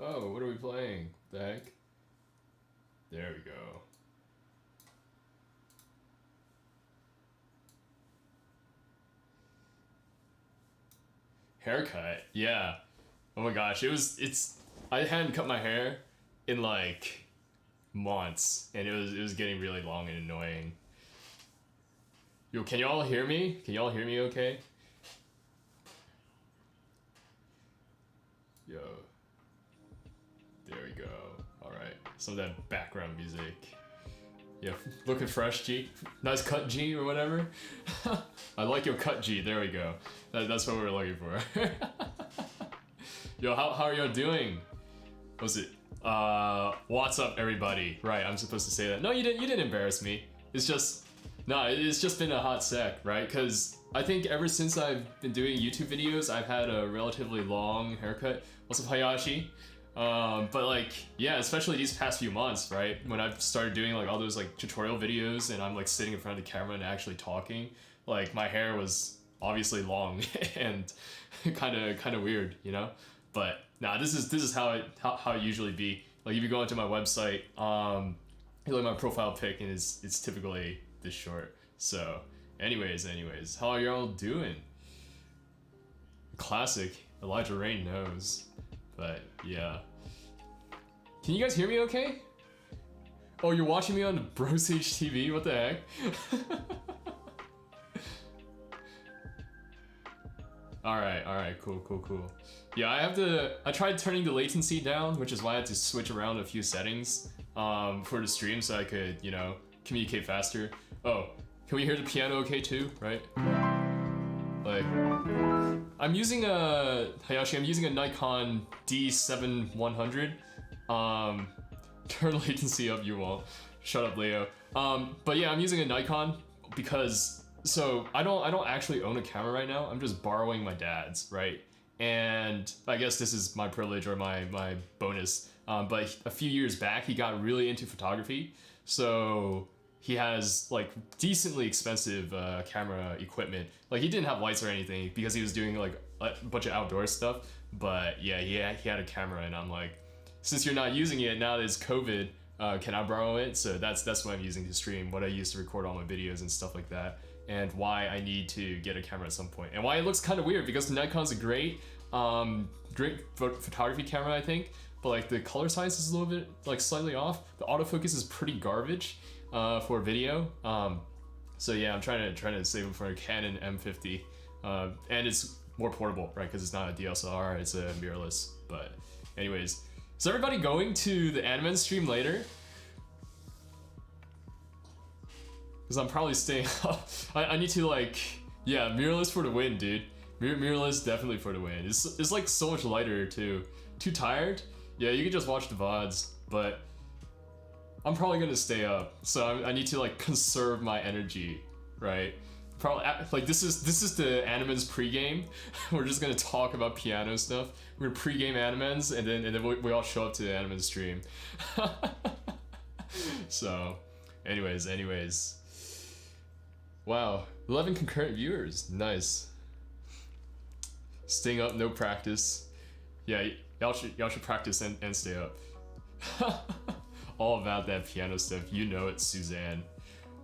Oh, what are we playing? The heck? There we go. Haircut, yeah. Oh my gosh, I hadn't cut my hair in like months, and it was getting really long and annoying. Yo, can y'all hear me? Can y'all hear me okay? Yo. There we go. Alright. Some of that background music. Yeah, looking fresh, G. Nice cut, G, or whatever. I like your cut, G. There we go. That's what we're looking for. Yo, how are y'all doing? What's it? What's up, everybody? Right, I'm supposed to say that. No, you didn't embarrass me. It's just been a hot sec, right? Because I think ever since I've been doing YouTube videos, I've had a relatively long haircut. What's up, Hayashi? But like, yeah, especially these past few months, right? When I've started doing like all those like tutorial videos and I'm like sitting in front of the camera and actually talking, like my hair was obviously long and kind of weird, you know? But nah, this is how it usually be. Like if you go onto my website, you look at my profile pic and it's typically this short. So anyways, how are y'all doing? Classic. Elijah Rain knows. But yeah. Can you guys hear me okay? Oh, you're watching me on Bros TV? What the heck? Alright, cool. Yeah, I tried turning the latency down, which is why I had to switch around a few settings for the stream so I could, you know, communicate faster. Oh, can we hear the piano okay too, right? Like, I'm using a Nikon D7100. Turn latency up, you won't. Shut up, Leo. But yeah, I'm using a Nikon because, so I don't actually own a camera right now. I'm just borrowing my dad's, right? And I guess this is my privilege or my bonus. But a few years back, he got really into photography. So he has like decently expensive camera equipment. Like he didn't have lights or anything because he was doing like a bunch of outdoor stuff. But yeah, he had a camera, and I'm like, since you're not using it now that it's COVID, can I borrow it? So that's what I'm using to stream, what I use to record all my videos and stuff like that, and why I need to get a camera at some point, and why it looks kind of weird because the Nikon's a great photography camera, I think, but like the color size is a little bit like slightly off. The autofocus is pretty garbage for video. So yeah, I'm trying to save it for a Canon M50, and it's more portable, right? Because it's not a DSLR, it's a mirrorless. But anyways, is everybody going to the Animen stream later? Because I'm probably staying up. I need to like, yeah, mirrorless for the win, dude. Mirrorless definitely for the win. It's like so much lighter too. Too tired? Yeah, you can just watch the VODs, but I'm probably gonna stay up. So I need to like conserve my energy, right? Probably like this is the Animens pregame. We're just gonna talk about piano stuff. We're gonna pregame Animens, and then we all show up to the Animens stream. So, anyways. Wow, 11 concurrent viewers, nice. Staying up, no practice. Yeah, y'all should practice and stay up. All about that piano stuff, you know it, Suzanne.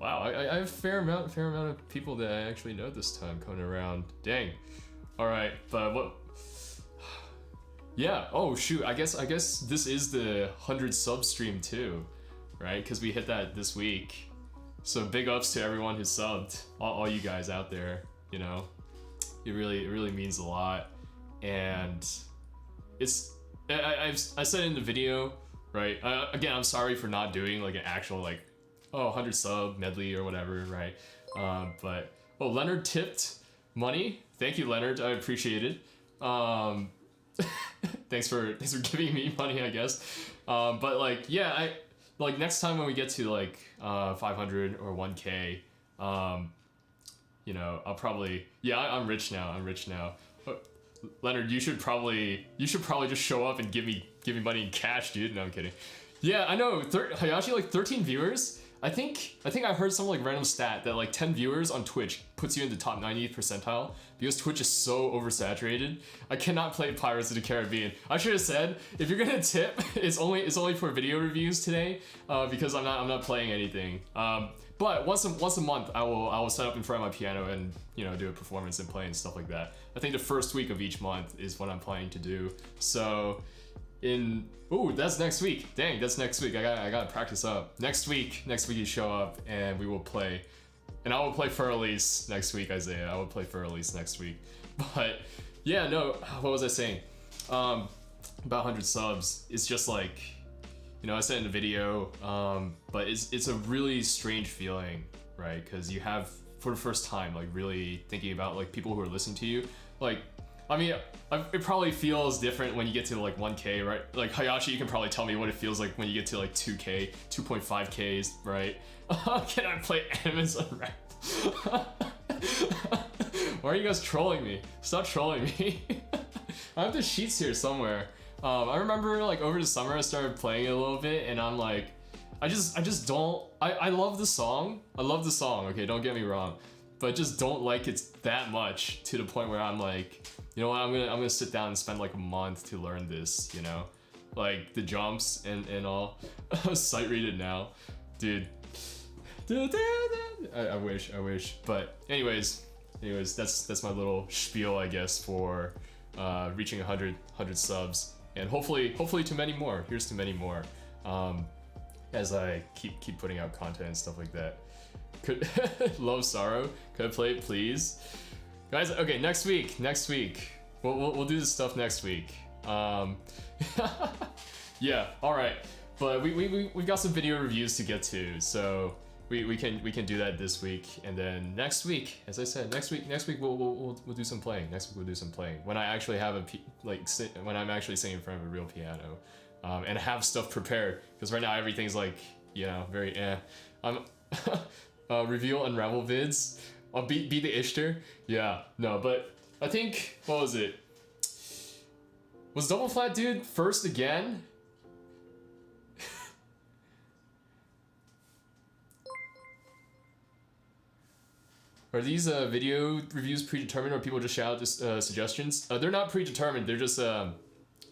Wow, I have a fair amount of people that I actually know this time coming around. Dang. All right, but what? Yeah. Oh shoot. I guess this is the 100 sub stream too, right? Because we hit that this week. So big ups to everyone who subbed, all you guys out there. You know, it really means a lot, and it's I said in the video, right? Again, I'm sorry for not doing like an actual like 100 sub medley or whatever, right? But Leonard tipped money. Thank you, Leonard. I appreciate it. Thanks for giving me money, I guess. But like, yeah, like next time when we get to like 500 or 1K, you know, I'll probably, yeah, I'm rich now. Leonard, you should probably just show up and give me money in cash, dude. No, I'm kidding. Yeah, I know. Hayashi, like 13 viewers. I heard some like random stat that like 10 viewers on Twitch puts you in the top 90th percentile because Twitch is so oversaturated. I cannot play Pirates of the Caribbean. I should have said if you're gonna tip, it's only for video reviews today because I'm not playing anything. But once a month I will set up in front of my piano and do a performance and play and stuff like that. I think the first week of each month is what I'm planning to do. So that's next week. Dang, that's next week. I gotta practice up. Next week you show up and we will play. And I will play for release next week, Isaiah. I will play for release next week. But yeah, no, what was I saying? About 100 subs. It's just like, I said in the video, but it's a really strange feeling, right? Because you have, for the first time, like really thinking about like people who are listening to you. Like, I mean, it probably feels different when you get to like 1K, right? Like Hayashi, you can probably tell me what it feels like when you get to like 2K, 2.5Ks, right? Can I play Amazon Rap? Why are you guys trolling me? Stop trolling me. I have the sheets here somewhere. I remember like over the summer I started playing it a little bit and I'm like, I just don't, I love the song. I love the song, okay, don't get me wrong. But I just don't like it that much to the point where I'm like, you know what, I'm gonna sit down and spend like a month to learn this, like the jumps and all. Sight read it now, dude. I wish. But anyways, that's my little spiel, I guess, for reaching 100 subs, and hopefully to many more. Here's to many more, as I keep putting out content and stuff like that. Could Low Sorrow, could I play it, please? Guys, okay, next week. We'll do this stuff next week. Yeah, alright. But we've got some video reviews to get to, so we can do that this week. And then next week, as I said, next week we'll do some playing. Next week we'll do some playing. When I actually have when I'm actually singing in front of a real piano. And have stuff prepared. Because right now everything's like, very reveal unravel vids. I'll be the Ishtar. Yeah, no, but I think, what was it? Was Double Flat Dude first again? Are these video reviews predetermined or people just shout out suggestions? They're not predetermined, they're just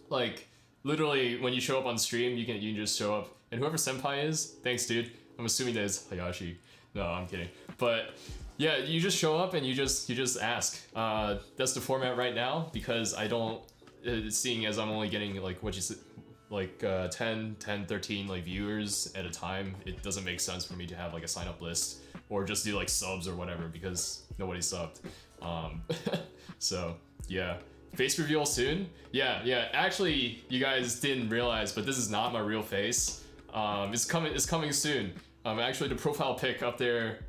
like literally when you show up on stream you can just show up, and whoever Senpai is, thanks dude. I'm assuming that is Hayashi. No, I'm kidding. But yeah, you just show up and you just ask. That's the format right now because I don't, seeing as I'm only getting like 10, 13 like viewers at a time, it doesn't make sense for me to have like a sign up list or just do like subs or whatever because nobody subbed. So yeah, face reveal soon. Yeah. Actually, you guys didn't realize, but this is not my real face. It's coming soon. Actually, the profile pic up there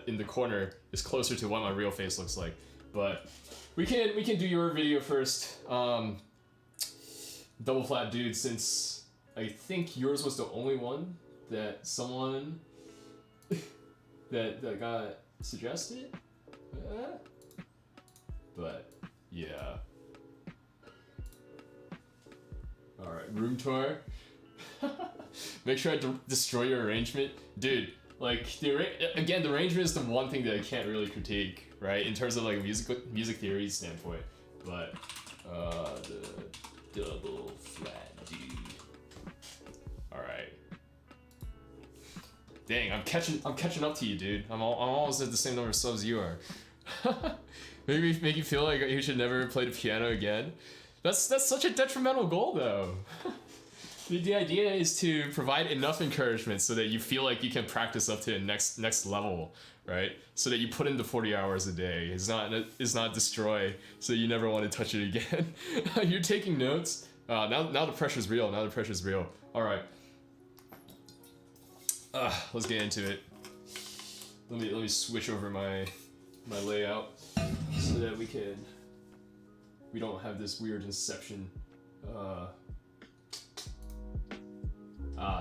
in the corner is closer to what my real face looks like. But we can do your video first. Double Flat Dude, since I think yours was the only one that someone that got suggested. But yeah. All right, room tour. Make sure I destroy your arrangement, dude. Like the arrangement is the one thing that I can't really critique, right? In terms of like music theory standpoint, but the Double Flat Dude. All right. Dang, I'm catching up to you, dude. I'm almost at the same number of subs you are. Maybe make you feel like you should never play the piano again. That's such a detrimental goal, though. The idea is to provide enough encouragement so that you feel like you can practice up to the next level, right? So that you put in the 40 hours a day. It's not destroy, so you never want to touch it again. You're taking notes. Now the pressure's real. All right. Let's get into it. Let me switch over my layout so that we don't have this weird inception.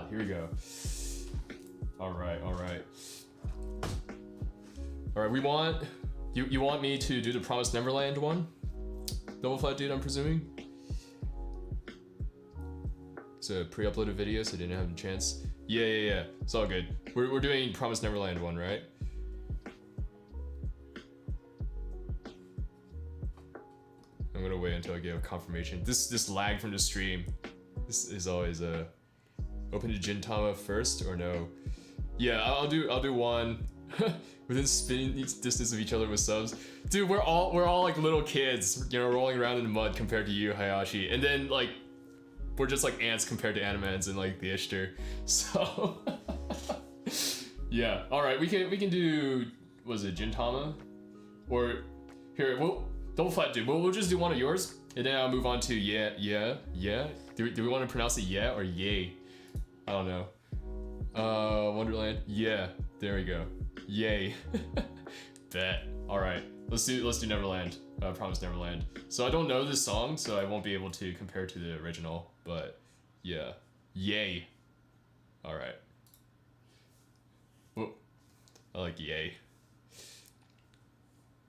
Here we go. All right. We want you want me to do the Promised Neverland one? Double Flat Dude, I'm presuming. It's a pre-uploaded video, so I didn't have a chance. Yeah. It's all good. We're doing Promise Neverland 1, right? I'm gonna wait until I get a confirmation. This lag from the stream. This is always open to Gintama first or no? Yeah, I'll do one. Within spitting distance of each other with subs. Dude, we're all like little kids, you know, rolling around in the mud compared to you, Hayashi. And then like we're just like ants compared to Animans and like the Ishtar. So yeah. Alright, we can do, was it Gintama? Or here, we'll double flat dude. We'll just do one of yours and then I'll move on to yeah. Do we want to pronounce it yeah or yay? I don't know. Wonderland. Yeah, there we go. Yay. Bet. Alright. Let's do Neverland. Promise Neverland. So I don't know this song, so I won't be able to compare to the original, but yeah. Yay. Alright. Whoa. I like yay.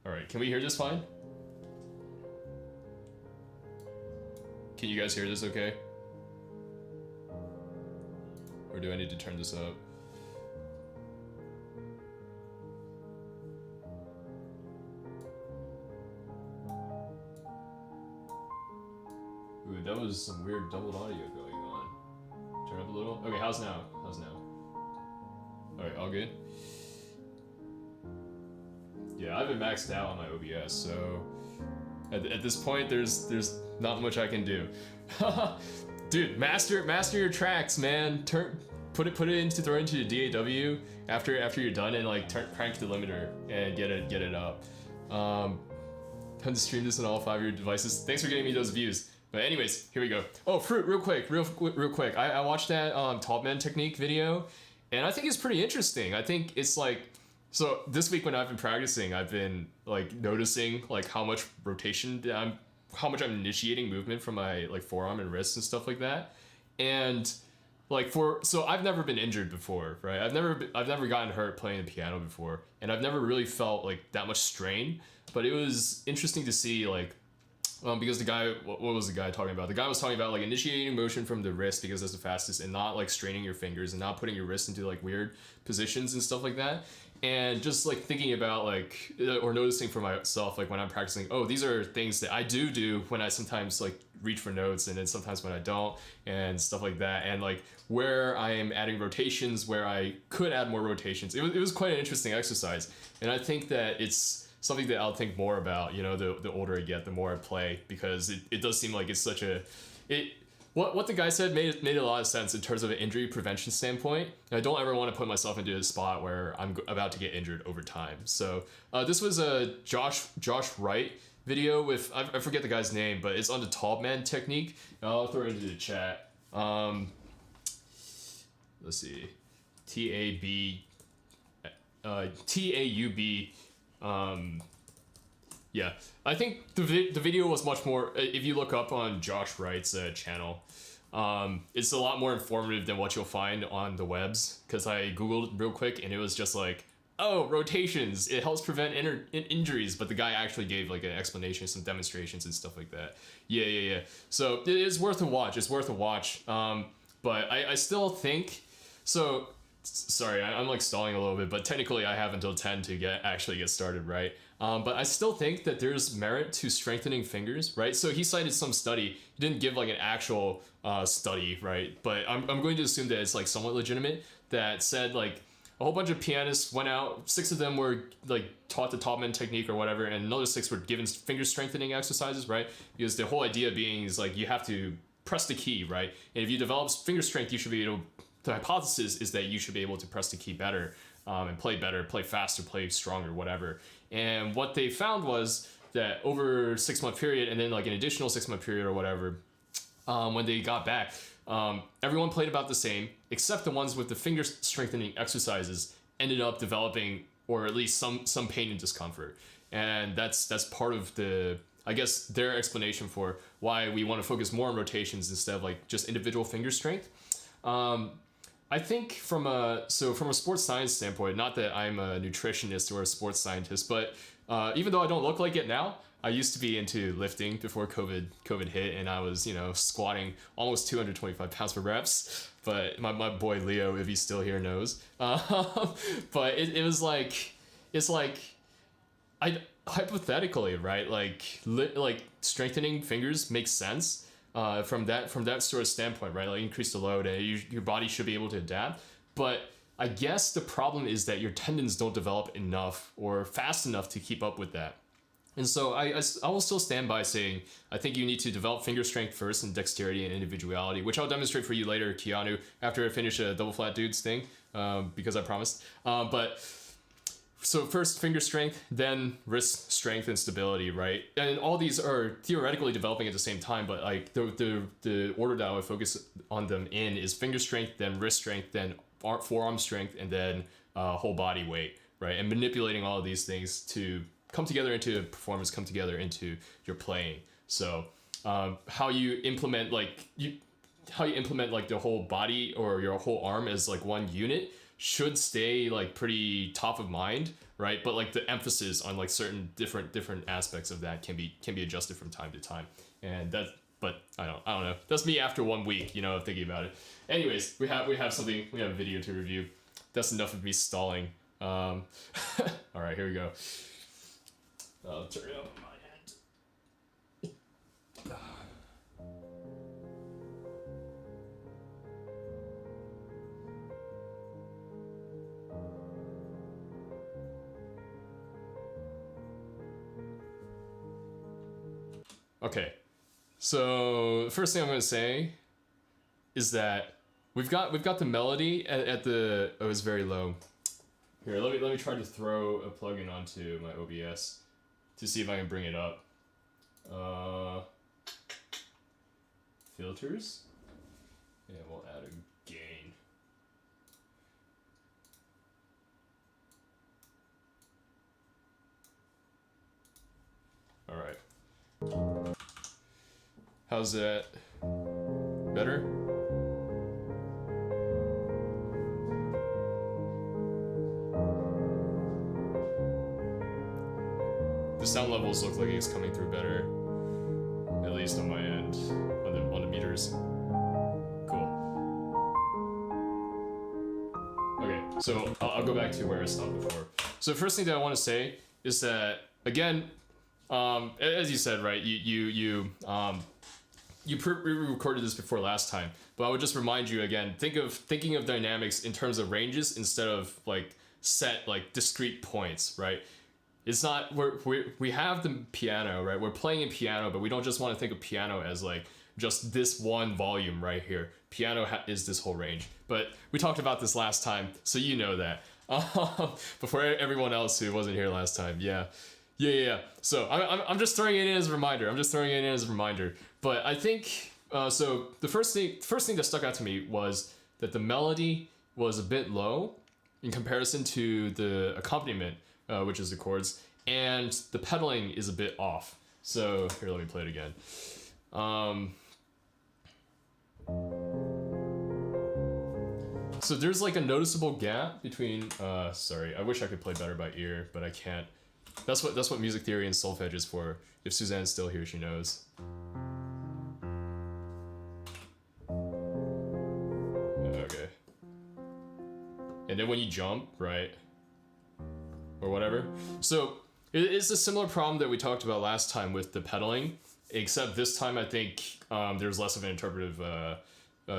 Alright, can we hear this fine? Can you guys hear this okay? Or do I need to turn this up? Ooh, that was some weird doubled audio going on. Turn up a little. Okay, how's now? Alright, all good? Yeah, I've been maxed out on my OBS, so at this point there's not much I can do. Dude, master your tracks, man. Put it into throw it into the DAW after you're done and like crank the limiter and get it up. Time to stream this on all 5 of your devices. Thanks for getting me those views. But anyways, here we go. Oh, Fruit, real quick. I watched that Top Man technique video, and I think it's pretty interesting. I think it's like, so this week when I've been practicing, I've been like noticing like how much rotation how much I'm initiating movement from my like forearm and wrists and stuff like that. And like so I've never been injured before, right? I've never gotten hurt playing the piano before, and I've never really felt like that much strain. But it was interesting to see like, because the guy, what was the guy talking about? The guy was talking about like initiating motion from the wrist because that's the fastest, and not like straining your fingers and not putting your wrist into like weird positions and stuff like that. And just like thinking about like, or noticing for myself, like when I'm practicing, oh, these are things that I do when I sometimes like reach for notes, and then sometimes when I don't, and stuff like that. And like where I am adding rotations, where I could add more rotations. It was quite an interesting exercise. And I think that it's something that I'll think more about, you know, the older I get, the more I play, because it does seem like it's such a, what the guy said made a lot of sense in terms of an injury prevention standpoint. And I don't ever want to put myself into a spot where I'm about to get injured over time. So this was a Josh Wright video with, I forget the guy's name, but it's on the Tall Man technique. I'll throw it into the chat. Let's see, TAUB. Yeah, I think the video was much more, if you look up on Josh Wright's channel, it's a lot more informative than what you'll find on the webs, because I googled real quick and it was just like, oh, rotations, it helps prevent injuries, but the guy actually gave like an explanation, some demonstrations and stuff like that. Yeah. So it is worth a watch. But I still think, so sorry, I'm like stalling a little bit, but technically I have until 10 to actually get started, right? But I still think that there's merit to strengthening fingers, right? So he cited some study. He didn't give like an actual study, right? But I'm going to assume that it's like somewhat legitimate, that said like a whole bunch of pianists went out, 6 of them were like taught the Topman technique or whatever, and another 6 were given finger strengthening exercises, right? Because the whole idea being is like you have to press the key, right? And if you develop finger strength, you should be able, the hypothesis is that you should be able to press the key better, and play better, play faster, play stronger, whatever. And what they found was that over a 6-month period, and then like an additional 6-month period or whatever, when they got back, everyone played about the same, except the ones with the finger strengthening exercises ended up developing, or at least some pain and discomfort. And that's part of the, I guess, their explanation for why we want to focus more on rotations instead of like just individual finger strength. I think from a sports science standpoint, not that I'm a nutritionist or a sports scientist, but even though I don't look like it now, I used to be into lifting before COVID hit, and I was, squatting almost 225 pounds per reps. But my boy Leo, if he's still here, knows. But it was like, it's like, I hypothetically, right? Like strengthening fingers makes sense from that sort of standpoint, right? Like increase the load, and your body should be able to adapt. But I guess the problem is that your tendons don't develop enough or fast enough to keep up with that. And so I will still stand by saying I think you need to develop finger strength first and dexterity and individuality, which I'll demonstrate for you later, Keanu, after I finish a double flat dudes thing, because I promised. But so first finger strength, then wrist strength and stability, right? And all these are theoretically developing at the same time, but like the order that I would focus on them in is finger strength, then wrist strength, then forearm strength, and then whole body weight, right? And manipulating all of these things to come together into performance, come together into your playing. So how you implement the whole body or your whole arm as like one unit should stay like pretty top of mind, right? But like the emphasis on like certain different aspects of that can be adjusted from time to time. And that, but I don't know. That's me after 1 week, of thinking about it. Anyways, we have a video to review. That's enough of me stalling. All right, here we go. I'll turn it up on my end. Okay, so the first thing I'm going to say is that we've got the melody at the, oh, it's very low. Here, let me try to throw a plugin onto my OBS to see if I can bring it up. Filters, and we'll add a gain. All right. How's that? Better? The sound levels look like it's coming through better, at least on my end, on the meters. Cool. Okay, so I'll go back to where I stopped before. So the first thing that I want to say is that, again, as you said, right, you recorded this before last time, but I would just remind you again, thinking of dynamics in terms of ranges instead of like set like discrete points, right? It's not, we have the piano, right? We're playing in piano, but we don't just want to think of piano as like just this one volume right here. Piano is this whole range. But we talked about this last time, so you know that. Before everyone else who wasn't here last time, yeah. So I'm just throwing it in as a reminder. But I think, so the first thing that stuck out to me was that the melody was a bit low in comparison to the accompaniment, which is the chords, and the pedaling is a bit off. So here, let me play it again. So there's like a noticeable gap between, sorry, I wish I could play better by ear, but I can't. That's what music theory and solfege is for. If Suzanne's still here, she knows. Okay. And then when you jump, right? Or whatever. So it's a similar problem that we talked about last time with the pedaling, except this time I think there's less of an interpretive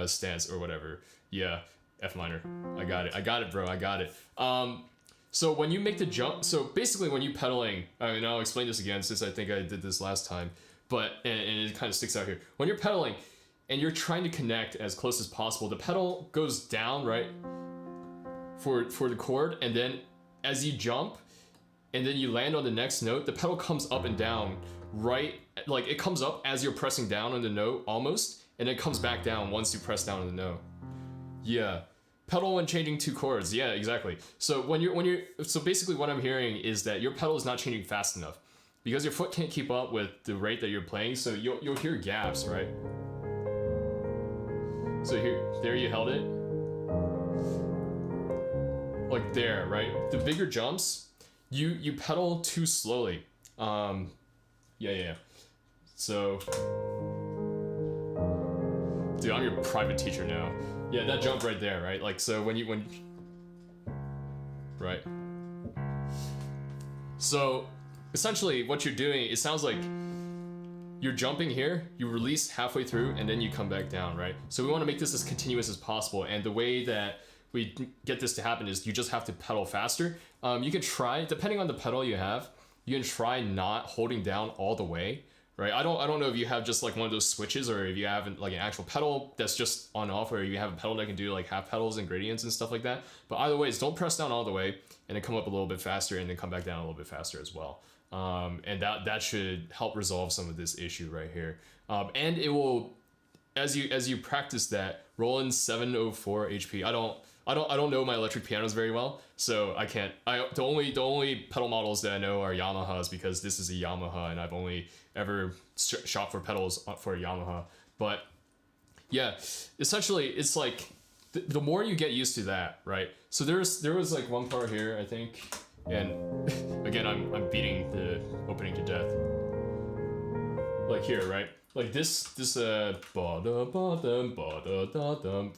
stance or whatever. Yeah, F minor. I got it, bro. I got it. So when you make the jump, so basically when you pedaling, I mean, I'll explain this again since I think I did this last time, but and it kind of sticks out here. When you're pedaling and you're trying to connect as close as possible, the pedal goes down, right, for the chord, and then as you jump and then you land on the next note, the pedal comes up and down, right? Like it comes up as you're pressing down on the note almost, and it comes back down once you press down on the note. Yeah. Pedal when changing two chords. Yeah, exactly. So so basically what I'm hearing is that your pedal is not changing fast enough because your foot can't keep up with the rate that you're playing. So you'll hear gaps, right? So there you held it. Like there, right? The bigger jumps, you pedal too slowly. Yeah. So, dude, I'm your private teacher now. Yeah, that jump right there, right? Like, so right. So, essentially, what you're doing, it sounds like you're jumping here, you release halfway through, and then you come back down, right? So we want to make this as continuous as possible, and the way that we get this to happen is you just have to pedal faster. You can try, depending on the pedal you have, you can try not holding down all the way, right? I don't know if you have just like one of those switches, or if you have like an actual pedal that's just on off, or you have a pedal that can do like half pedals and gradients and stuff like that. But either way, don't press down all the way and then come up a little bit faster and then come back down a little bit faster as well. And that should help resolve some of this issue right here. And it will, as you practice that, Roland's 704 HP. I don't know my electric pianos very well, so I can't. The only pedal models that I know are Yamahas, because this is a Yamaha and I've only ever shot for pedals for a Yamaha. But yeah, essentially it's like the more you get used to that, right? So there was like one part here, I think, and again I'm beating the opening to death. Like here, right? Like this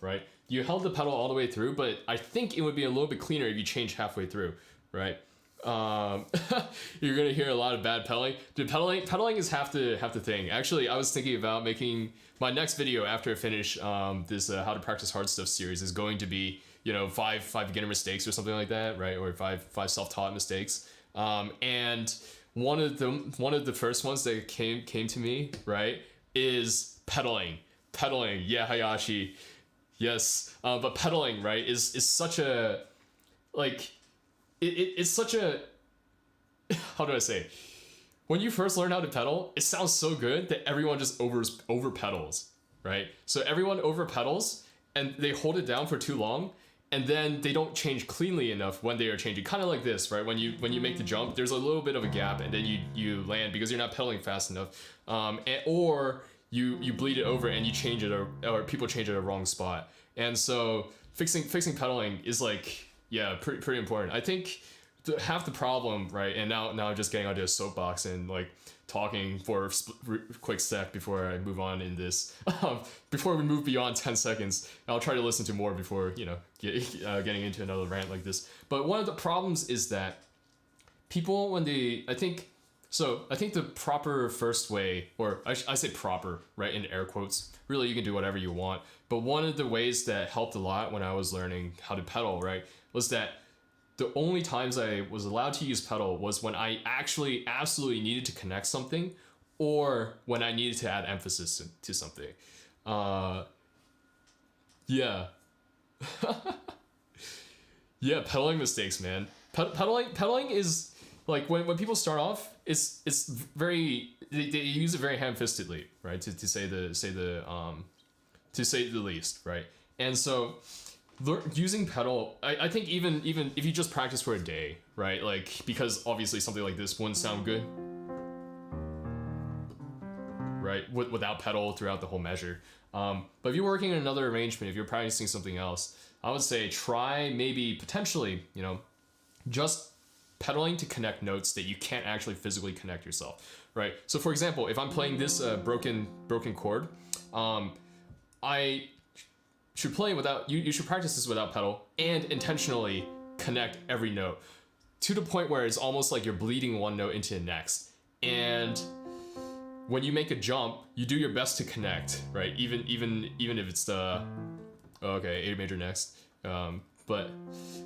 right? You held the pedal all the way through, but I think it would be a little bit cleaner if you change halfway through, right? You're gonna hear a lot of bad pedaling. Dude, pedaling is half the thing. Actually, I was thinking about making my next video after I finish this how to practice hard stuff series is going to be, you know, five beginner mistakes or something like that, right? Or five self-taught mistakes. And one of the first ones that came to me, right, is pedaling. Yeah, Hayashi. Yes. But pedaling, right, is such a, like, it's such a, how do I say? When you first learn how to pedal, it sounds so good that everyone just over pedals, right? So everyone over pedals and they hold it down for too long, and then they don't change cleanly enough when they are changing. Kind of like this, right? When you make the jump, there's a little bit of a gap, and then you land because you're not pedaling fast enough, or you bleed it over and you change it, or people change it at a wrong spot. And so fixing pedaling is like, yeah, pretty important. I think half the problem, right? And now I'm just getting onto a soapbox and like talking for a quick sec before I move on in this. Before we move beyond 10 seconds, I'll try to listen to more before, you know, getting into another rant like this. But one of the problems is that people, when they, I think the proper first way, or I say proper, right, in air quotes, really you can do whatever you want. But one of the ways that helped a lot when I was learning how to pedal, right, was that the only times I was allowed to use pedal was when I actually absolutely needed to connect something, or when I needed to add emphasis to something. Yeah. Yeah, pedaling mistakes, man. Pedaling is like when people start off, it's very, they use it very ham-fistedly, right? To say the least, right? And so using pedal, I think even if you just practice for a day, right? Like, because obviously something like this wouldn't sound good, right? Without pedal throughout the whole measure. But if you're working in another arrangement, if you're practicing something else, I would say try maybe potentially, you know, just pedaling to connect notes that you can't actually physically connect yourself, right? So for example, if I'm playing this broken chord, I should play without, you should practice this without pedal and intentionally connect every note to the point where it's almost like you're bleeding one note into the next. And when you make a jump, you do your best to connect, right? Even if it's the, A major next. But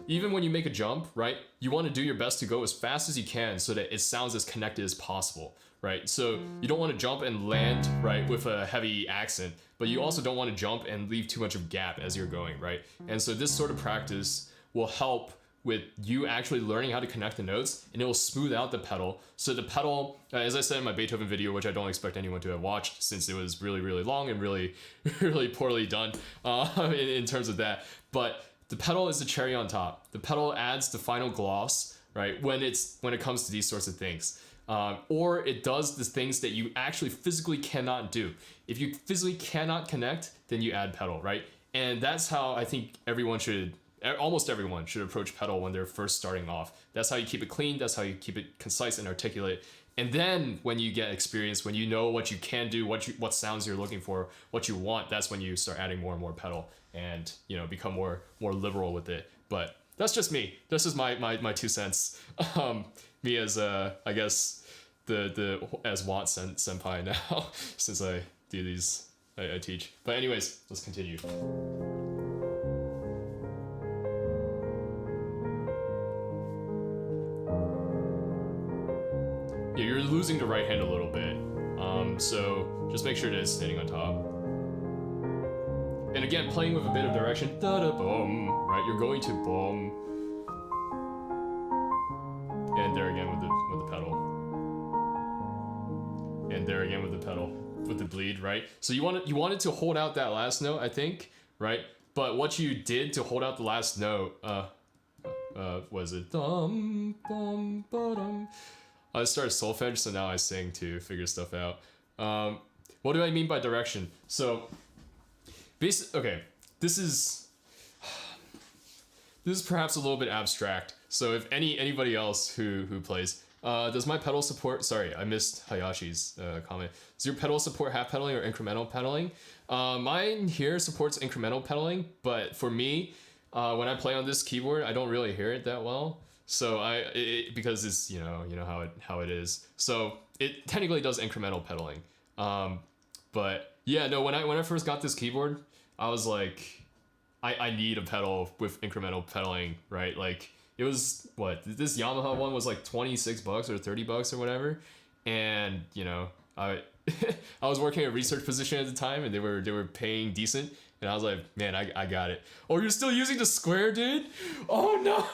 even when you make a jump, right, you want to do your best to go as fast as you can so that it sounds as connected as possible, right? So you don't want to jump and land, right, with a heavy accent, but you also don't want to jump and leave too much of gap as you're going, right? And so this sort of practice will help with you actually learning how to connect the notes, and it will smooth out the pedal. So the pedal, as I said in my Beethoven video, which I don't expect anyone to have watched since it was really, really long and really, really poorly done in terms of that. But the pedal is the cherry on top. The pedal adds the final gloss, right, when it comes to these sorts of things. Or it does the things that you actually physically cannot do. If you physically cannot connect, then you add pedal, right? And that's how I think everyone should almost everyone should approach pedal when they're first starting off. That's how you keep it clean. That's how you keep it concise and articulate. And then when you get experience, when you know what you can do, what sounds you're looking for, what you want, that's when you start adding more and more pedal and, you know, become more liberal with it. But that's just me. This is my 2 cents. Me as I guess as Watt senpai now, since I do these, I teach. But anyways, let's continue. Yeah, you're losing the right hand a little bit. So just make sure that it's standing on top. And again, playing with a bit of direction, da-da-bum, right? You're going to bum. And there again with the pedal. And there again with the pedal, with the bleed, right? So you wanted to hold out that last note, I think, right? But what you did to hold out the last note, was it dum bum ba-dum? I started solfege, so now I sing to figure stuff out. What do I mean by direction? So, okay, this is perhaps a little bit abstract. So if anybody else who plays, does my pedal support? Sorry, I missed Hayashi's comment. Does your pedal support half pedaling or incremental pedaling? Mine here supports incremental pedaling, but for me, when I play on this keyboard, I don't really hear it that well. So because it's you know how it is. So it technically does incremental pedaling. But yeah, no, when I first got this keyboard, I was like, I need a pedal with incremental pedaling, right? Like it was this Yamaha one was like $26 or $30 or whatever, and you know I was working a research position at the time, and they were paying decent, and I was like, man, I got it. Oh, you're still using the Square, dude? Oh no.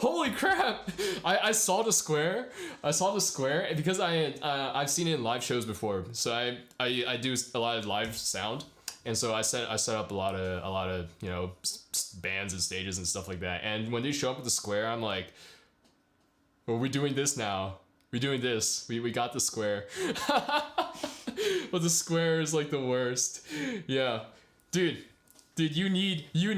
Holy crap! I saw the Square. And because I've seen it in live shows before. So I do a lot of live sound, and so I set up a lot of you know bands and stages and stuff like that. And when they show up with the Square, I'm like, well, we're doing this now. We're doing this. We got the Square. But the Square is like the worst. Yeah, dude, you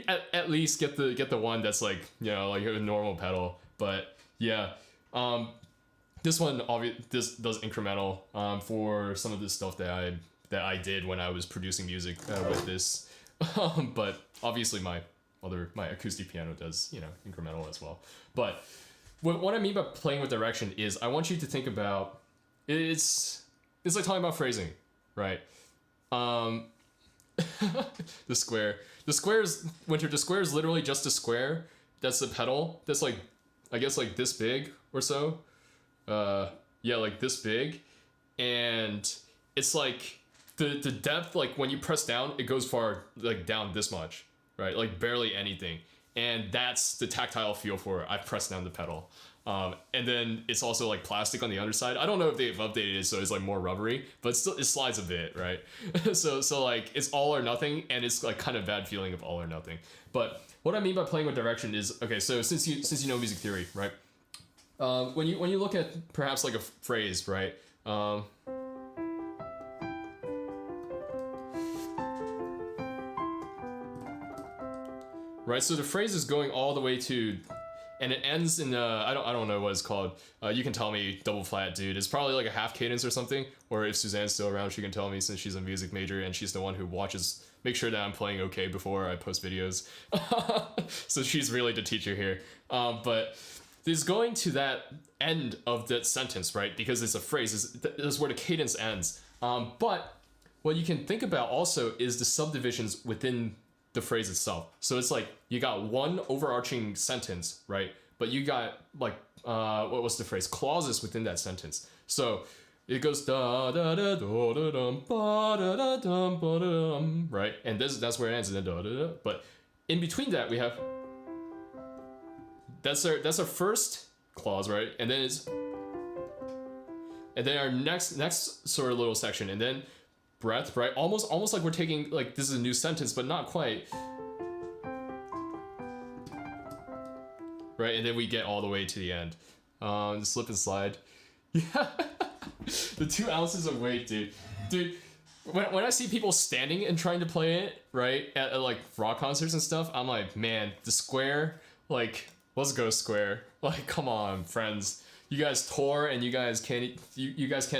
at least get the one that's like, you know, like a normal pedal. But yeah, this one this does incremental for some of the stuff that I did when I was producing music with this. But obviously my acoustic piano does, you know, incremental as well. But what I mean by playing with direction is I want you to think about it's like talking about phrasing, right? The Square is Winter. The Square is literally just a square. That's the pedal. That's like, I guess like this big or so. Yeah, like this big, and it's like the depth. Like when you press down, it goes far like down this much, right? Like barely anything, and that's the tactile feel for it. I press down the pedal. And then it's also like plastic on the underside. I don't know if they've updated it so it's like more rubbery, but still it slides a bit, right? so like it's all or nothing, and it's like kind of bad feeling of all or nothing. But what I mean by playing with direction is, okay, so since you know music theory, right? When you look at perhaps like a phrase, right? Right, so the phrase is going all the way to, and it ends in I don't know what it's called. You can tell me, double flat, dude. It's probably like a half cadence or something. Or if Suzanne's still around, she can tell me, since she's a music major and she's the one who make sure that I'm playing okay before I post videos. So she's really the teacher here. But it's going to that end of that sentence, right? Because it's a phrase. That's where the cadence ends. But what you can think about also is the subdivisions within the phrase itself. So it's like you got one overarching sentence, right? But you got like what was the phrase? Clauses within that sentence. So it goes da da da da da dum ba da da dum ba da dum, right? And that's where it ends. And then da da da. But in between that we have that's our first clause, right? And then our next sort of little section, and then breath, right? Almost like we're taking, like, this is a new sentence, but not quite. Right, and then we get all the way to the end. Slip and slide. Yeah. The 2 ounces of weight, dude. Dude, when I see people standing and trying to play it, right, at like rock concerts and stuff, I'm like, man, the square, like, let's go square. Like, come on, friends. You guys tour and you guys can't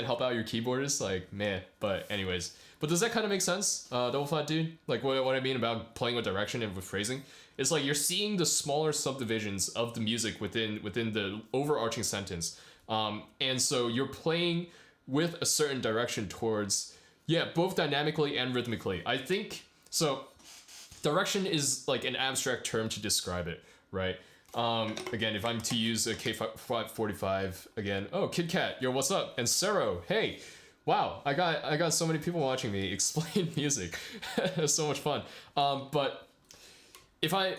help out your keyboardists, like, man. But anyways, but does that kind of make sense, double flat dude? Like what I mean about playing with direction and with phrasing? It's like you're seeing the smaller subdivisions of the music within the overarching sentence, and so you're playing with a certain direction towards, yeah, both dynamically and rhythmically. I think so. Direction is like an abstract term to describe it, right? Again, if I'm to use a K545 again, oh, Kid Cat, yo, what's up? And Sero, hey, wow, I got so many people watching me explain music. It's so much fun. But if I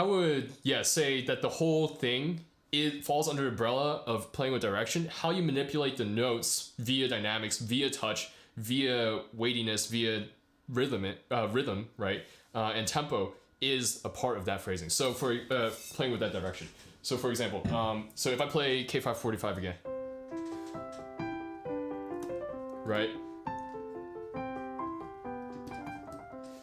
would, yeah, say that the whole thing, it falls under the umbrella of playing with direction, how you manipulate the notes via dynamics, via touch, via weightiness, via rhythm, right, and tempo is a part of that phrasing. So for playing with that direction. So for example, so if I play K545 again, right?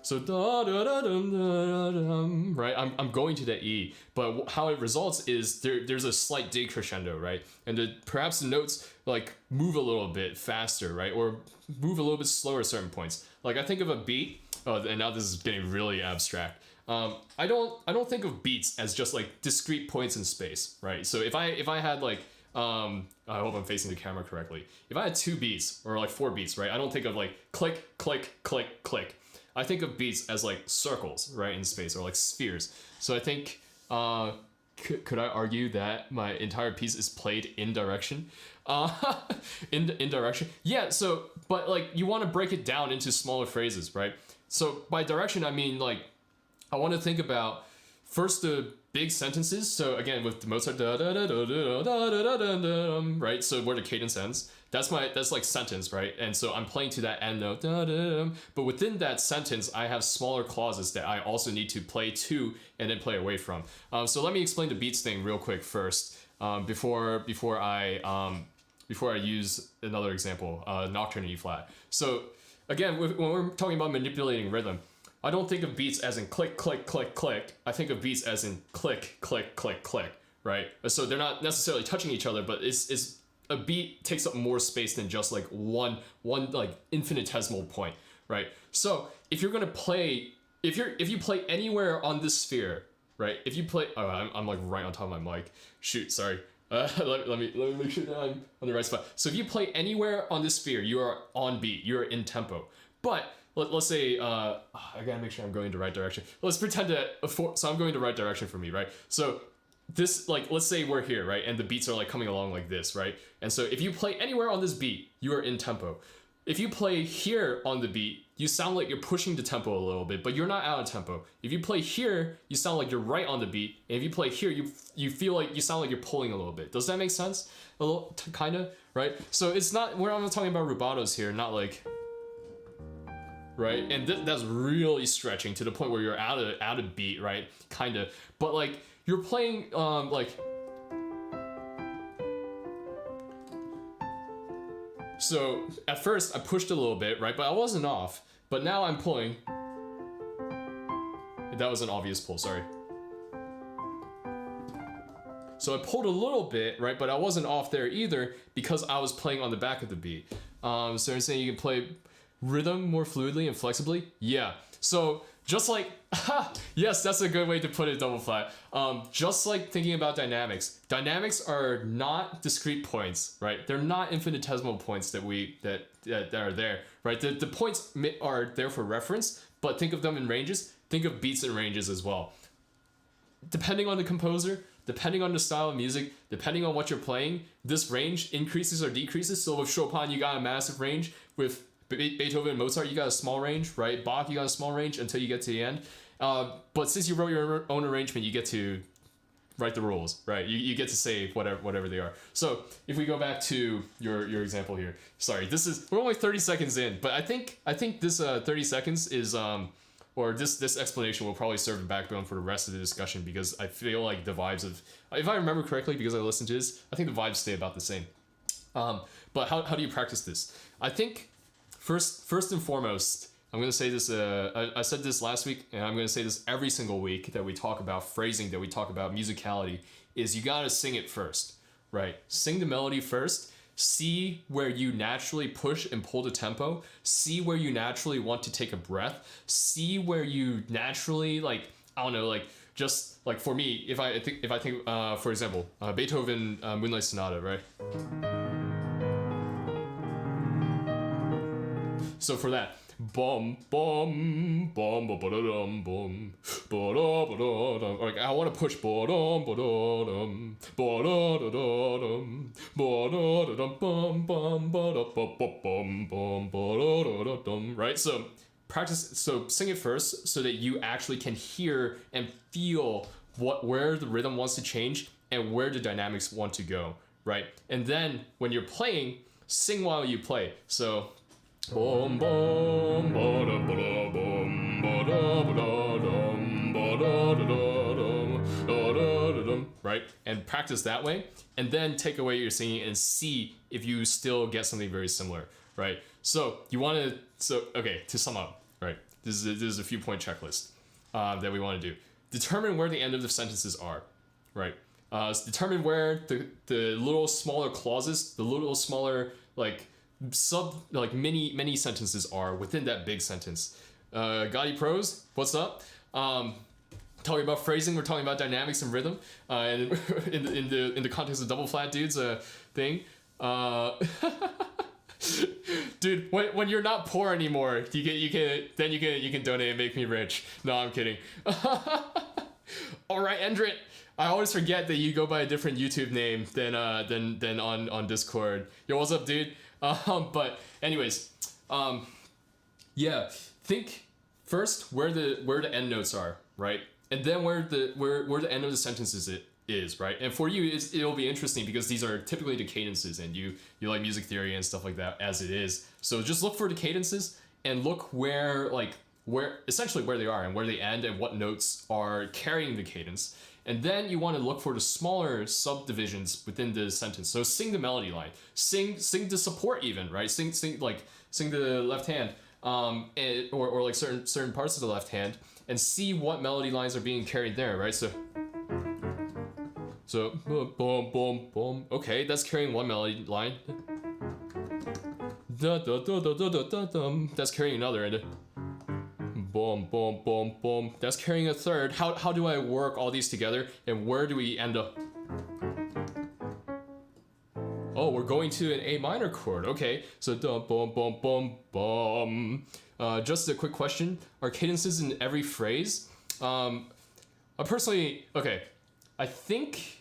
So da da da dum da da dum, right? I'm going to the E, but how it results is there's a slight decrescendo, right? And perhaps the notes like move a little bit faster, right? Or move a little bit slower at certain points. Like I think of a beat. Oh, and now this is getting really abstract. I don't think of beats as just like discrete points in space, right? So if I had like I hope I'm facing the camera correctly. If I had 2 beats or like 4 beats, right? I don't think of like click, click, click, click. I think of beats as like circles, right, in space, or like spheres. So I think could I argue that my entire piece is played in direction? In direction. Yeah. So but like you want to break it down into smaller phrases, right? So by direction I mean like I want to think about first the big sentences. So again, with the Mozart, da da da da da da da da da, right? So where the cadence ends, that's like sentence, right? And so I'm playing to that end note, da da da. But within that sentence, I have smaller clauses that I also need to play to and then play away from. So let me explain the beats thing real quick first, before I use another example, Nocturne in E flat. So again, when we're talking about manipulating rhythm, I don't think of beats as in click, click, click, click. I think of beats as in click, click, click, click, right? So they're not necessarily touching each other, but it's a beat takes up more space than just like one like infinitesimal point, right? So if you're gonna play, if you play anywhere on this sphere, right? If you play, oh, I'm like right on top of my mic. Shoot, sorry. Let me make sure that I'm on the right spot. So if you play anywhere on this sphere, you are on beat, you're in tempo. But let's say, I gotta make sure I'm going the right direction. Let's pretend that, so I'm going the right direction for me, right? So this, like, let's say we're here, right? And the beats are like coming along like this, right? And so if you play anywhere on this beat, you are in tempo. If you play here on the beat, you sound like you're pushing the tempo a little bit, but you're not out of tempo. If you play here, you sound like you're right on the beat. And if you play here, you feel like you sound like you're pulling a little bit. Does that make sense? A little, kind of, right? So it's not, we're not talking about rubatos here, not like, right? And that's really stretching to the point where you're out of beat, right? Kind of, but like you're playing like. So at first I pushed a little bit, right? But I wasn't off. But now I'm pulling. That was an obvious pull, sorry. So I pulled a little bit, right? But I wasn't off there either because I was playing on the back of the beat. So you're saying you can play rhythm more fluidly and flexibly? Yeah. So just like, yes, that's a good way to put it, double flat. Just like thinking about dynamics. Dynamics are not discrete points, right? They're not infinitesimal points that are there, right? The points are there for reference, but think of them in ranges. Think of beats and ranges as well. Depending on the composer, depending on the style of music, depending on what you're playing, this range increases or decreases. So with Chopin, you got a massive range. With Beethoven and Mozart, you got a small range, right? Bach, you got a small range until you get to the end. But since you wrote your own arrangement, you get to write the rules, right? You get to say whatever they are. So if we go back to your example here, sorry, we're only 30 seconds in, but I think this 30 seconds is or this explanation will probably serve the backbone for the rest of the discussion, because I feel like the vibes of, if I remember correctly, because I listened to this, I think the vibes stay about the same. But how do you practice this? I think first and foremost, I'm gonna say this. I said this last week, and I'm gonna say this every single week that we talk about phrasing, that we talk about musicality. Is you gotta sing it first, right? Sing the melody first. See where you naturally push and pull the tempo. See where you naturally want to take a breath. See where you naturally, like, I don't know, like, just like for me, if I think for example, Beethoven Moonlight Sonata, right? So for that, bum bum bum ba da dum bum ba da dum. Like I want to push ba dum ba da dum ba da dum ba da dum bum bum ba da bum bum ba da dum. Right. So practice. So sing it first, so that you actually can hear and feel where the rhythm wants to change and where the dynamics want to go. Right. And then when you're playing, sing while you play. So. Boom boom ba da ba da boom ba da ba da dum ba da da da dum, right? And practice that way, and then take away your singing and see if you still get something very similar, right? So you want to to sum up, right? This is a few point checklist that we want to do. Determine where the end of the sentences are, right? Determine where the little smaller clauses, the little smaller mini sentences are within that big sentence. Gotti Pros, what's up? Talking about phrasing, we're talking about dynamics and rhythm, and in the context of double flat dudes thing. Dude, when you're not poor anymore, you can donate and make me rich. No, I'm kidding. All right, Endrit. I always forget that you go by a different YouTube name than on Discord. Yo, what's up, dude? But anyways, yeah, think first where the end notes are, right? And then where the end of the sentences is, right? And for you, it'll be interesting because these are typically the cadences, and you like music theory and stuff like that as it is. So just look for the cadences and look where essentially where they are and where they end and what notes are carrying the cadence. And then you want to look for the smaller subdivisions within the sentence. So sing the melody line, sing the support even, right? Sing the left hand, or like certain parts of the left hand, and see what melody lines are being carried there, right? So boom boom boom. Okay, that's carrying one melody line. Da da da da da da da. That's carrying another, and boom, boom, boom, boom. That's carrying a third. How do I work all these together, and where do we end up? Oh, we're going to an A minor chord. Okay, so boom, boom, boom, boom. Just a quick question: are cadences in every phrase? Personally, okay, I think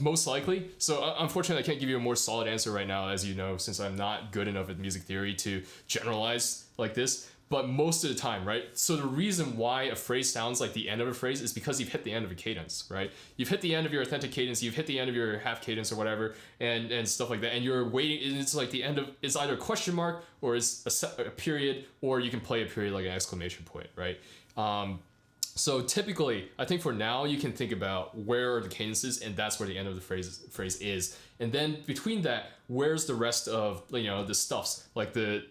most likely. So unfortunately, I can't give you a more solid answer right now, as you know, since I'm not good enough at music theory to generalize like this. But most of the time, right? So the reason why a phrase sounds like the end of a phrase is because you've hit the end of a cadence, right? You've hit the end of your authentic cadence, you've hit the end of your half cadence or whatever, and stuff like that. And you're waiting, it's like the end of, it's either a question mark or it's a period, or you can play a period like an exclamation point, right? So typically, I think for now, you can think about where are the cadences, and that's where the end of the phrase is. And then between that, where's the rest of, the stuffs, like the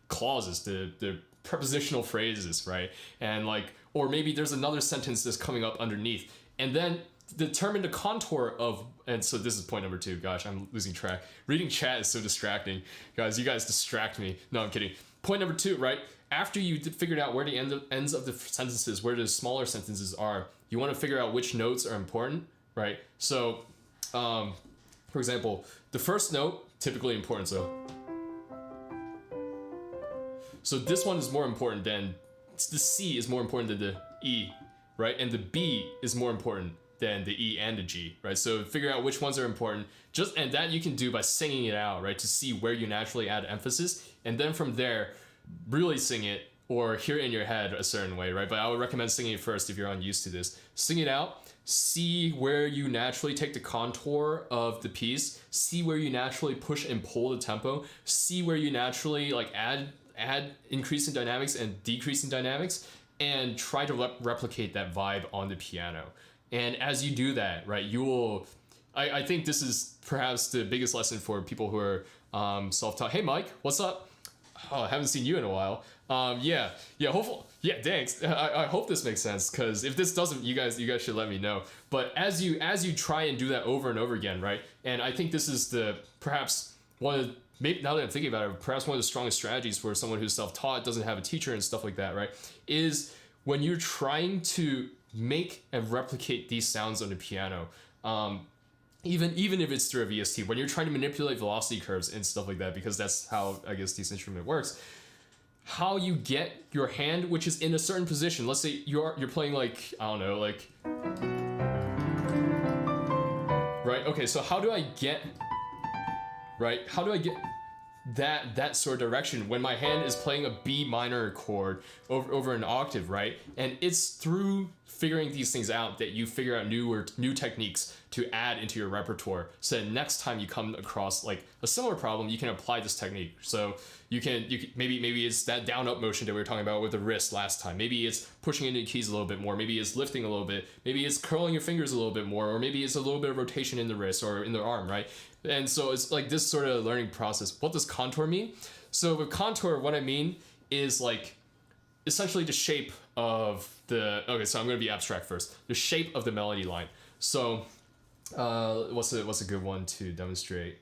clauses, the prepositional phrases, right? And or maybe there's another sentence that's coming up underneath, and then determine the contour of, and so this is point number 2. Gosh, I'm losing track. Reading chat is so distracting. Guys, you guys distract me. No, I'm kidding. Point number 2, right? After you figured out where the ends of the sentences, where the smaller sentences are, you want to figure out which notes are important, right? So, for example, the first note, typically important, so this one is more important than, the C is more important than the E, right? And the B is more important than the E and the G, right? So figure out which ones are important, and that you can do by singing it out, right? To see where you naturally add emphasis, and then from there, really sing it or hear it in your head a certain way, right? But I would recommend singing it first if you're unused to this. Sing it out, see where you naturally take the contour of the piece, see where you naturally push and pull the tempo, see where you naturally add increase in dynamics and decrease in dynamics, and try to replicate that vibe on the piano. And as you do that, right, you will, I think this is perhaps the biggest lesson for people who are self-taught. Hey Mike, what's up? Oh, I haven't seen you in a while. Hopefully, thanks. I hope this makes sense, because if this doesn't, you guys should let me know. But as you try and do that over and over again, right? And I think this is perhaps one of, maybe now that I'm thinking about it, perhaps one of the strongest strategies for someone who's self-taught, doesn't have a teacher and stuff like that, right? Is when you're trying to make and replicate these sounds on the piano, even if it's through a VST, when you're trying to manipulate velocity curves and stuff like that, because that's how I guess this instrument works. How you get your hand, which is in a certain position. Let's say you're playing like, I don't know, like, right? Okay, so how do I get that sort of direction when my hand is playing a B minor chord over an octave, right? And it's through figuring these things out that you figure out new techniques to add into your repertoire, so that next time you come across like a similar problem, you can apply this technique. So you can maybe it's that down up motion that we were talking about with the wrist last time. Maybe it's pushing into the keys a little bit more. Maybe it's lifting a little bit. Maybe it's curling your fingers a little bit more, or maybe it's a little bit of rotation in the wrist or in the arm, right? And so it's like this sort of learning process. What does contour mean? So with contour, what I mean is like essentially the shape of the, okay, so I'm going to be abstract first. The shape of the melody line. So what's a good one to demonstrate?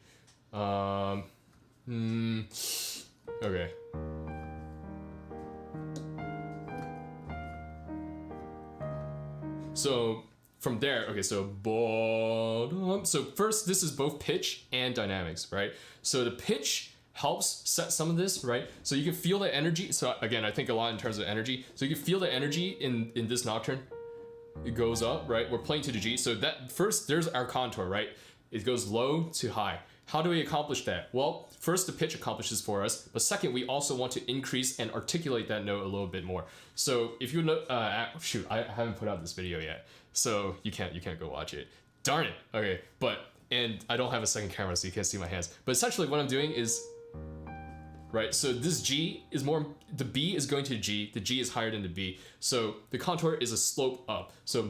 Okay. So from there, okay, so first, this is both pitch and dynamics, right? So the pitch helps set some of this, right? So you can feel the energy. So again, I think a lot in terms of energy. So you can feel the energy in this nocturne. It goes up, right? We're playing to the G. So that first, there's our contour, right? It goes low to high. How do we accomplish that? Well, first, the pitch accomplishes for us, but second, we also want to increase and articulate that note a little bit more. So if you know, shoot, I haven't put out this video yet, so you can't go watch it. Darn it. Okay, and I don't have a second camera, so you can't see my hands. But essentially, what I'm doing is, right? So this G is more, the B is going to G, the G is higher than the B. So the contour is a slope up. So,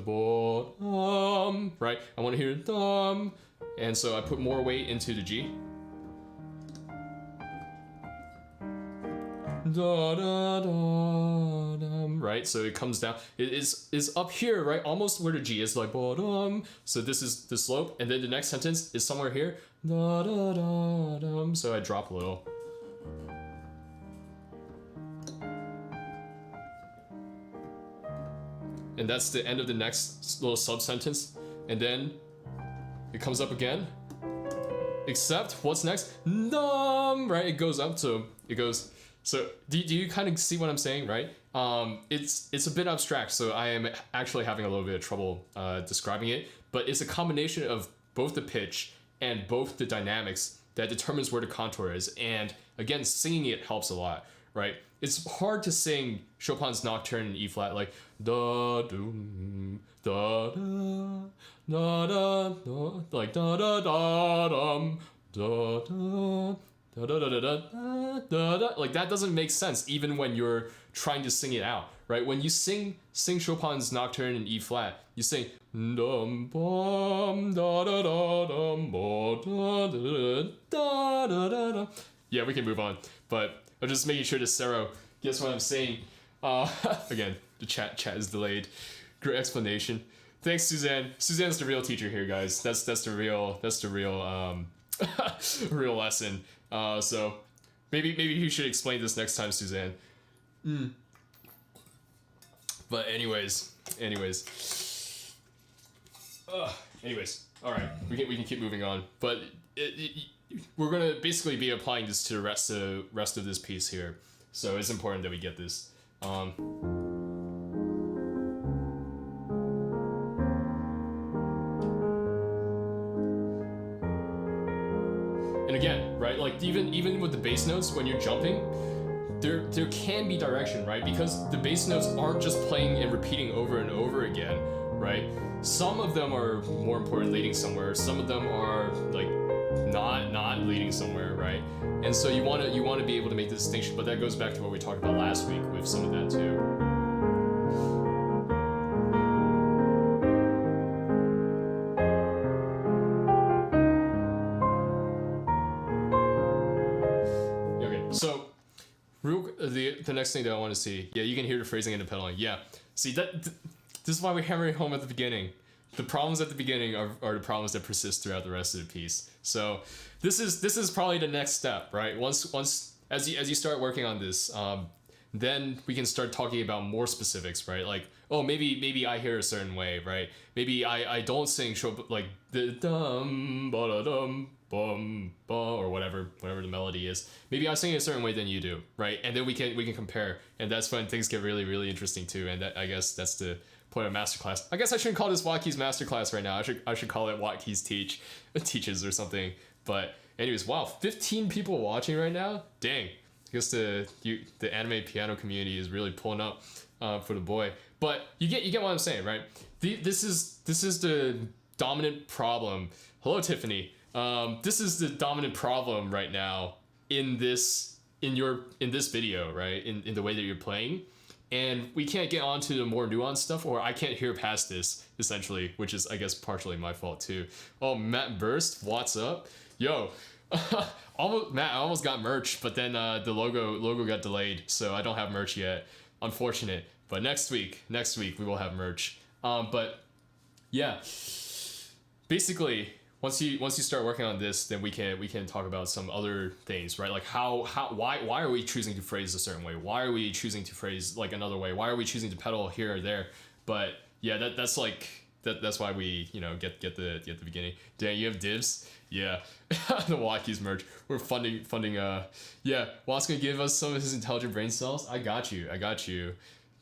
right? I want to hear dum. And so I put more weight into the G. Da, da, da, dum, right? So it comes down. It is up here, right? Almost where the G is, like bottom. So this is the slope, and then the next sentence is somewhere here. Da, da, da, dum. So I drop a little. And that's the end of the next little sub-sentence. And then it comes up again. Except, what's next? Dum, right? It goes up, so it goes. So do you kind of see what I'm saying, right? It's a bit abstract, so I am actually having a little bit of trouble describing it. But it's a combination of both the pitch and both the dynamics that determines where the contour is. And again, singing it helps a lot, right? It's hard to sing Chopin's Nocturne in E flat, like da dum da da da da da, like da da da dum da da da da da da da da. Like that doesn't make sense even when you're trying to sing it out, right? When you sing Chopin's Nocturne in E flat, you sing dum bum da da da dum ba da da da da da. Yeah, we can move on, but I'm just making sure that Sarah gets what I'm saying. Again, the chat is delayed. Great explanation. Thanks, Suzanne. Suzanne's the real teacher here, guys. That's the real real lesson. So maybe you should explain this next time, Suzanne. But anyways. All right, we can keep moving on. But we're gonna basically be applying this to the rest of this piece here. So it's important that we get this. And again, right, like even with the bass notes, when you're jumping, there can be direction, right? Because the bass notes aren't just playing and repeating over and over again, right? Some of them are more important leading somewhere. Some of them are like not leading somewhere, right? And so you want to be able to make the distinction, but that goes back to what we talked about last week with some of that too. the next thing that I want to see. Yeah, you can hear the phrasing and the pedaling. Yeah. See this is why we hammer it home at the beginning. The problems at the beginning are the problems that persist throughout the rest of the piece. So this is probably the next step, right? Once as you start working on this, then we can start talking about more specifics, right? Like, oh, maybe I hear a certain way, right? Maybe I don't sing like the dum ba da dum bum ba or whatever the melody is. Maybe I sing it a certain way than you do, right? And then we can compare, and that's when things get really interesting too. And I guess that's the point of Masterclass. I guess I shouldn't call this WattKeys Masterclass right now. I should call it WattKeys teaches or something. But anyways, wow, 15 people watching right now. Dang. I guess the anime piano community is really pulling up for the boy. But you get what I'm saying, right? This is the dominant problem. Hello, Tiffany. This is the dominant problem right now in this video, right? In the way that you're playing. And we can't get onto the more nuanced stuff, or I can't hear past this, essentially, which is, I guess, partially my fault too. Oh, Matt Burst, what's up? Yo, Matt, I almost got merch, but then the logo got delayed, so I don't have merch yet. Unfortunate. But next week we will have merch. But yeah, basically, once you start working on this, then we can talk about some other things, right? Like why are we choosing to phrase a certain way? Why are we choosing to phrase like another way? Why are we choosing to pedal here or there? But yeah, that's why we get the beginning. Dang, you have divs? Yeah, the WattKeys merch. We're funding. Yeah, Watt's gonna give us some of his intelligent brain cells. I got you.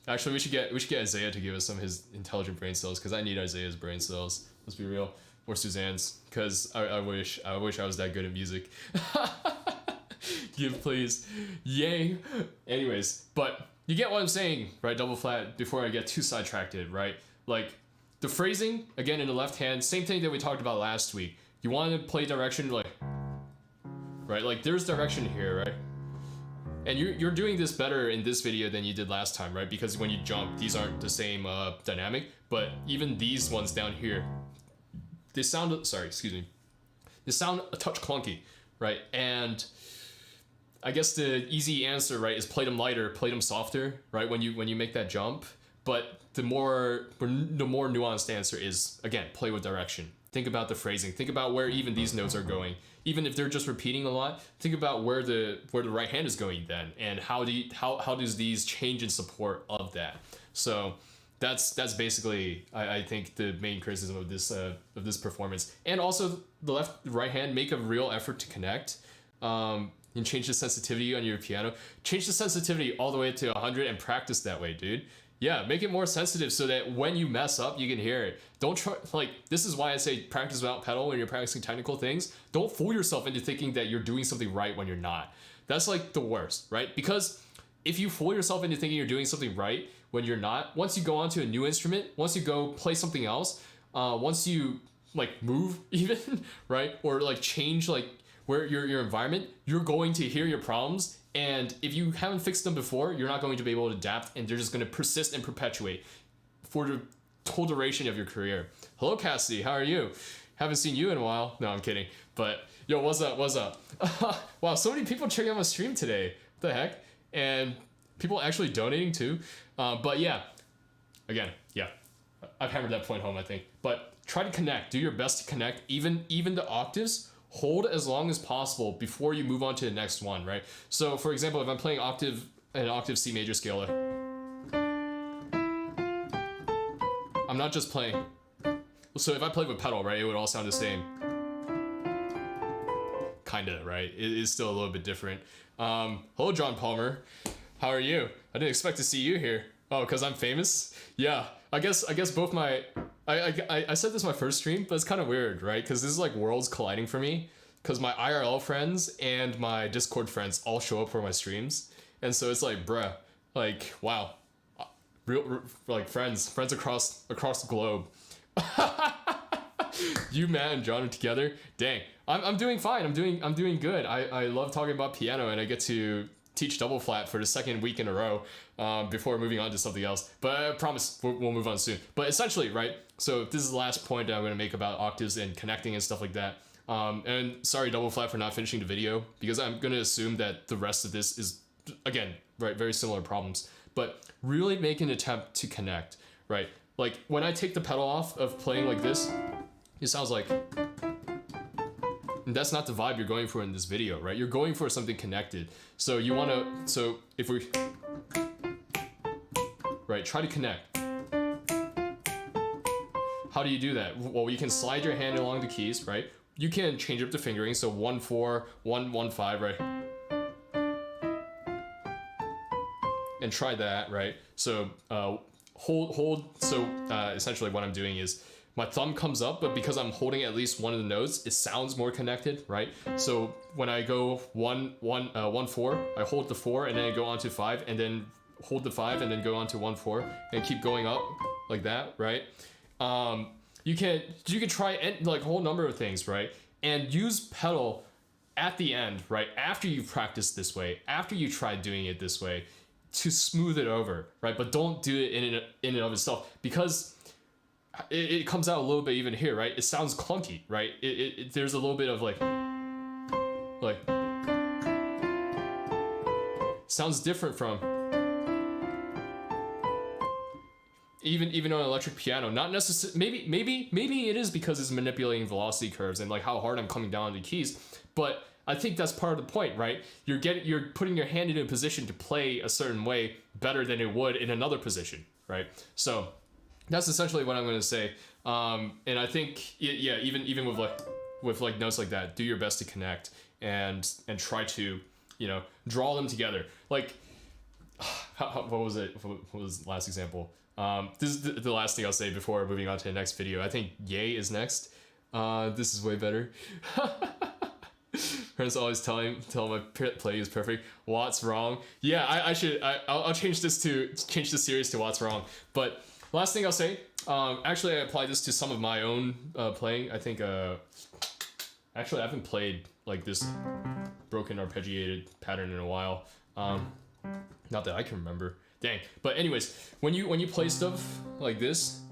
Actually, we should get Isaiah to give us some of his intelligent brain cells, because I need Isaiah's brain cells. Let's be real. Or Suzanne's, because I wish I was that good at music. Give please. Yay. Anyways, but you get what I'm saying, right? Double flat, before I get too sidetracked, right? Like the phrasing, again, in the left hand, same thing that we talked about last week. You want to play direction like, right? Like there's direction here, right? And you're doing this better in this video than you did last time, right? Because when you jump, these aren't the same dynamic, but even these ones down here, they sound a touch clunky, right? And I guess the easy answer, right, is play them lighter, play them softer, right? When you make that jump. But the more nuanced answer is, again, play with direction. Think about the phrasing. Think about where even these notes are going. Even if they're just repeating a lot, think about where the right hand is going then, and how does these change in support of that. So that's basically I think the main criticism of this performance. And also the right hand, make a real effort to connect. And change the sensitivity on your piano. Change the sensitivity all the way to 100 and practice that way, dude. Yeah, make it more sensitive so that when you mess up, you can hear it. Don't try, like, this is why I say practice without pedal when you're practicing technical things. Don't fool yourself into thinking that you're doing something right when you're not. That's like the worst, right? Because if you fool yourself into thinking you're doing something right when you're not, once you go onto a new instrument, once you go play something else, once you like move even, right? Or like change like where your environment, you're going to hear your problems. And if you haven't fixed them before, you're not going to be able to adapt, and they're just going to persist and perpetuate for the whole duration of your career. Hello, Cassidy. How are you? Haven't seen you in a while. No, I'm kidding. But yo, what's up? Wow, so many people checking out my stream today. What the heck? And people actually donating too. But yeah, again, yeah, I've hammered that point home, I think. But try to connect. Do your best to connect. Even the octaves, hold as long as possible before you move on to the next one, right? So for example, if I'm playing an octave C major scale, I'm not just playing. So if I played with pedal, right, it would all sound the same. Kinda, right? It is still a little bit different. Hello, John Palmer. How are you? I didn't expect to see you here. Oh, because I'm famous? Yeah, I guess both my... I said this my first stream, but it's kind of weird, right? Because this is like worlds colliding for me. Because my IRL friends and my Discord friends all show up for my streams. And so it's like, bruh, like, wow. Real like friends across the globe. You, Matt, and John are together. Dang, I'm doing fine. I'm doing good. I love talking about piano, and I get to teach double flat for the second week in a row before moving on to something else. But I promise we'll move on soon. But essentially, right, so this is the last point that I'm going to make about octaves and connecting and stuff like that. And sorry, double flat, for not finishing the video, because I'm going to assume that the rest of this is again, right, very similar problems, but really make an attempt to connect, right? Like when I take the pedal off of playing like this, it sounds like, and that's not the vibe you're going for in this video, right? You're going for something connected. So you want to, so if we, right, try to connect. How do you do that? Well, you can slide your hand along the keys, right? You can change up the fingering, so 1-4, 1-1-5, right? And try that, right? So hold. So essentially, what I'm doing is my thumb comes up, but because I'm holding at least one of the notes, it sounds more connected, right? So when I go 1-4, I hold the 4, and then I go on to 5, and then hold the 5, and then go on to 1-4, and keep going up like that, right? You can try like a whole number of things, right? And use pedal at the end, right? After you've practiced this way, after you tried doing it this way, to smooth it over, right? But don't do it in and of itself, because it comes out a little bit even here, right? It sounds clunky, right? There's a little bit of like sounds different from even on an electric piano. Not necessarily, maybe it is because it's manipulating velocity curves and like how hard I'm coming down on the keys, but I think that's part of the point, right? You're putting your hand in a position to play a certain way better than it would in another position, right? So that's essentially what I'm going to say. And I think, yeah, even with notes like that, do your best to connect and try to, draw them together. Like, what was it? What was the last example? This is the last thing I'll say before moving on to the next video. I think yay is next. This is way better. Friends always tell my play is perfect. What's wrong? Yeah, I'll change the series to what's wrong. But last thing I'll say, actually I applied this to some of my own playing. I think actually I haven't played like this broken arpeggiated pattern in a while. Not that I can remember. Dang. But anyways, when you play stuff like this,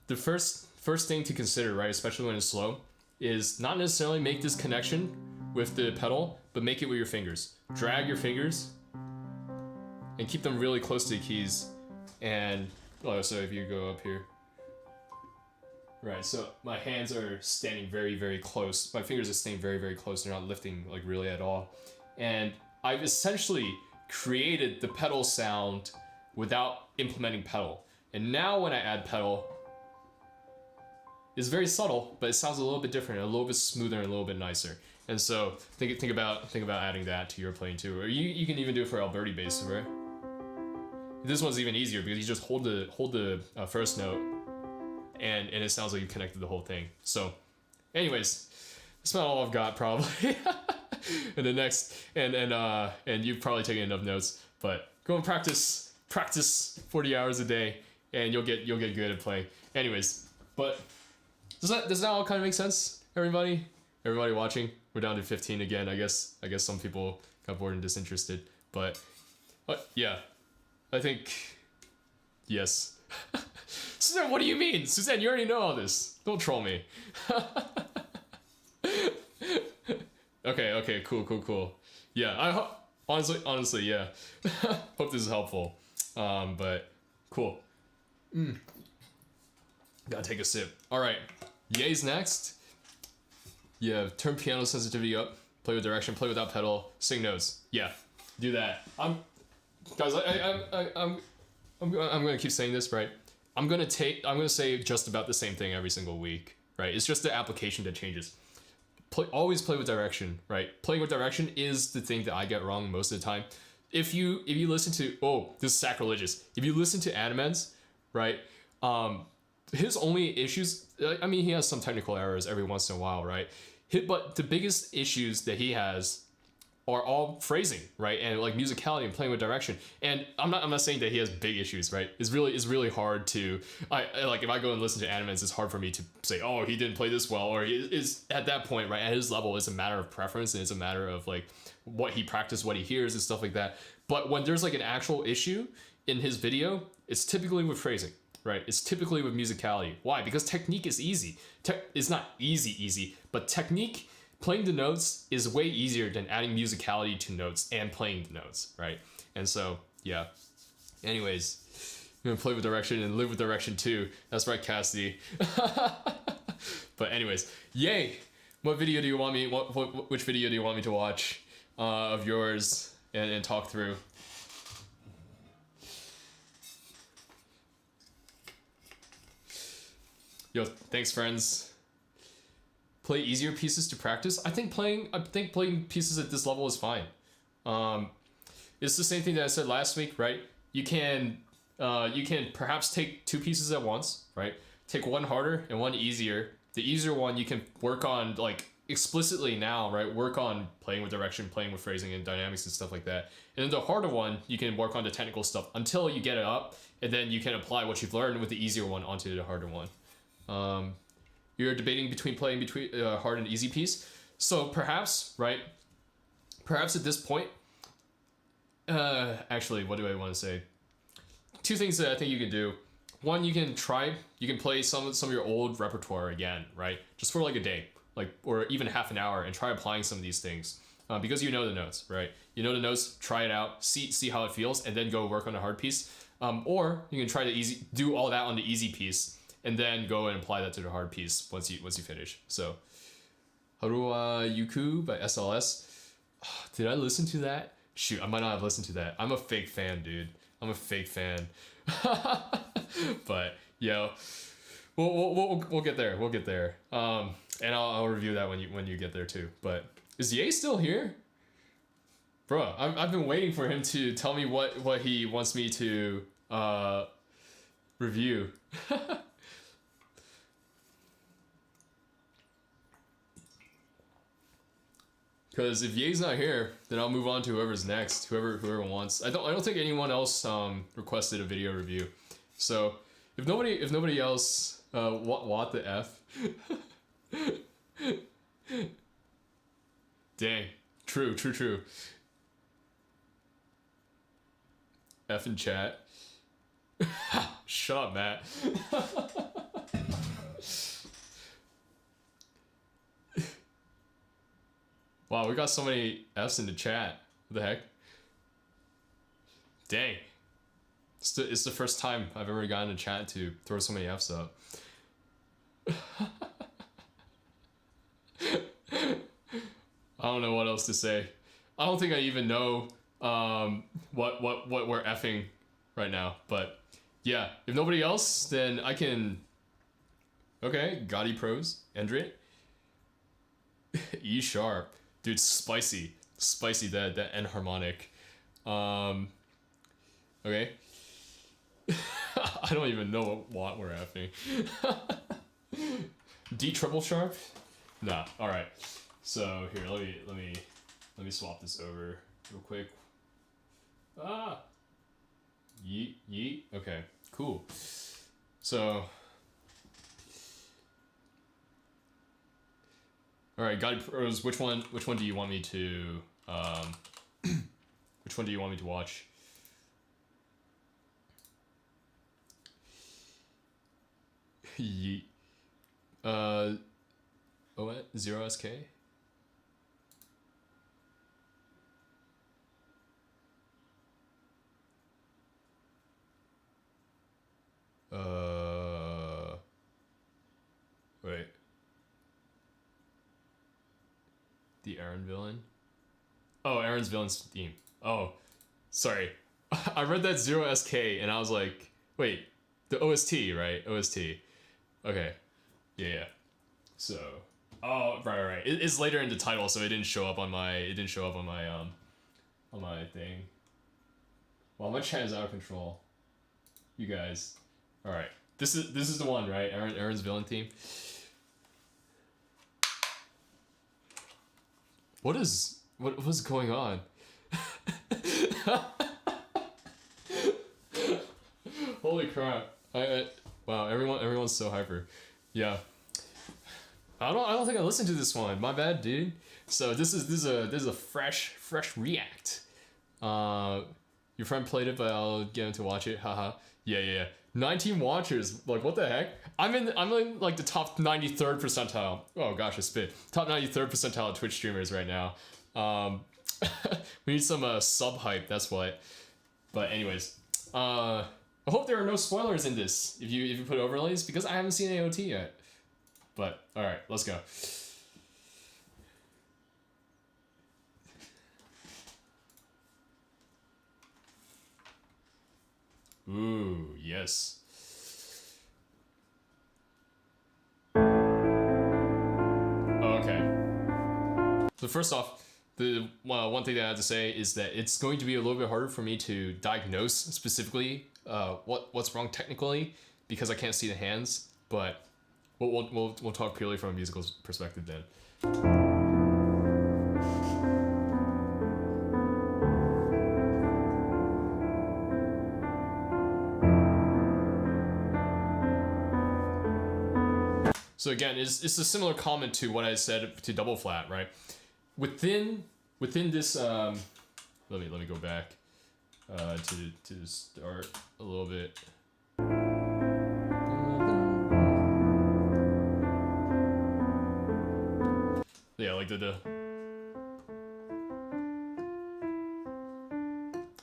the first thing to consider, right, especially when it's slow, is not necessarily make this connection with the pedal, but make it with your fingers. Drag your fingers and keep them really close to the keys. And so if you go up here, right, so my hands are standing very, very close. My fingers are staying very, very close. They're not lifting like really at all. And I've essentially created the pedal sound without implementing pedal. And now when I add pedal, it's very subtle, but it sounds a little bit different, a little bit smoother, and a little bit nicer. And so think about adding that to your playing too. Or you can even do it for Alberti bass, right? This one's even easier because you just hold the first note, and it sounds like you connected the whole thing. So, anyways, that's about all I've got probably. And the next, and you've probably taken enough notes, but go and practice 40 hours a day, and you'll get good at playing. Anyways, but does that all kind of make sense, everybody watching? We're down to 15 again. I guess some people got bored and disinterested, but yeah, I think yes. Suzanne, what do you mean? Suzanne, you already know all this. Don't troll me. Okay, cool. Yeah, honestly, yeah. Hope this is helpful. But cool. Gotta take a sip. All right, yay's next. Yeah, turn piano sensitivity up. Play with direction. Play without pedal. Sing notes. Yeah, do that. I'm gonna keep saying this, right? I'm gonna say just about the same thing every single week, right? It's just the application that changes. Always play with direction, right? Playing with direction is the thing that I get wrong most of the time. If you listen to, this is sacrilegious. If you listen to Animans, right? His only issues, I mean, he has some technical errors every once in a while, right? But the biggest issues that he has are all phrasing, right? And like musicality and playing with direction. And I'm not saying that he has big issues, right? It's really hard to, like if I go and listen to Animans, it's hard for me to say, oh, he didn't play this well, or he is at that point, right? At his level, it's a matter of preference, and it's a matter of like what he practiced, what he hears, and stuff like that. But when there's like an actual issue in his video, it's typically with phrasing, right? It's typically with musicality. Why? Because technique is easy. It's not easy, but technique playing the notes is way easier than adding musicality to notes and playing the notes, right? And so, yeah. Anyways, you're gonna play with direction and live with direction too. That's right, Cassidy. But anyways, yay! What video do you want me? Which video do you want me to watch of yours and talk through? Yo, thanks, friends. Play easier pieces to practice. I think playing pieces at this level is fine. It's the same thing that I said last week, right? You can perhaps take 2 pieces at once, right? Take one harder and one easier. The easier one you can work on like explicitly now, right? Work on playing with direction, playing with phrasing and dynamics and stuff like that. And then the harder one, you can work on the technical stuff until you get it up, and then you can apply what you've learned with the easier one onto the harder one. You're debating between playing between hard and easy piece. So perhaps, right? Perhaps at this point, actually, what do I want to say? 2 things that I think you can do. One, you can play some of your old repertoire again, right? Just for like a day, like, or even half an hour, and try applying some of these things. Because you know the notes, right? You know the notes, try it out, see how it feels, and then go work on a hard piece. Or you can try to do all that on the easy piece, and then go and apply that to the hard piece once you finish. So, Harua Yuku by SLS. Did I listen to that? Shoot, I might not have listened to that. I'm a fake fan, dude. I'm a fake fan. But yo, we'll get there. We'll get there. And I'll review that when you get there too. But is Ye still here? Bro, I've been waiting for him to tell me what he wants me to review. Because if Ye's not here, then I'll move on to whoever's next, whoever wants. I don't think anyone else requested a video review. So if nobody else, what the F? Dang, true. F in chat. Shut up, Matt. Wow, we got so many F's in the chat. What the heck? Dang. It's the first time I've ever gotten a chat to throw so many F's up. I don't know what else to say. I don't think I even know what we're effing right now. But yeah, if nobody else, then I can. Okay, Gotti Pros, Endrit. E sharp. Dude, spicy that N harmonic. Okay. I don't even know what we're happening. D treble sharp? Nah. All right. So here, let me swap this over real quick. Yeet. Okay. Cool. So. All right, Guide Pros. Which one do you want me to which one do you want me to watch? Yeet. What? 0SK? Wait. The Aaron villain? Oh, Aaron's villain's theme. Oh, sorry. I read that 0SK and I was like, wait, the OST, right? OST. Okay. Yeah. So, oh, right. It's later in the title, so it didn't show up on my on my thing. Well, my chat is out of control. You guys. All right. This is the one, right? Aaron's villain theme. What's going on? Holy crap! Wow, everyone's so hyper. Yeah. I don't think I listened to this one. My bad, dude. So this is a fresh react. Your friend played it, but I'll get him to watch it. Haha. Yeah. 19 watchers. Like, what the heck? I'm in like the top 93rd percentile. Oh gosh, I spit. Top 93rd percentile of Twitch streamers right now. We need some sub hype. That's what. But anyways, I hope there are no spoilers in this if you put overlays, because I haven't seen AOT yet. But all right, let's go. Ooh, yes. Okay. So first off, the one thing that I have to say is that it's going to be a little bit harder for me to diagnose specifically what's wrong technically, because I can't see the hands. But we'll talk purely from a musical perspective then. So again, it's a similar comment to what I said to double flat, right? Within this, let me go back to start a little bit. Yeah, like the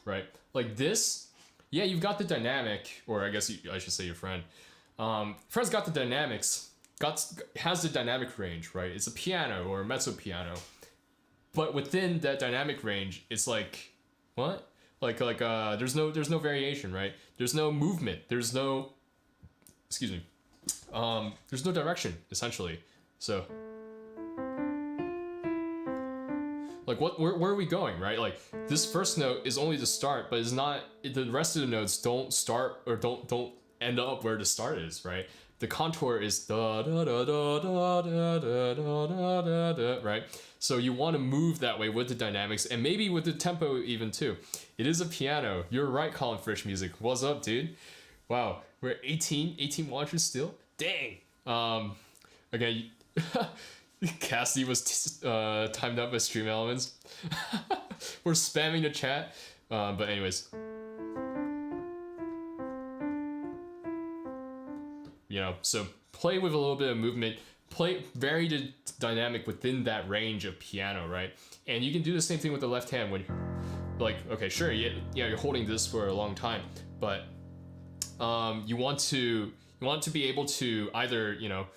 right, like this. Yeah, you've got the dynamic, or I guess I should say your friend. Friend's got the dynamics. Has the dynamic range, right? It's a piano or a mezzo piano, but within that dynamic range, it's like what? Like there's no variation, right? There's no movement. There's no, excuse me. There's no direction essentially. So, like where are we going, right? Like this first note is only the start, but it's not. The rest of the notes don't start or don't end up where the start is, right? The contour is da da da da da da da da da da, right? So you want to move that way with the dynamics and maybe with the tempo even too. It is a piano. You're right, Colin Frisch Music. What's up, dude? Wow, we're 18 watchers still. Dang. Again, Cassidy was timed up by Stream Elements. We're spamming the chat. But anyways. You know, so play with a little bit of movement, vary the dynamic within that range of piano, right? And you can do the same thing with the left hand when, like, okay, sure, yeah, you're holding this for a long time, but you want to be able to either, you know,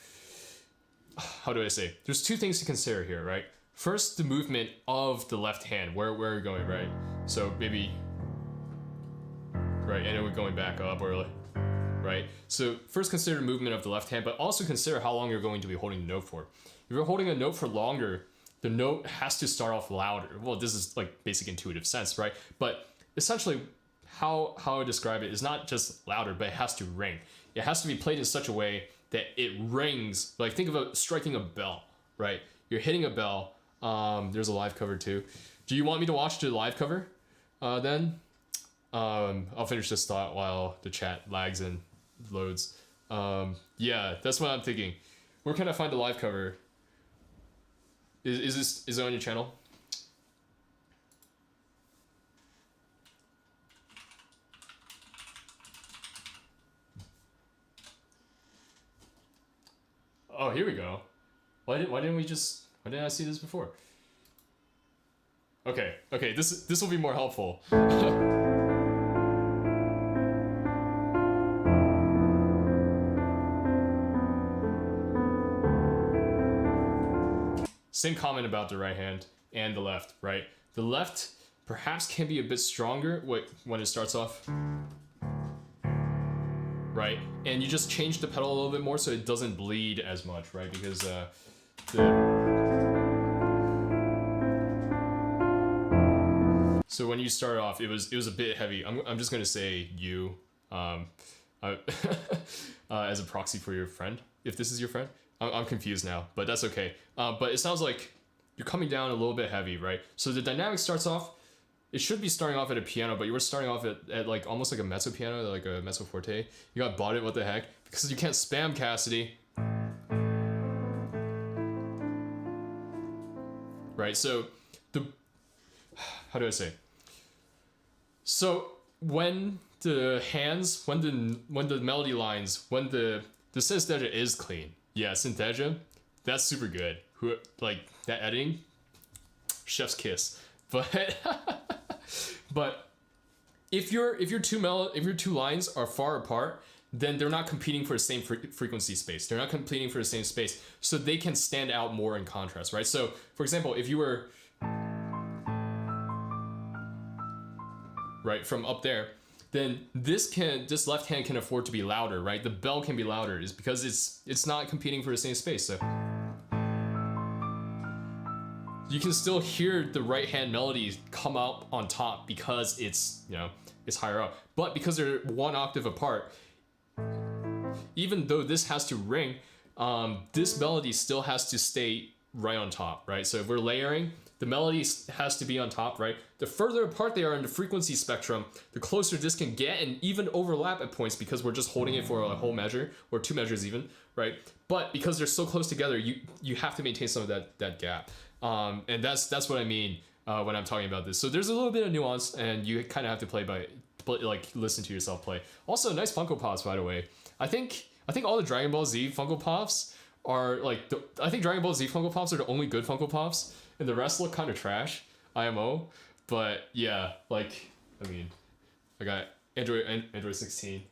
how do I say? There's two things to consider here, right? First, the movement of the left hand, where we're going, right? So maybe, right, and then we're going back up, or like, right? So first consider the movement of the left hand, but also consider how long you're going to be holding the note for. If you're holding a note for longer, the note has to start off louder. Well, this is like basic intuitive sense, right? But essentially how I describe it is not just louder, but it has to ring. It has to be played in such a way that it rings. Like think of striking a bell, right? You're hitting a bell. There's a live cover too. Do you want me to watch the live cover then? I'll finish this thought while the chat lags and loads. Yeah, that's what I'm thinking. Where can I find the live cover? Is it on your channel? Oh, here we go. Why didn't I see this before? Okay, this will be more helpful. Same comment about the right hand and the left, right? The left perhaps can be a bit stronger when it starts off, right? And you just change the pedal a little bit more so it doesn't bleed as much, right? Because so when you start off, it was a bit heavy. I'm just gonna say you, as a proxy for your friend, if this is your friend. I'm confused now, but that's okay. But it sounds like you're coming down a little bit heavy, right? So the dynamic starts off, it should be starting off at a piano, but you were starting off at like almost like a mezzo piano, like a mezzo forte. You got bought it, what the heck? Because you can't spam Cassidy. Right, so how do I say? So when the hands, when the melody lines, when the synesthesia is clean. Yeah, synesthesia, that's super good. Like that editing, chef's kiss. But but if your two lines are far apart, then they're not competing for the same frequency space. They're not competing for the same space, so they can stand out more in contrast, right? So, for example, if you were right from up there, then this left hand can afford to be louder, right? The bell can be louder, is because it's not competing for the same space. So you can still hear the right hand melody come out on top because it's higher up, but because they're one octave apart, even though this has to ring, this melody still has to stay right on top, right? So if we're layering, the melody has to be on top, right? The further apart they are in the frequency spectrum, the closer this can get, and even overlap at points because we're just holding it for a whole measure or two measures even, right? But because they're so close together, you have to maintain some of that gap, and that's what I mean when I'm talking about this. So there's a little bit of nuance, and you kind of have to listen to yourself play. Also, nice Funko Pops, by the way. I think all the Dragon Ball Z Funko Pops are I think Dragon Ball Z Funko Pops are the only good Funko Pops, and the rest look kind of trash, IMO. But yeah, I got Android 16.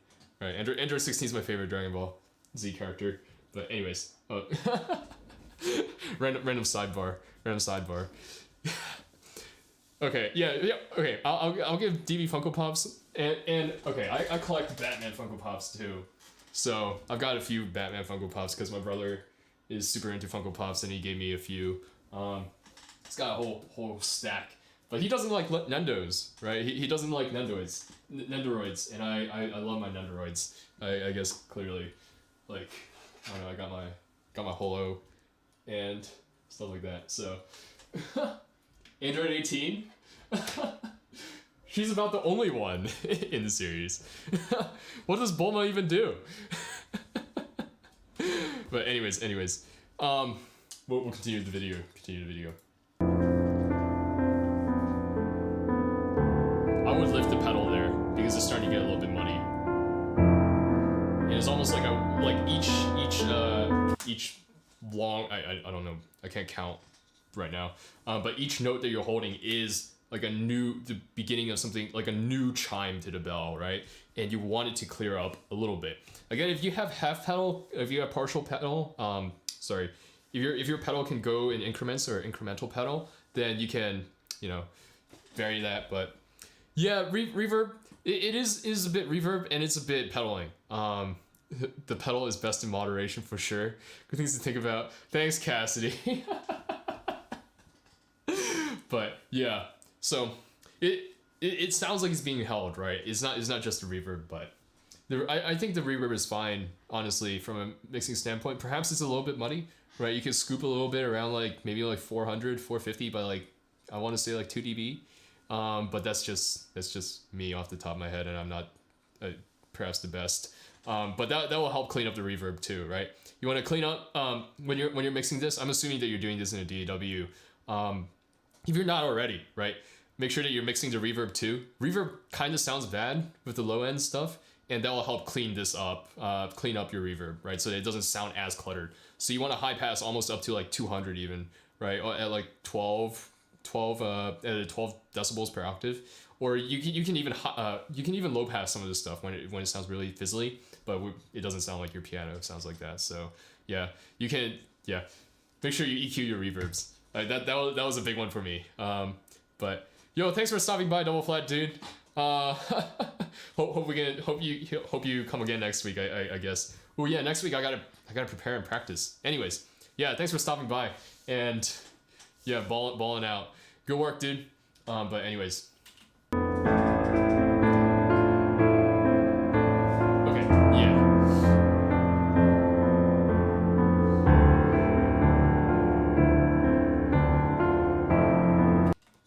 Right, Android 16 is my favorite Dragon Ball Z character. But anyways, random sidebar. Okay, yeah, okay. I'll give DB Funko Pops, and okay, I collect Batman Funko Pops too. So I've got a few Batman Funko Pops because my brother is super into Funko Pops, and he gave me a few. He's got a whole stack, but he doesn't like Nendos, right? He doesn't like Nendoroids, and I love my Nendoroids. I guess clearly, I don't know. I got my Holo, and stuff like that. So Android 18. She's about the only one in the series. What does Bulma even do? But anyways, we'll continue the video. I would lift the pedal there because it's starting to get a little bit muddy. And it's almost like each long. I don't know. I can't count right now. But each note that you're holding is like the beginning of something, like a new chime to the bell, right? And you want it to clear up a little bit. Again, if you have half pedal, if you have partial pedal, if your pedal can go in increments or incremental pedal, then you can, vary that. But yeah, reverb, it is a bit reverb and it's a bit pedaling. The pedal is best in moderation for sure. Good things to think about. Thanks, Cassidy. But yeah. So it sounds like it's being held, right? It's not just a reverb, but I think the reverb is fine, honestly, from a mixing standpoint. Perhaps it's a little bit muddy, right? You can scoop a little bit around maybe 400, 450 by I want to say 2 dB. But that's just me off the top of my head, and I'm not perhaps the best. But that will help clean up the reverb too, right? You want to clean up when you're mixing this. I'm assuming that you're doing this in a DAW. If you're not already, right, make sure that you're mixing the reverb too. Reverb kind of sounds bad with the low end stuff, and that will help clean this up, clean up your reverb, right? So that it doesn't sound as cluttered. So you want to high pass almost up to 200 even, right? At 12 decibels per octave, or you can even low pass some of this stuff when it sounds really fizzly, but it doesn't sound like your piano. It sounds like that. So yeah, you can make sure you EQ your reverbs. That was a big one for me. But yo, thanks for stopping by, Double Flat dude. Hope you come again next week. I guess. Oh yeah, next week I gotta prepare and practice. Anyways, yeah, thanks for stopping by, and yeah, balling out. Good work, dude. But anyways. Okay, yeah.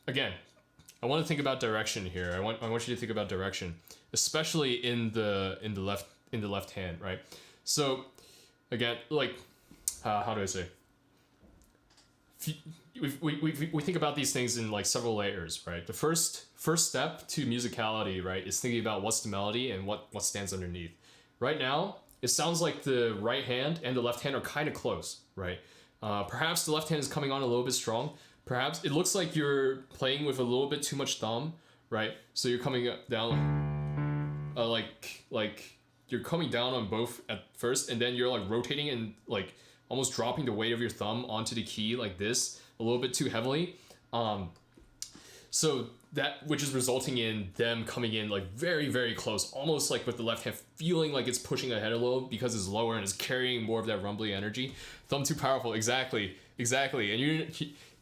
Again, I want to think about direction here. I want you to think about direction, especially in the left hand, right? So, again, how do I say? we think about these things in like several layers, right? The first step to musicality, right, is thinking about what's the melody and what stands underneath. Right now, it sounds like the right hand and the left hand are kind of close, right? Perhaps the left hand is coming on a little bit strong. Perhaps it looks like you're playing with a little bit too much thumb, right? So you're coming down like you're coming down on both at first, and then you're like rotating and like almost dropping the weight of your thumb onto the key like this a little bit too heavily. So that, which is resulting in them coming in like very, very close, almost like with the left hand feeling like it's pushing ahead a little because it's lower and it's carrying more of that rumbly energy. Thumb too powerful, exactly. And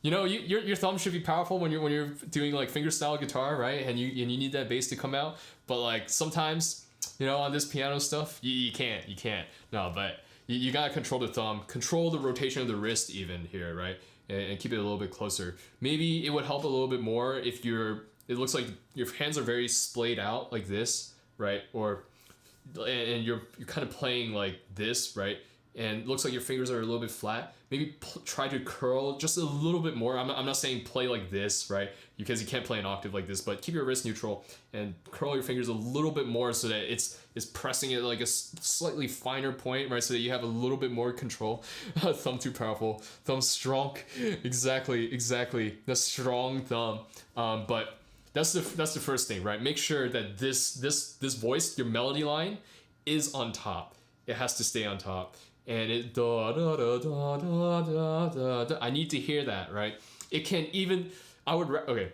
your thumb should be powerful when you're doing like fingerstyle guitar, right? And you need that bass to come out. But like sometimes, on this piano stuff, you can't. No, but you gotta control the thumb, control the rotation of the wrist even here, right? And keep it a little bit closer. Maybe it would help a little bit more if it looks like your hands are very splayed out like this, right? And you're kind of playing like this, right? And it looks like your fingers are a little bit flat. Maybe try to curl just a little bit more. I'm not saying play like this, right? Because you can't play an octave like this, but keep your wrist neutral and curl your fingers a little bit more so that it's pressing it like a slightly finer point, right? So that you have a little bit more control. Thumb too powerful. Thumb strong. Exactly. The strong thumb. But that's the first thing, right? Make sure that this voice, your melody line, is on top. It has to stay on top. And it da da da da da da da. I need to hear that, right? It can even. Okay.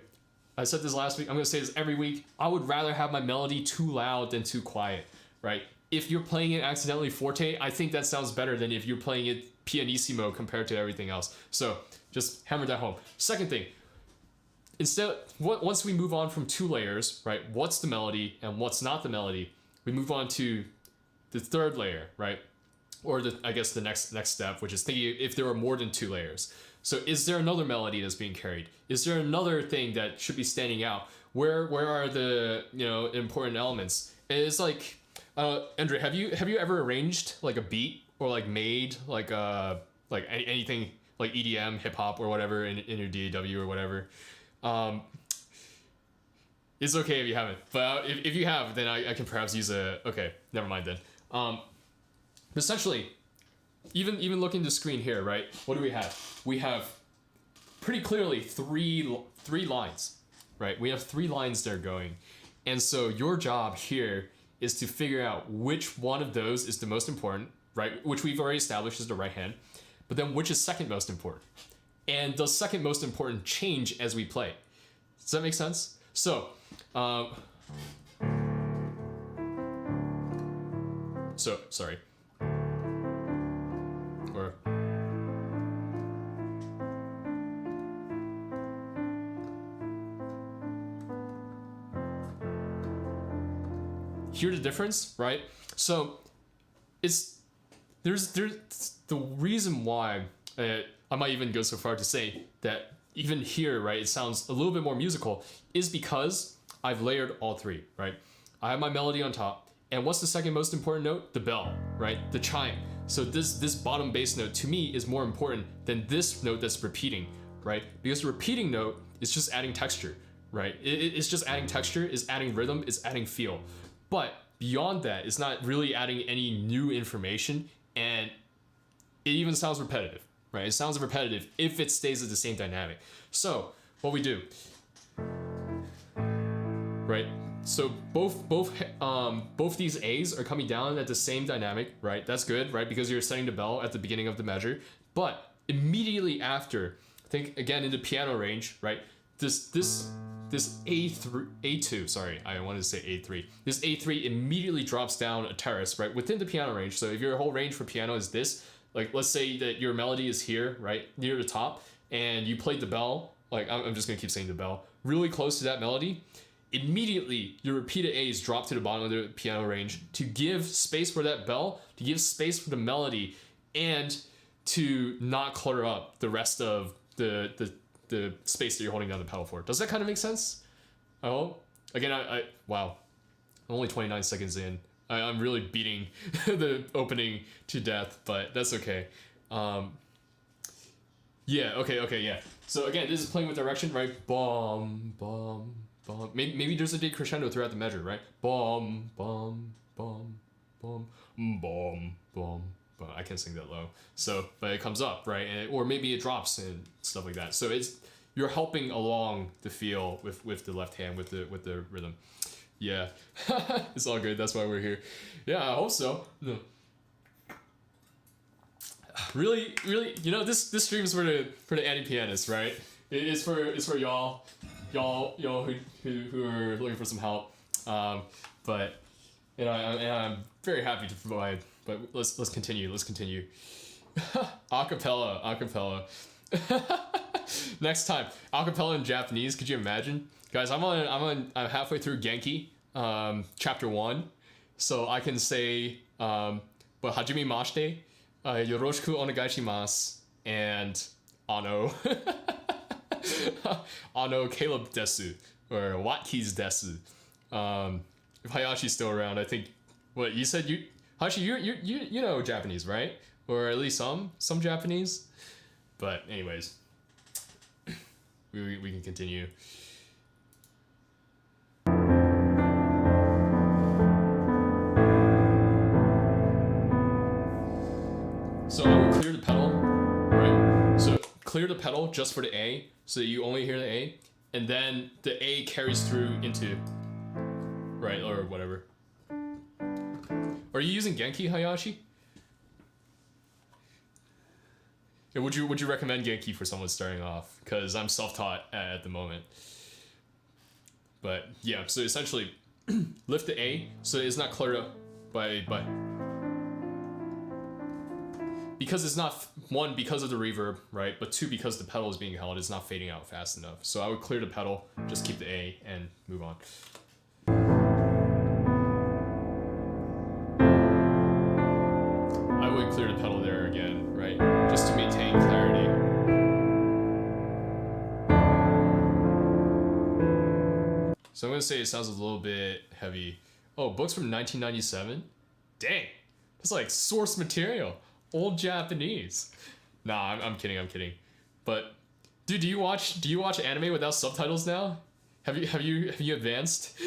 I said this last week. I'm gonna say this every week. I would rather have my melody too loud than too quiet, right? If you're playing it accidentally forte, I think that sounds better than if you're playing it pianissimo compared to everything else. So just hammer that home. Second thing. Once we move on from two layers, right? What's the melody and what's not the melody? We move on to the third layer, right? Or I guess the next step, which is thinking if there are more than two layers. So is there another melody that's being carried? Is there another thing that should be standing out? Where are the important elements? And it's like, Andre, have you ever arranged like a beat or like made like anything like EDM, hip hop or whatever in your DAW or whatever? It's okay if you haven't, but if you have, then I can perhaps use okay, never mind then. Essentially, even looking at the screen here, right? What do we have? We have pretty clearly three lines, right? We have 3 lines there going. And so your job here is to figure out which one of those is the most important, right? Which we've already established is the right hand. But then which is second most important? And does second most important change as we play? Does that make sense? So, sorry. Or hear the difference, right? So there's the reason why I might even go so far to say that even here, right, it sounds a little bit more musical, is because I've layered all 3, right? I have my melody on top, and what's the second most important note? The bell, right? The chime. So this bottom bass note to me is more important than this note that's repeating, right? Because the repeating note is just adding texture, right? It's just adding texture, it's adding rhythm, it's adding feel. But beyond that, it's not really adding any new information, and it even sounds repetitive, right? It sounds repetitive if it stays at the same dynamic. So what we do, right? So both these A's are coming down at the same dynamic, right? That's good, right? Because you're setting the bell at the beginning of the measure. But immediately after, think again in the piano range, right? This A2, sorry, I wanted to say A3. This A3 immediately drops down a terrace, right? Within the piano range. So if your whole range for piano is this, like let's say that your melody is here, right? Near the top, and you played the bell, like I'm just gonna keep saying the bell, really close to that melody. Immediately, your repeated A's drop to the bottom of the piano range to give space for that bell, to give space for the melody, and to not clutter up the rest of the space that you're holding down the pedal for. Does that kind of make sense? Oh, again, wow, I'm only 29 seconds in. I'm really beating the opening to death, but that's okay. Yeah, okay, yeah. So again, this is playing with direction, right? Bum, bum, bum. Maybe there's a decrescendo throughout the measure, right? Bum, bum, bum, bum, bum, bum. But I can't sing that low. So, but it comes up, right? Or maybe it drops and stuff like that. So you're helping along the feel with the left hand with the rhythm. Yeah, it's all good. That's why we're here. Yeah, I hope so. No. Really, this stream is for the anti-pianists, right? It's for y'all who are looking for some help. But I'm very happy to provide. But let's continue. Acapella. Next time, acapella in Japanese. Could you imagine, guys? I'm halfway through Genki, chapter 1, so I can say, but hajimemashite, yoroshiku onegai shimasu, and ano, ano Caleb desu, or WattKeys desu. If Hayashi's still around, I think. What you said, Hayashi, you know Japanese, right? Or at least some Japanese. But anyways, we can continue. So I will clear the pedal, right? So clear the pedal just for the A, so that you only hear the A, and then the A carries through into, right, or whatever. Are you using Genki, Hayashi? Yeah, would you recommend Genki for someone starting off? Because I'm self-taught at the moment. But yeah, so essentially, lift the A so it's not cleared up by because it's not, one, because of the reverb, right? But two, because the pedal is being held, it's not fading out fast enough. So I would clear the pedal, just keep the A, and move on. I would clear the pedal there again, right? Just to maintain clarity. So I'm gonna say it sounds a little bit heavy. Oh, books from 1997? Dang, that's like source material. Old Japanese. Nah, I'm kidding. But dude, do you watch anime without subtitles now? Have you advanced?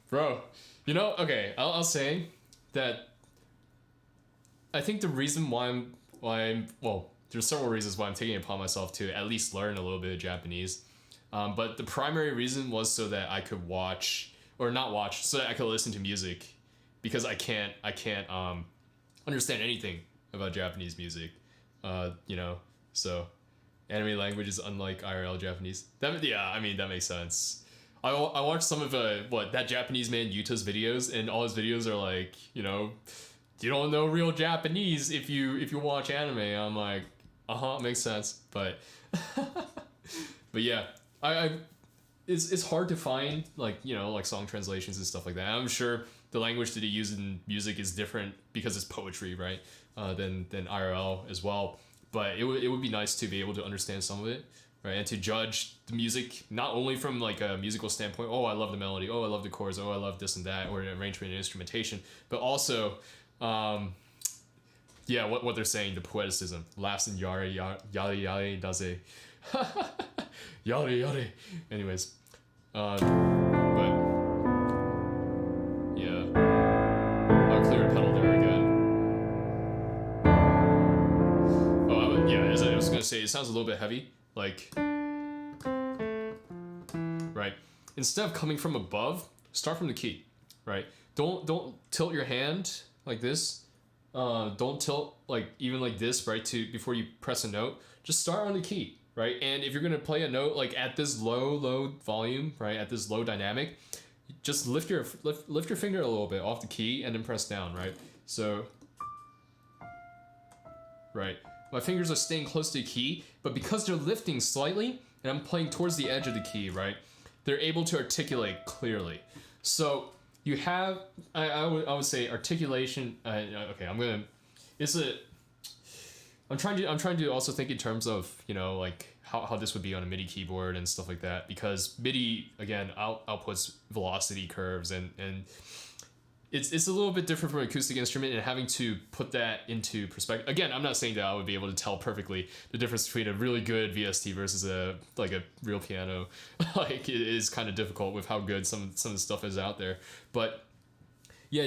Bro, okay, I'll say that I think the reason why I'm well, there's several reasons why I'm taking it upon myself to at least learn a little bit of Japanese. But the primary reason was so that I could so that I could listen to music, because I can't understand anything about Japanese music. So anime language is unlike IRL Japanese. That makes sense. I watched some of that Japanese man Yuta's videos, and all his videos are like, you don't know real Japanese if you watch anime. I'm like, makes sense. But but yeah, it's hard to find like song translations and stuff like that. I'm sure the language that they use in music is different because it's poetry, right? Than IRL as well. But it would be nice to be able to understand some of it, right? And to judge the music not only from like a musical standpoint. Oh, I love the melody. Oh, I love the chords. Oh, I love this and that, or arrangement and instrumentation. But also, what they're saying, the poeticism. Laughs and yare yare daze. Yare. Anyways, but yeah, I'll clear a pedal there again. As I was gonna say, it sounds a little bit heavy, like, right? Instead of coming from above, start from the key, right? Don't tilt your hand like this. Don't tilt like even like this, right? Before you press a note, just start on the key, right? And if you're gonna play a note like at this low volume, right, at this low dynamic, just lift your finger a little bit off the key and then press down, right? So, right, my fingers are staying close to the key, but because they're lifting slightly and I'm playing towards the edge of the key, right, they're able to articulate clearly. So you have, I would say articulation. Okay, I'm trying to also think in terms of like how this would be on a MIDI keyboard and stuff like that, because MIDI again outputs velocity curves, and it's a little bit different from an acoustic instrument, and having to put that into perspective. Again, I'm not saying that I would be able to tell perfectly the difference between a really good VST versus a real piano. Like, it is kind of difficult with how good some of the stuff is out there. But yeah,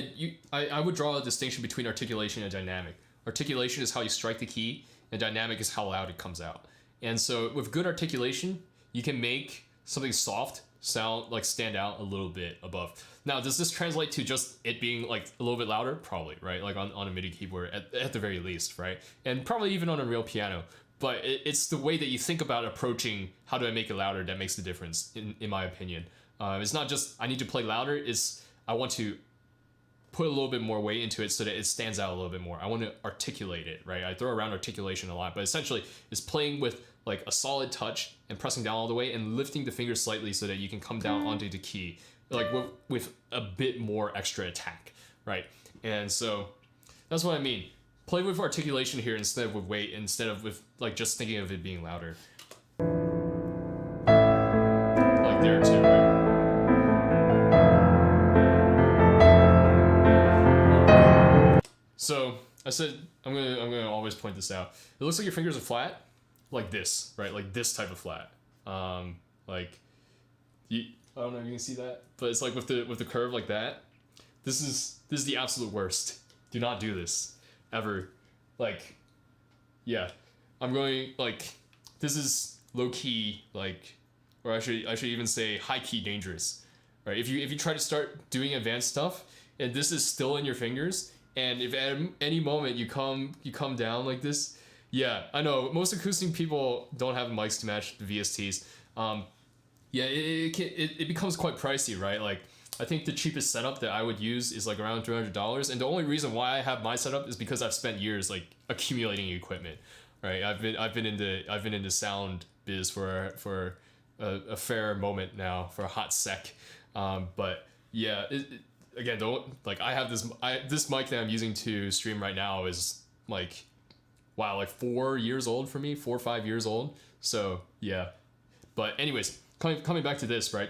I would draw a distinction between articulation and dynamic. Articulation is how you strike the key, and dynamic is how loud it comes out. And so with good articulation, you can make something soft stand out a little bit above. Now, does this translate to just it being like a little bit louder? Probably, right? Like on a MIDI keyboard at the very least, right? And probably even on a real piano. But it's the way that you think about approaching how do I make it louder that makes the difference, in my opinion. It's not just I need to play louder, it's I want to put a little bit more weight into it so that it stands out a little bit more. I want to articulate it, right? I throw around articulation a lot, but essentially it's playing with like a solid touch and pressing down all the way and lifting the fingers slightly so that you can come down onto the key, like with a bit more extra attack, right? And so that's what I mean. Play with articulation here instead of with weight, instead of with like just thinking of it being louder. Like there too, right? So I said I'm gonna always point this out. It looks like your fingers are flat, like this, right? Like this type of flat. Like I don't know if you can see that, but it's like with the curve like that. This is the absolute worst. Do not do this ever. Like, yeah, I'm going like this is low key, like, or I should even say high key dangerous, right? If you try to start doing advanced stuff and this is still in your fingers, and if at any moment you come down like this, yeah, I know most acoustic people don't have mics to match the VSTs. Yeah, it becomes quite pricey, right? Like, I think the cheapest setup that I would use is like around $300, and the only reason why I have my setup is because I've spent years like accumulating equipment, right? I've been in the sound biz for a fair moment now, for a hot sec, but yeah, again, like I have this mic that I'm using to stream right now is like, wow, like 4 years old for me, 4 or 5 years old. So yeah, but anyways, coming back to this, right?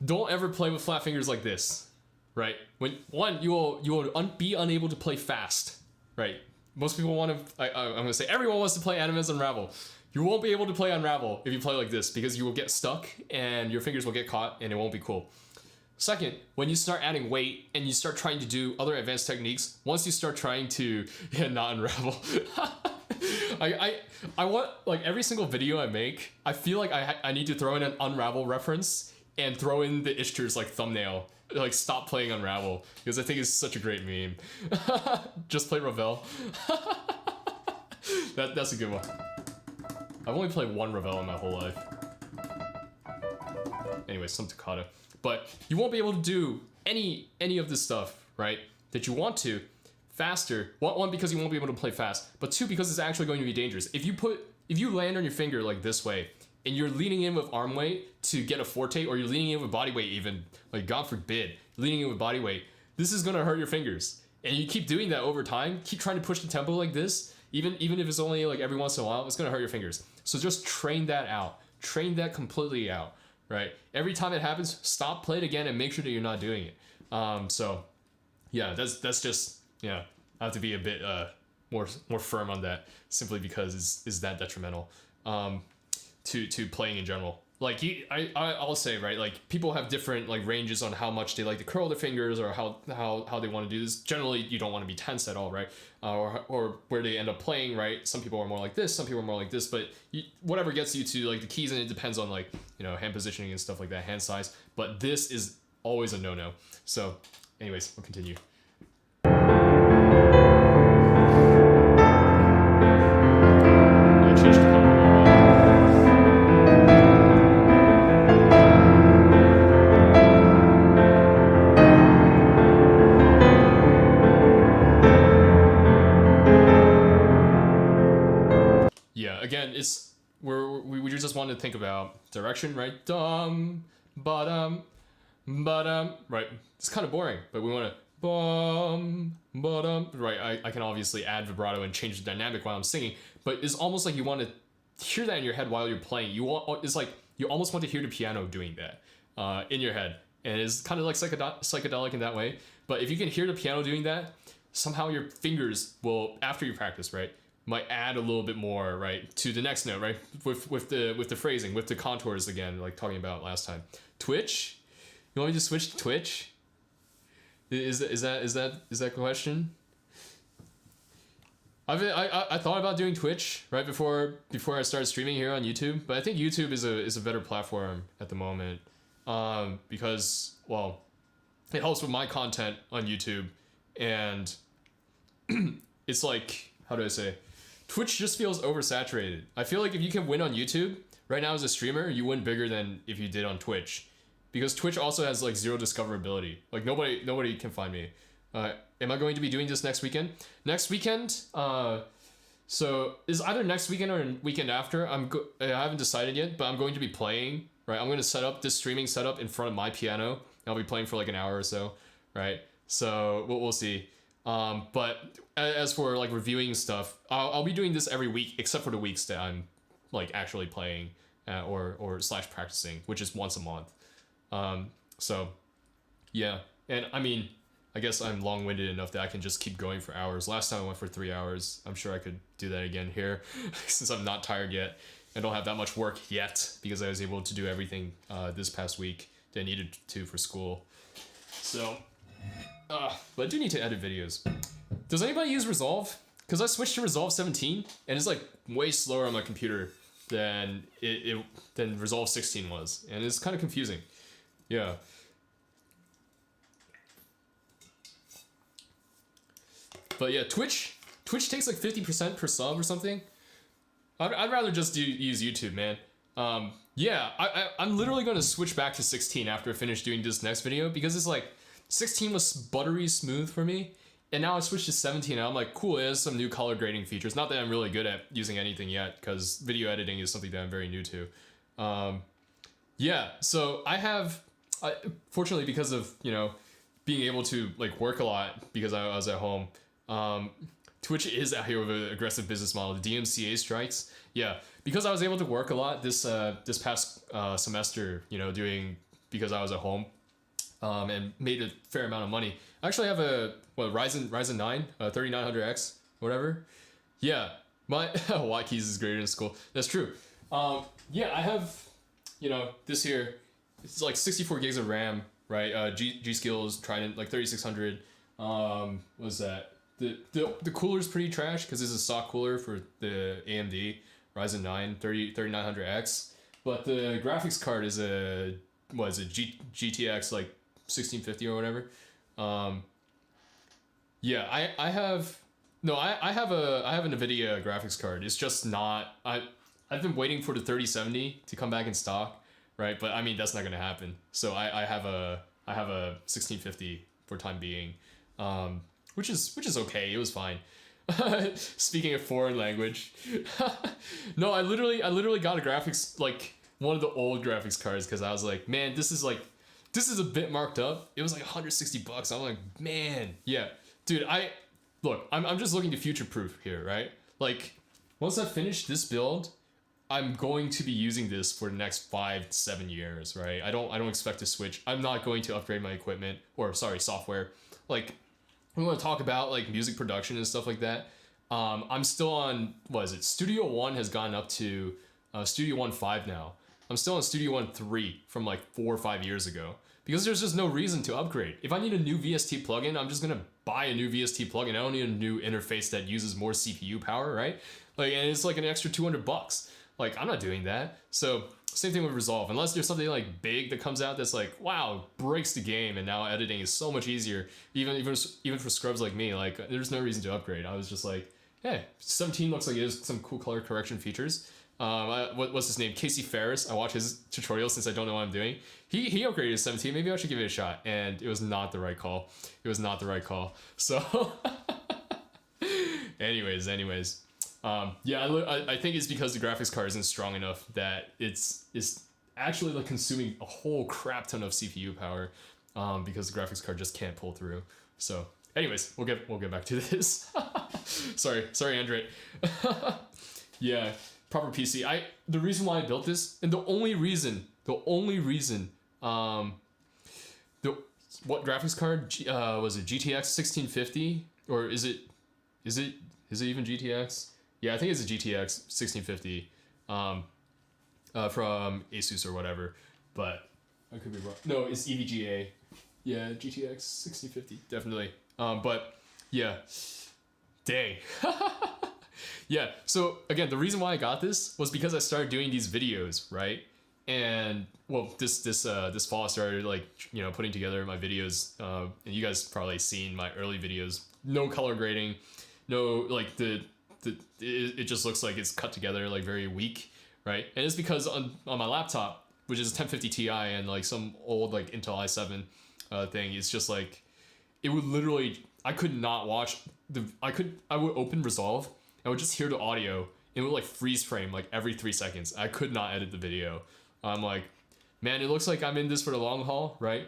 Don't ever play with flat fingers like this, right? When you will be unable to play fast, right? Most people want to. I'm gonna say everyone wants to play Animas Unravel. You won't be able to play Unravel if you play like this, because you will get stuck and your fingers will get caught and it won't be cool. Second, when you start adding weight and you start trying to do other advanced techniques, once you start trying to not unravel, I want, like, every single video I make, I feel like I need to throw in an Unravel reference and throw in the Ishtar's like thumbnail, like stop playing Unravel, because I think it's such a great meme. Just play Ravel. That's a good one. I've only played one Ravel in my whole life. Anyway, some toccata. But you won't be able to do any of this stuff, right, that you want to faster. One, because you won't be able to play fast, but two, because it's actually going to be dangerous. If you land on your finger like this way, and you're leaning in with arm weight to get a forte, or you're leaning in with body weight even, like God forbid, leaning in with body weight, this is gonna hurt your fingers. And you keep doing that over time, keep trying to push the tempo like this, even if it's only like every once in a while, it's gonna hurt your fingers. So just train that out. Train that completely out, right? Every time it happens, stop, play it again, and make sure that you're not doing it. So yeah, that's just, yeah, I have to be a bit more firm on that, simply because it's that detrimental to playing in general. Like, I'll say, right, like, people have different like ranges on how much they like to curl their fingers, or how they want to do this. Generally, you don't want to be tense at all, right? Or where they end up playing, right? Some people are more like this, some people are more like this, but whatever gets you to like the keys, and it depends on, like, you know, hand positioning and stuff like that, hand size. But this is always a no-no. So anyways, we'll continue. Again, we just want to think about direction, right? Right? It's kind of boring, but we want to Right, I can obviously add vibrato and change the dynamic while I'm singing, but it's almost like you want to hear that in your head while you're playing. It's like you almost want to hear the piano doing that in your head, and it's kind of like psychedelic in that way. But if you can hear the piano doing that, somehow your fingers will, after you practice, right, might add a little bit more, right, to the next note, right, with the phrasing, with the contours again, like talking about last time. Twitch? You want me to switch to Twitch? Is that a question? I thought about doing Twitch right before I started streaming here on YouTube, but I think YouTube is a better platform at the moment, because, well, it helps with my content on YouTube, and it's like, how do I say, Twitch just feels oversaturated. I feel like if you can win on YouTube right now as a streamer, you win bigger than if you did on Twitch, because Twitch also has like zero discoverability. Like nobody can find me. Am I going to be doing this next weekend? Next weekend, so is either next weekend or weekend after. I haven't decided yet, but I'm going to be playing. Right, I'm going to set up this streaming setup in front of my piano. I'll be playing for like an hour or so. Right, so we'll see. But as for like reviewing stuff, I'll be doing this every week except for the weeks that I'm like actually playing or / practicing, which is once a month. So yeah, and I mean, I guess I'm long-winded enough that I can just keep going for hours. Last time I went for 3 hours. I'm sure I could do that again here since I'm not tired yet. I don't have that much work yet because I was able to do everything this past week that I needed to for school. So, but I do need to edit videos. Does anybody use Resolve? Because I switched to Resolve 17 and it's like way slower on my computer than than Resolve 16 was, and it's kind of confusing. Yeah. But yeah, Twitch takes like 50% per sub or something. I'd rather just use YouTube, man. Yeah, I'm literally gonna switch back to 16 after I finish doing this next video, because it's like 16 was buttery smooth for me, and now I switched to 17 and I'm like, cool, it has some new color grading features. Not that I'm really good at using anything yet, because video editing is something that I'm very new to. Yeah, so fortunately, because of, being able to like work a lot because I was at home, Twitch is out here with an aggressive business model. The DMCA strikes, yeah, because I was able to work a lot this past semester, because I was at home, and made a fair amount of money. I actually have a Ryzen 9 3900X, whatever. Yeah, my WattKeys is graded in school. That's true. Yeah, I have, this here. It's like 64 gigs of RAM, right? G-Skills Trident, like 3600. What was that? The cooler's pretty trash because it's a stock cooler for the AMD Ryzen 9 3900X, but the graphics card is a GTX like 1650 or whatever. Yeah, I have a NVIDIA graphics card. It's just not. I've been waiting for the 3070 to come back in stock, right? But I mean, that's not gonna happen. So I have a 1650 for time being. Which is okay. It was fine. Speaking a foreign language. No, I literally got a graphics, like one of the old graphics cards, because I was like, man, this is a bit marked up. It was like $160. I'm like, man, yeah, dude. I'm just looking to future proof here, right? Like, once I finish this build, I'm going to be using this for the next 5 to 7 years, right? I don't expect to switch. I'm not going to upgrade my equipment, or sorry, software. Like, we want to talk about like music production and stuff like that. I'm still on, Studio One has gone up to Studio One 5 now. I'm still on Studio One 3 from like 4 or 5 years ago, because there's just no reason to upgrade. If I need a new VST plugin, I'm just gonna buy a new VST plugin. I don't need a new interface that uses more CPU power, right? Like, and it's like an extra $200. Like, I'm not doing that. So same thing with Resolve. Unless there's something like big that comes out that's like, wow, breaks the game, and now editing is so much easier, even for scrubs like me. Like, there's no reason to upgrade. I was just like, hey, 17 looks like it has some cool color correction features. What's his name? Casey Ferris. I watch his tutorial since I don't know what I'm doing. He upgraded to 17. Maybe I should give it a shot. And it was not the right call. So, anyways. Yeah, I think it's because the graphics card isn't strong enough that it's actually like consuming a whole crap ton of CPU power, because the graphics card just can't pull through. So anyways, we'll get back to this. sorry, Andre. Yeah, proper PC. The reason why I built this, and the only reason, what graphics card was it? GTX 1650, or is it even GTX? Yeah, I think it's a GTX 1650 from Asus or whatever, but I could be wrong. No, it's EVGA. Yeah, GTX 1650, definitely. But yeah, dang. Yeah, so again, the reason why I got this was because I started doing these videos, right? And well, this fall I started like, you know, putting together my videos, and you guys probably seen my early videos. No color grading, no like it just looks like it's cut together like very weak, right? And it's because on my laptop, which is a 1050 Ti and like some old like Intel i7 thing, it's just like it would literally, I could not watch I would open Resolve, I would just hear the audio, it would like freeze frame like every 3 seconds. I could not edit the video. I'm like, man, it looks like I'm in this for the long haul, right?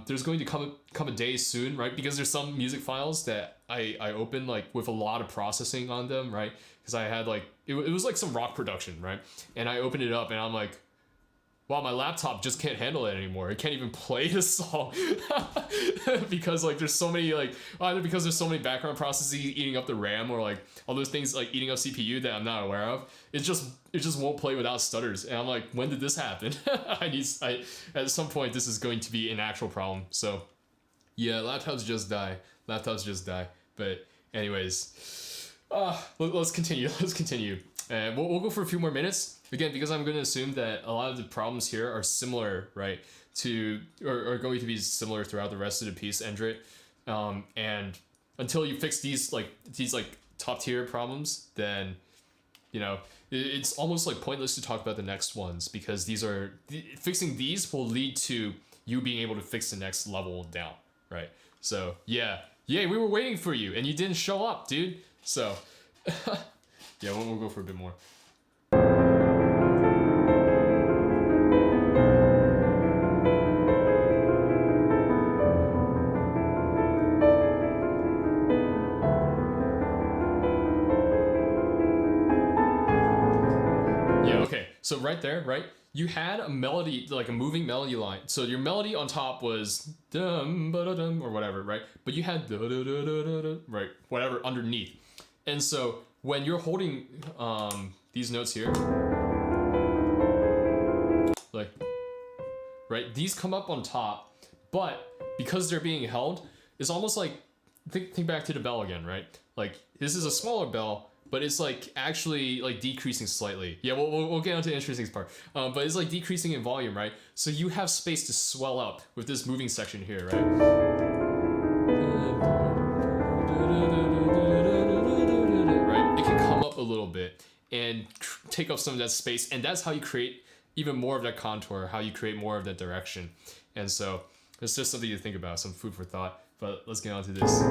There's going to come a day soon, right? Because there's some music files that I open like with a lot of processing on them, right? Because I had like, it was like some rock production, right? And I opened it up and I'm like, wow, my laptop just can't handle it anymore. It can't even play the song because like there's so many like, either because there's so many background processes eating up the RAM, or like all those things like eating up CPU that I'm not aware of. It just won't play without stutters. And I'm like, when did this happen? At some point this is going to be an actual problem. So yeah, laptops just die. But anyways, let's continue. And we'll go for a few more minutes. Again, because I'm going to assume that a lot of the problems here are similar, right, or are going to be similar throughout the rest of the piece, Andre. And until you fix these top tier problems, then, you know, it's almost like pointless to talk about the next ones, because fixing these will lead to you being able to fix the next level down, right? So yeah, we were waiting for you and you didn't show up, dude. So yeah, we'll go for a bit more. So right there, right, you had a melody, like a moving melody line. So your melody on top was dum ba da dum or whatever, right? But you had da da da da da da, right, whatever underneath. And so when you're holding these notes here, like, right, these come up on top, but because they're being held, it's almost like, think back to the bell again, right? Like this is a smaller bell, but it's like actually like decreasing slightly. Yeah, we'll get into the interesting part. But it's like decreasing in volume, right? So you have space to swell up with this moving section here, right? Right? It can come up a little bit and take up some of that space, and that's how you create even more of that contour, how you create more of that direction. And so it's just something to think about, some food for thought. But let's get on to this.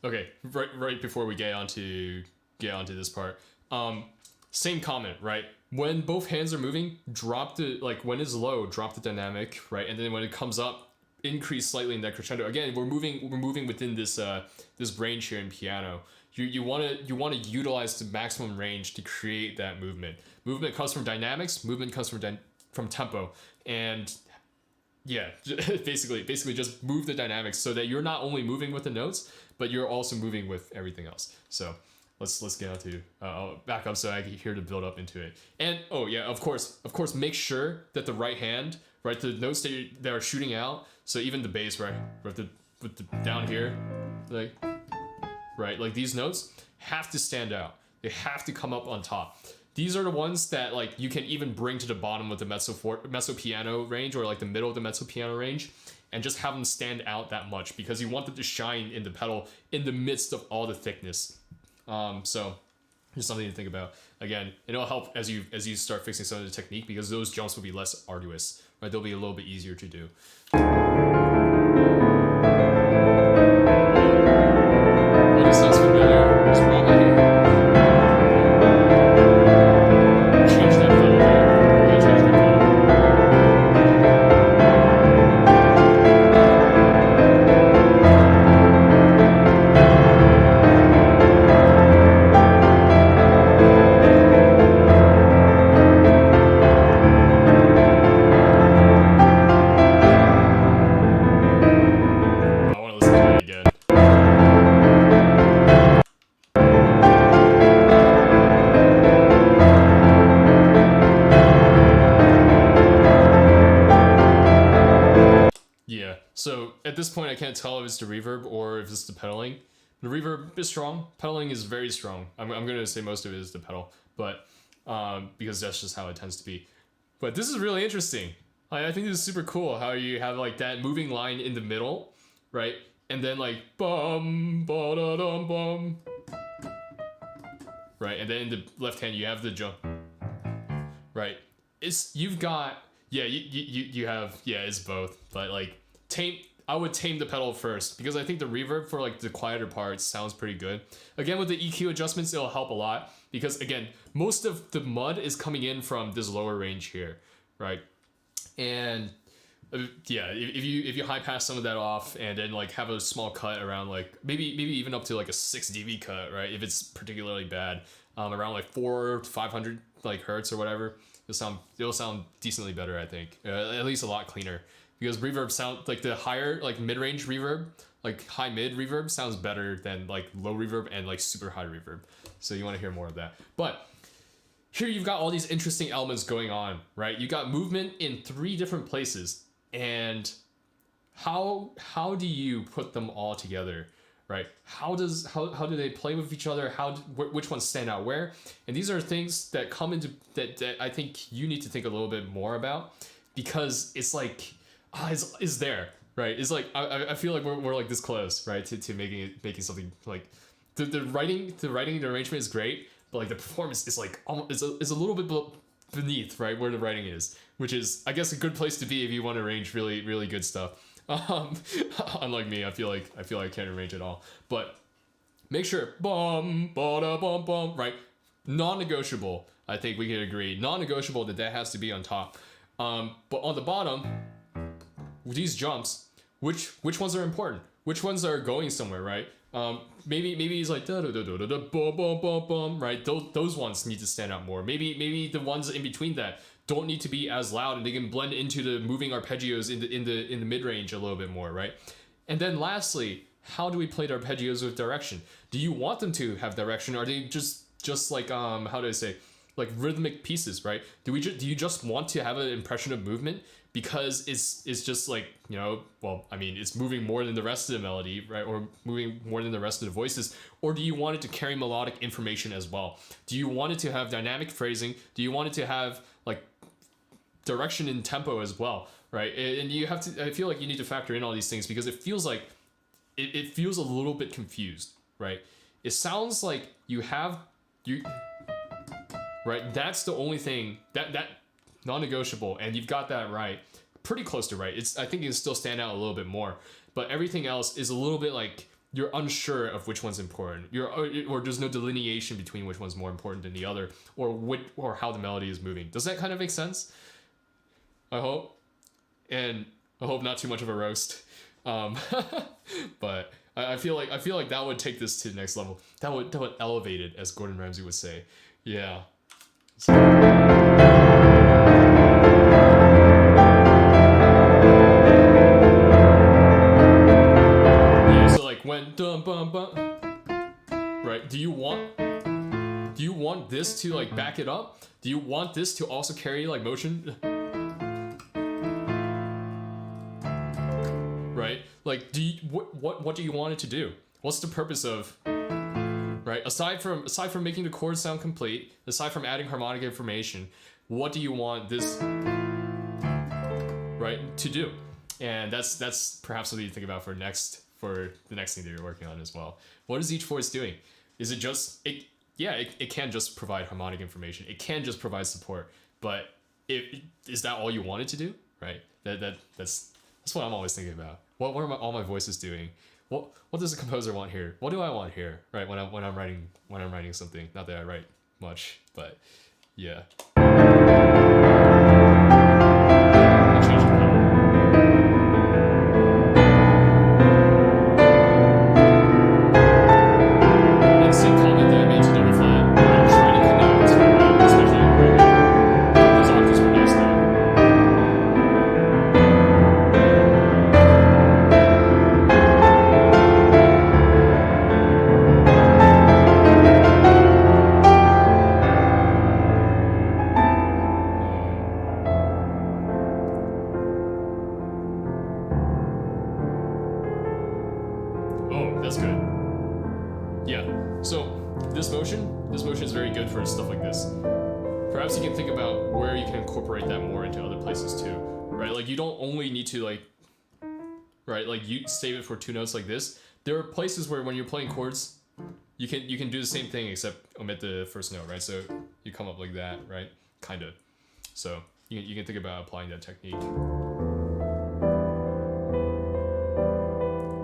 Okay, right before we get onto this part, same comment, right? When both hands are moving, drop the, like when it's low, drop the dynamic, right? And then when it comes up, increase slightly in that crescendo. Again, we're moving within this this range here in piano. You want to utilize the maximum range to create that movement. Movement comes from dynamics. Movement comes from tempo, and yeah, basically just move the dynamics so that you're not only moving with the notes, but you're also moving with everything else. So let's get on to I'll back up so I can hear the build up into it. And oh yeah, of course, make sure that the right hand, right, the notes that are shooting out. So even the bass, right, with the down here, like. Right, like these notes have to stand out. They have to come up on top. These are the ones that like you can even bring to the bottom of the mezzo piano range, or like the middle of the mezzo piano range, and just have them stand out that much, because you want them to shine in the pedal in the midst of all the thickness. So just something to think about. Again, it'll help as you start fixing some of the technique, because those jumps will be less arduous, right? They'll be a little bit easier to do. at this point I can't tell if it's the reverb or if it's the pedaling. The reverb is strong. Pedaling is very strong. I'm gonna say most of it is the pedal, but because that's just how it tends to be. But this is really interesting. I think this is super cool how you have like that moving line in the middle, right? And then like bum ba da dum bum, right? And then in the left hand you have the jump, right? You've got you have it's both, but like I would tame the pedal first because I think the reverb for like the quieter parts sounds pretty good. Again, with the EQ adjustments, it'll help a lot because again, most of the mud is coming in from this lower range here, right? And if you high pass some of that off and then like have a small cut around like maybe even up to like a 6 dB cut, right? If it's particularly bad, around like 400 to 500 like hertz or whatever, it'll sound decently better, I think. At least a lot cleaner. Because reverb sound like the higher like mid-range reverb, like high mid reverb sounds better than like low reverb and like super high reverb. So you want to hear more of that. But here you've got all these interesting elements going on, right? You got movement in 3 different places, and how do you put them all together, right? How do they play with each other? Which ones stand out where? And these are things that come into that I think you need to think a little bit more about, because it's like is there, right? It's like I feel like we're like this close, right, to making something like the writing the arrangement is great, but like the performance is like is a little bit beneath, right, where the writing is, which is I guess a good place to be if you want to arrange really good stuff. Unlike me, I feel like I can't arrange at all. But make sure bum ba da bum bum, right? Non-negotiable. I think we can agree. Non-negotiable that has to be on top. But on the bottom, these jumps, which ones are important? Which ones are going somewhere, right? Maybe he's like da da da da da bum bum bum bum, right? Those ones need to stand out more. Maybe the ones in between that don't need to be as loud, and they can blend into the moving arpeggios in the mid range a little bit more, right? And then lastly, how do we play the arpeggios with direction? Do you want them to have direction? Or are they just like how do I say, like rhythmic pieces, right? Do you just want to have an impression of movement because it's just like, you know, well, I mean, it's moving more than the rest of the melody, right? Or moving more than the rest of the voices? Or do you want it to carry melodic information as well? Do you want it to have dynamic phrasing? Do you want it to have like direction and tempo as well, right? And you have to, I feel like you need to factor in all these things because it feels like it feels a little bit confused, right? It sounds like you right, that's the only thing that non-negotiable, and you've got that right, pretty close to right. I think it can still stand out a little bit more, but everything else is a little bit like you're unsure of which one's important. Or there's no delineation between which one's more important than the other, or how the melody is moving. Does that kind of make sense? I hope, and I hope not too much of a roast. But I feel like that would take this to the next level. That would elevate it, as Gordon Ramsay would say. Yeah. So like when dum bum bum, right? Do you want this to like back it up? Do you want this to also carry like motion? Right? Like, what do you want it to do? What's the purpose of, right? Aside from making the chords sound complete, aside from adding harmonic information, what do you want this, right, to do? And that's perhaps something to think about for the next thing that you're working on as well. What is each voice doing? Is it just it can just provide harmonic information. It can just provide support. But is that all you want it to do? Right? That's what I'm always thinking about. What are all my voices doing? What does the composer want here? What do I want here? Right, when I'm writing something. Not that I write much, but yeah. perhaps you can think about where you can incorporate that more into other places too, right? Like you don't only need to like, right? Like you save it for 2 notes like this. There are places where when you're playing chords, you can do the same thing except omit the first note, right? So you come up like that, right? Kind of. So you can think about applying that technique.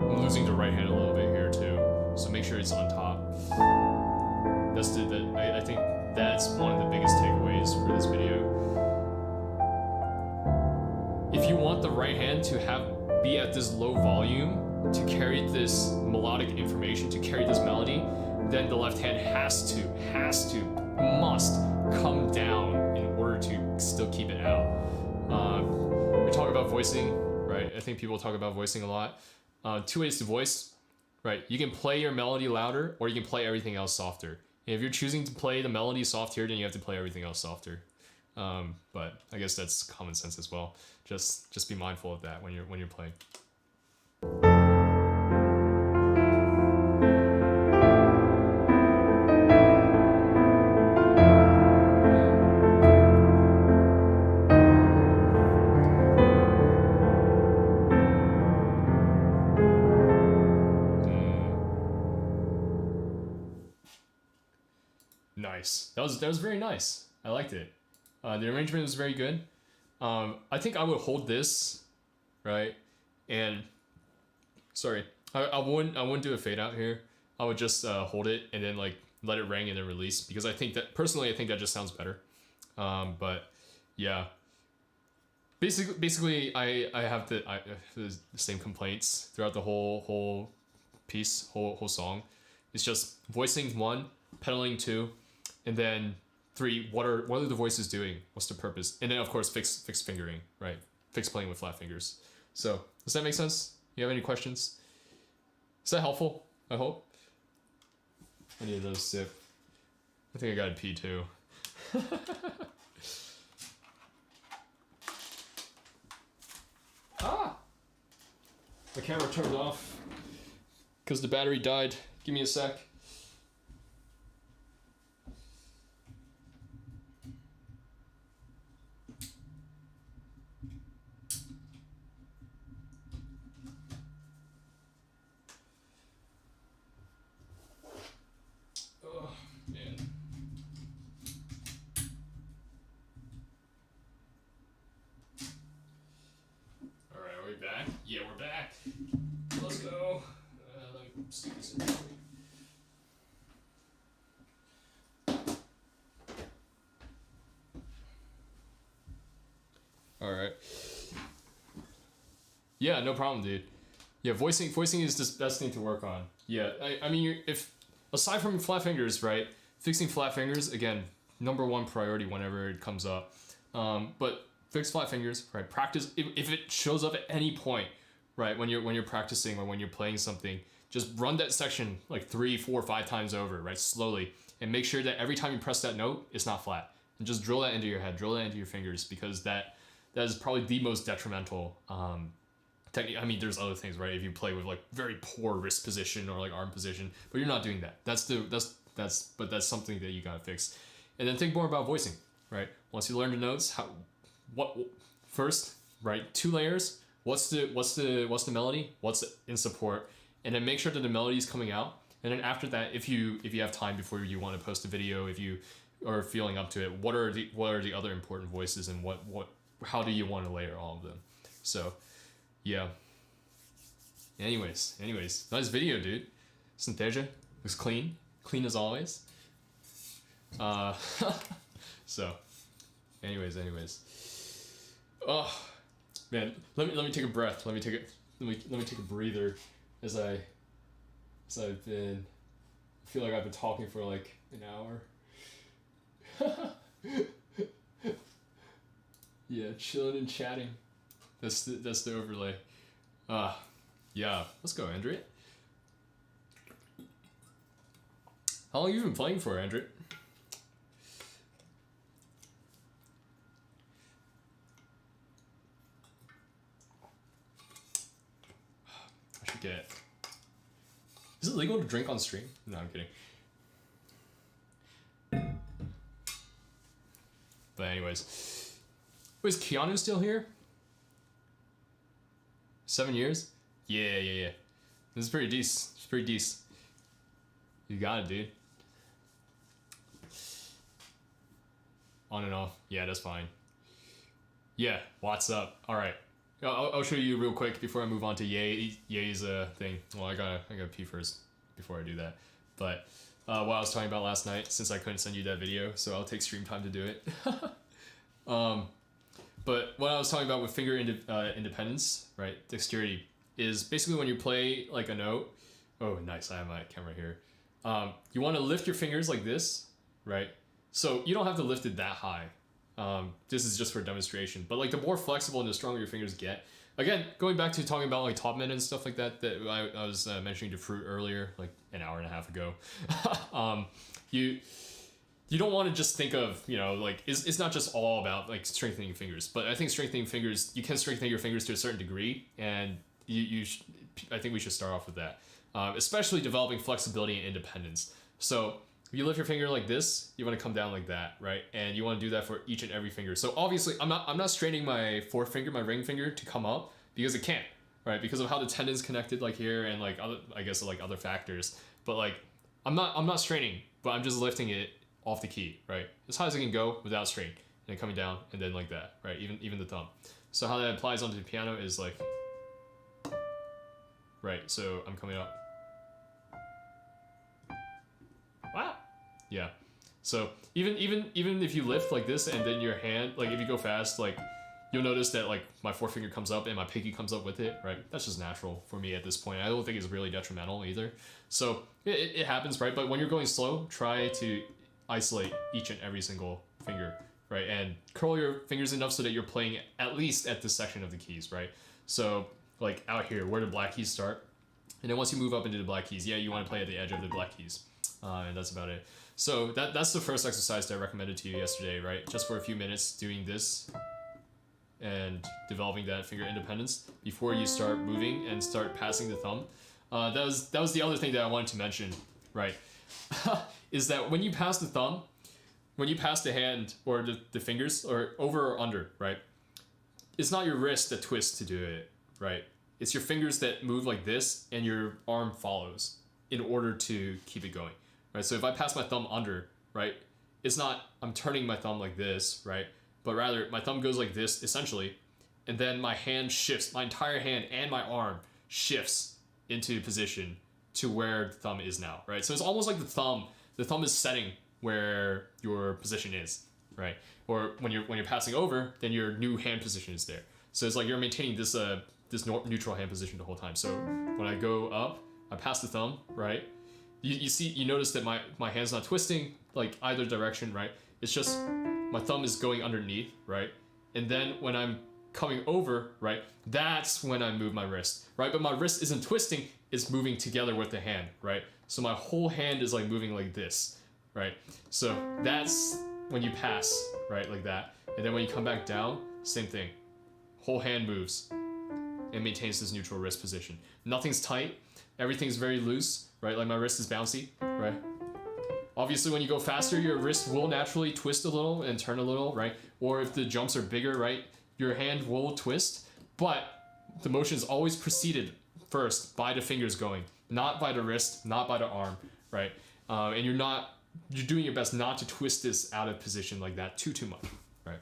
I'm losing the right hand a little bit here too, so make sure it's on top. I think that's one of the biggest takeaways for this video. If you want the right hand to be at this low volume to carry this melodic information, to carry this melody, then the left hand must come down in order to still keep it out. We talk about voicing, right? I think people talk about voicing a lot. 2 ways to voice, right? You can play your melody louder or you can play everything else softer. And if you're choosing to play the melody soft here, then you have to play everything else softer. But I guess that's common sense as well. Just be mindful of that when you're playing. Nice. That was very nice. I liked it. The arrangement was very good. I think I would hold this, right? And sorry, I wouldn't do a fade out here. I would just hold it and then like let it ring and then release, because I think that personally that just sounds better. But yeah. Basically, I have the same complaints throughout the whole piece, whole song. It's just voicing 1, pedaling 2, and then 3. What are the voices doing? What's the purpose? And then of course fixed fingering, right? Fixed playing with flat fingers. So does that make sense? You have any questions? Is that helpful? I hope. I need another sip. I think I gotta pee too. The camera turned off because the battery died. Give me a sec. Oh, man. All right, are we back? Yeah, we're back. Let's go. Let me stick this in. All right. Yeah, no problem, dude. Yeah, voicing is the best thing to work on. Yeah, I mean, if aside from flat fingers, right? Fixing flat fingers, again, #1 priority whenever it comes up. But fix flat fingers, right? Practice if it shows up at any point, right? When you're practicing or when you're playing something, just run that section like 3, 4, 5 times over, right? Slowly, and make sure that every time you press that note, it's not flat. And just drill that into your head, drill that into your fingers, because that is probably the most detrimental technique. I mean, there's other things, right? If you play with like very poor wrist position or like arm position, but you're not doing that. That's something that you gotta fix. And then think more about voicing, right? Once you learn the notes, first, right? 2 layers. What's the melody? What's in support? And then make sure that the melody is coming out. And then after that, if you have time before you want to post a video, if you are feeling up to it, what are the other important voices, and how do you want to layer all of them? So, yeah. Anyways, nice video, dude. Synthesia looks clean as always. So, anyways. Oh, man, let me take a breath. Let me take a breather as I feel like I've been talking for like an hour. Yeah, chilling and chatting. That's the overlay. Yeah, let's go, Andrea. How long have you been playing for, Andrea? I should get... Is it legal to drink on stream? No, I'm kidding. But anyways, is Keanu still here? 7 years? Yeah. This is pretty decent. It's pretty decent. You got it, dude. On and off. Yeah, that's fine. Yeah, what's up? All right. I'll show you real quick before I move on to Ye's thing. Well, I gotta pee first before I do that. But what I was talking about last night, since I couldn't send you that video, so I'll take stream time to do it. But what I was talking about with finger independence, right? Dexterity is basically when you play like a note. Oh, nice! I have my camera here. You want to lift your fingers like this, right? So you don't have to lift it that high. This is just for demonstration. But like the more flexible and the stronger your fingers get. Again, going back to talking about like Topman and stuff like that I was mentioning to Fruit earlier, like an hour and a half ago. You don't want to just think of, like it's not just all about like strengthening fingers, but I think strengthening fingers, you can strengthen your fingers to a certain degree, and I think we should start off with that, especially developing flexibility and independence. So if you lift your finger like this, you want to come down like that, right? And you want to do that for each and every finger. So obviously, I'm not straining my fourth finger, my ring finger, to come up because it can't, right? Because of how the tendon's connected, like here, and like other, I guess like other factors. But like, I'm not straining, but I'm just lifting it off the key, right? As high as I can go without strain, and then coming down, and then like that, right? Even the thumb. So how that applies onto the piano is like, right? So I'm coming up. Wow. Yeah. So even if you lift like this and then your hand, like if you go fast, like you'll notice that like my forefinger comes up and my pinky comes up with it, right? That's just natural for me at this point. I don't think it's really detrimental either. So it happens, right? But when you're going slow, try to isolate each and every single finger, right? And curl your fingers enough so that you're playing at least at this section of the keys, right? So like out here, where the black keys start. And then once you move up into the black keys, yeah, you want to play at the edge of the black keys. And that's about it. So that's the first exercise that I recommended to you yesterday, right? Just for a few minutes doing this and developing that finger independence before you start moving and start passing the thumb. That was the other thing that I wanted to mention, right? Is that when you pass the thumb, when you pass the hand or the fingers, or over or under, right? It's not your wrist that twists to do it, right? It's your fingers that move like this and your arm follows in order to keep it going, right? So if I pass my thumb under, right? It's not, I'm turning my thumb like this, right? But rather my thumb goes like this essentially, and then my hand shifts, my entire hand and my arm shifts into position to where the thumb is now, right? So it's almost like the thumb is setting where your position is, right? Or when you're passing over, then your new hand position is there. So it's like you're maintaining this neutral hand position the whole time. So when I go up, I pass the thumb, right? You notice that my hand's not twisting like either direction, right? It's just my thumb is going underneath, right? And then when I'm coming over, right, that's when I move my wrist, right? But my wrist isn't twisting, it's moving together with the hand, right? So my whole hand is like moving like this, right? So that's when you pass, right, like that. And then when you come back down, same thing. Whole hand moves and maintains this neutral wrist position. Nothing's tight, everything's very loose, right? Like my wrist is bouncy, right? Obviously, when you go faster, your wrist will naturally twist a little and turn a little, right? Or if the jumps are bigger, right, your hand will twist, but the motion is always preceded first by the fingers going, not by the wrist, not by the arm, right? And you're doing your best not to twist this out of position like that too much, right?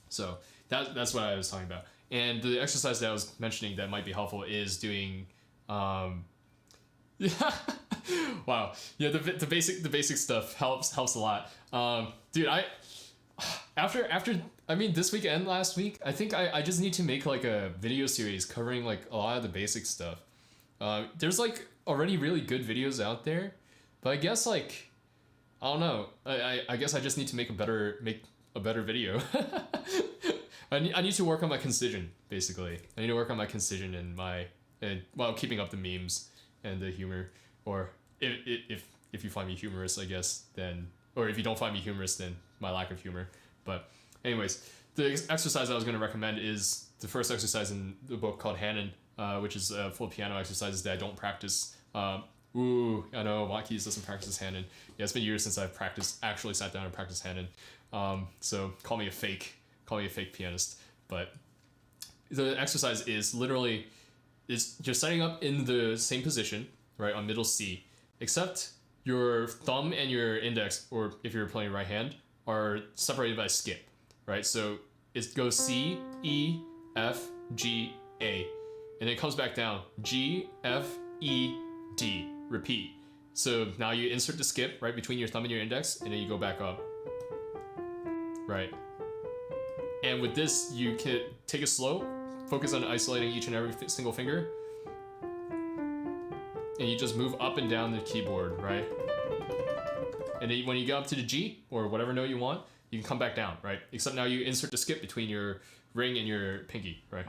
So that's what I was talking about. And the exercise that I was mentioning that might be helpful is doing, wow, yeah, the basic stuff helps a lot. Dude, I mean, this week and last week, I think I just need to make like a video series covering like a lot of the basic stuff. There's like already really good videos out there, but I guess like, I don't know. I guess I just need to make a better video. I need to work on my concision, basically. I need to work on my concision and while keeping up the memes and the humor. Or if you find me humorous, I guess, then, or if you don't find me humorous, then my lack of humor. But anyways, the exercise I was going to recommend is the first exercise in the book called Hanon, which is full piano exercises that I don't practice. I know WattKeys doesn't practice Hanon. Yeah, it's been years since I've actually sat down and practiced Hanon. So call me a fake pianist. But the exercise is literally you're setting up in the same position, right, on middle C, except your thumb and your index, or if you're playing right hand, are separated by a skip, right? So it goes C, E, F, G, A, and it comes back down G, F, E, D. Repeat. So now you insert the skip right between your thumb and your index, and then you go back up, right? And with this, you can take it slow, focus on isolating each and every single finger, and you just move up and down the keyboard, right? And then when you get up to the G, or whatever note you want, you can come back down, right? Except now you insert the skip between your ring and your pinky, right?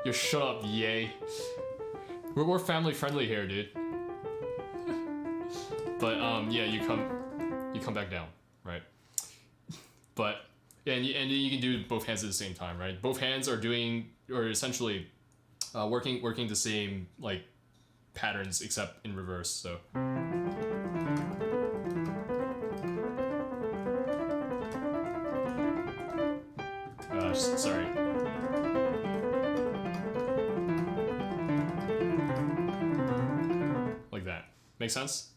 Yo, shut up, yay. We're more family friendly here, dude. But yeah, you come back down, right? But yeah, and you can do both hands at the same time, right? Both hands are doing, or essentially working the same like patterns except in reverse. So sorry. Like that. Make sense?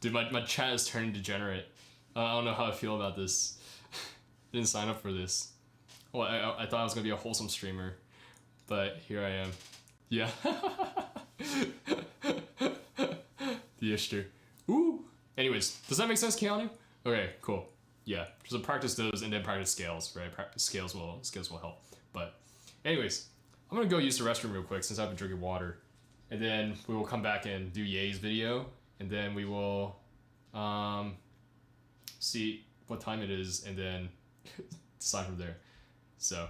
Dude, my chat is turning degenerate. I don't know how I feel about this. Didn't sign up for this. Well, I thought I was gonna be a wholesome streamer, but here I am. Yeah. The Ishtar. Ooh. Anyways, does that make sense, Keanu? Okay, cool. Yeah, so practice those and then practice scales, right? Scales will help. But anyways, I'm gonna go use the restroom real quick since I've been drinking water, and then we will come back and do Ye's video, and then we will see what time it is, and then decide from there. So.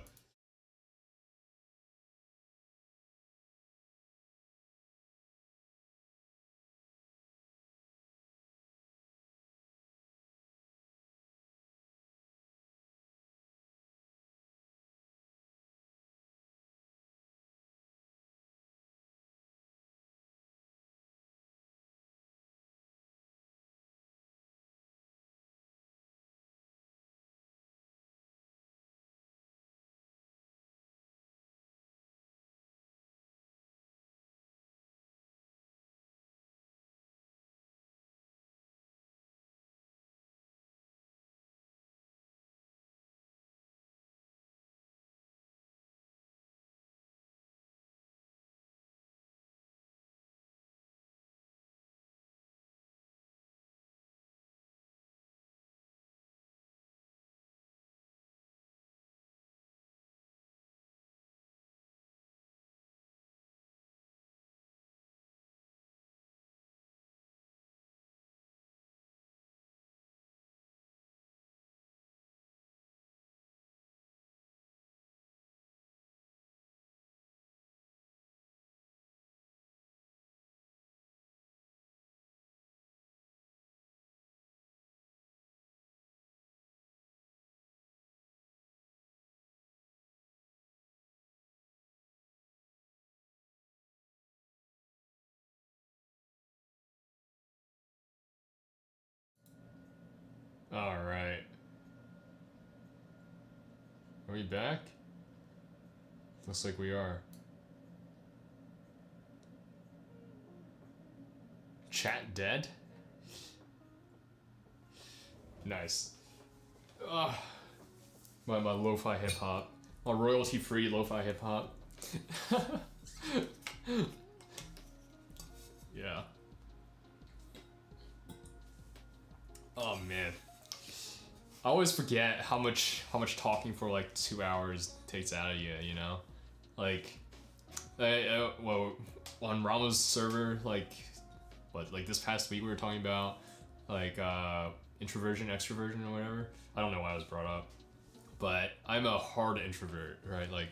All right. Are we back? Looks like we are. Chat dead? Nice. Ugh. My lo-fi hip-hop. My royalty-free lo-fi hip-hop. Yeah. Oh man. I always forget how much talking for like 2 hours takes out of you, you know? Like, well, on Rama's server, like this past week we were talking about like introversion, extroversion, or whatever. I don't know why I was brought up, but I'm a hard introvert, right? Like,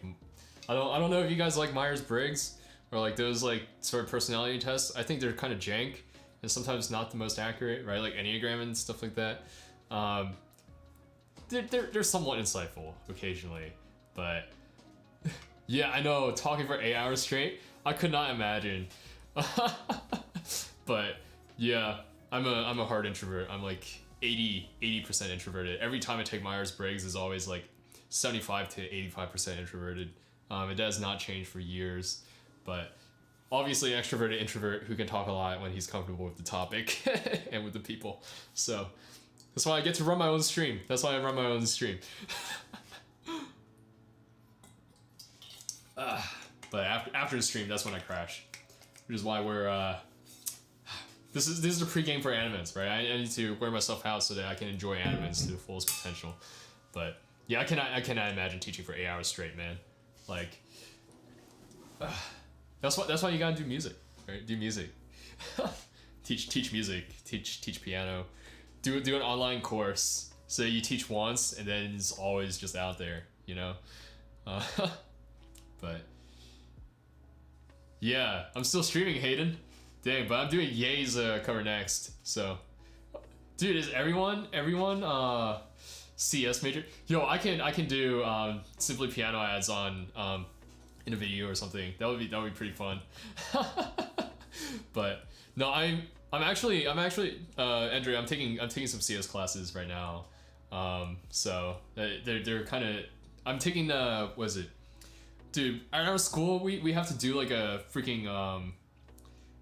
I don't know if you guys like Myers-Briggs or like those like sort of personality tests. I think they're kind of jank and sometimes not the most accurate, right? Like Enneagram and stuff like that. They're somewhat insightful occasionally, but yeah, I know, talking for 8 hours straight. I could not imagine. But yeah, I'm a hard introvert. I'm like 80% introverted. Every time I take Myers-Briggs is always like 75 to 85% introverted. It does not change for years, but obviously an extroverted introvert who can talk a lot when he's comfortable with the topic and with the people. So that's why I get to run my own stream. That's why I run my own stream. But after the stream, that's when I crash, which is why we're this is the pregame for Animens, right? I need to wear myself out so that I can enjoy Animens to the fullest potential. But yeah, I cannot imagine teaching for 8 hours straight, man. Like, that's why you gotta do music, right? Do music, teach music, teach piano, do an online course. So you teach once and then it's always just out there, you know. But yeah, I'm still streaming, Hayden. Dang, but I'm doing Ye's cover next. So, dude, is everyone CS major? Yo, I can do simply piano ads on in a video or something. That would be pretty fun. But no, I'm actually Andrea, I'm taking some CS classes right now. So they're kind of, I'm taking what is it? Dude, at our school we have to do like a freaking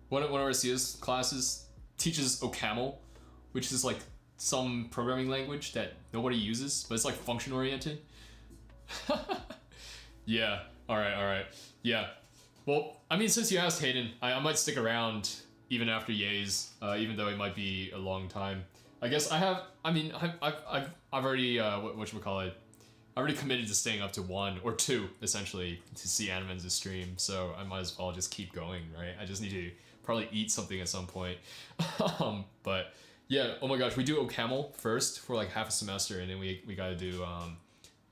one of our CS classes teaches OCaml, which is like some programming language that nobody uses, but it's like function oriented. Yeah. All right. Yeah. Well, I mean, since you asked, Hayden, I might stick around even after Ye's, even though it might be a long time. I guess I've already whatchamacallit, I already committed to staying up to 1 or 2 essentially to see Animens stream, so I might as well just keep going, right? I just need to probably eat something at some point. But yeah, oh my gosh, we do OCaml first for like half a semester, and then we gotta do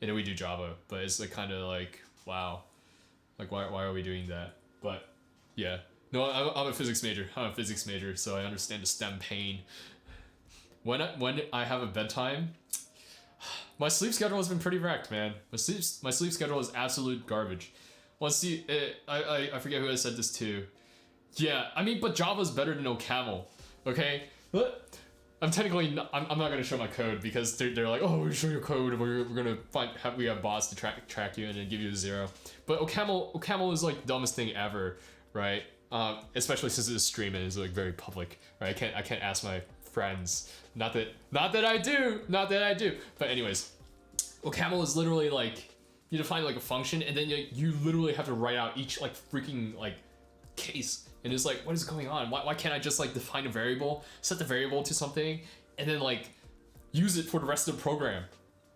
and then we do Java. But it's like kind of like, wow, like why are we doing that? But yeah, no, I'm a physics major, so I understand the STEM pain. When I have a bedtime, my sleep schedule has been pretty wrecked, man. My sleep schedule is absolute garbage. Well, see, I forget who I said this to. Yeah, I mean, but Java's better than OCaml, okay? But I'm technically not, I'm not gonna show my code because they're like, oh, we show your code, we're gonna we have bots to track you and then give you a 0. But OCaml is like the dumbest thing ever, right? Especially since it's streaming, it's like very public, right? I can't ask my friends. Not that I do. But anyways, OCaml is literally like, you define like a function and then you literally have to write out each like freaking like case. And it's like, what is going on? Why can't I just like define a variable, set the variable to something, and then like use it for the rest of the program,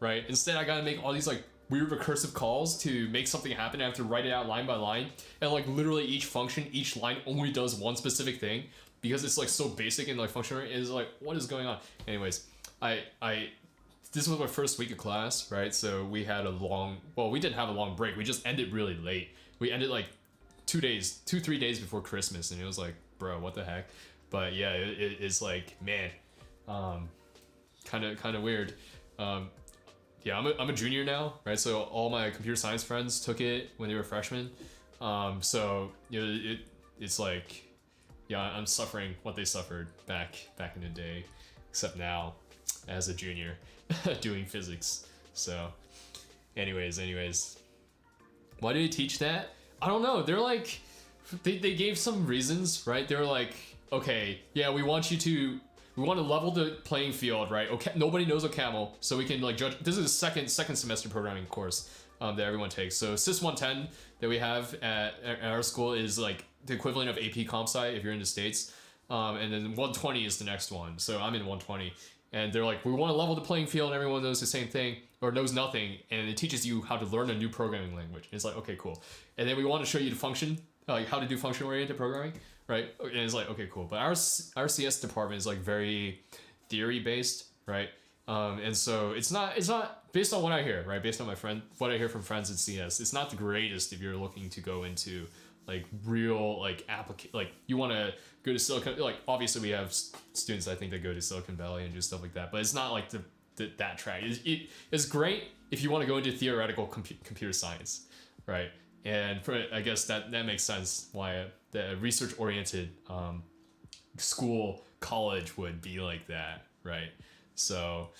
right? Instead, I gotta make all these like weird recursive calls to make something happen. I have to write it out line by line, and like literally each function, each line only does one specific thing because it's like so basic and like functional. It's like, what is going on? Anyways, this was my first week of class, right? So we had we didn't have a long break. We just ended really late. We ended like 3 days before Christmas, and it was like, bro, what the heck? But yeah, it's like, man, kind of weird. Yeah, I'm a junior now, right? So all my computer science friends took it when they were freshmen. So you know, it's like, yeah, I'm suffering what they suffered back in the day, except now as a junior doing physics. So anyways, why do you teach that? I don't know. They're like, they gave some reasons, right? They were like, okay, yeah, we want to level the playing field, right? Okay, nobody knows OCaml, so we can like judge. This is a second semester programming course that everyone takes. So Sys 110 that we have at our school is like the equivalent of AP Comp Sci if you're in the States, and then 120 is the next one. So I'm in 120, and they're like, we want to level the playing field. Everyone knows the same thing or knows nothing, and it teaches you how to learn a new programming language. And it's like, okay, cool. And then we want to show you the function, like how to do function-oriented programming, right? And it's like, okay, cool. But our CS department is like very theory-based, right? And so it's not based on what I hear, right? Based on what I hear from friends in CS, it's not the greatest if you're looking to go into like real like like you want to go to Silicon. Like obviously we have students I think that go to Silicon Valley and do stuff like that, but it's not like that track. It's great if you want to go into theoretical computer science, right? And I guess that makes sense why the research oriented school college would be like that, right? So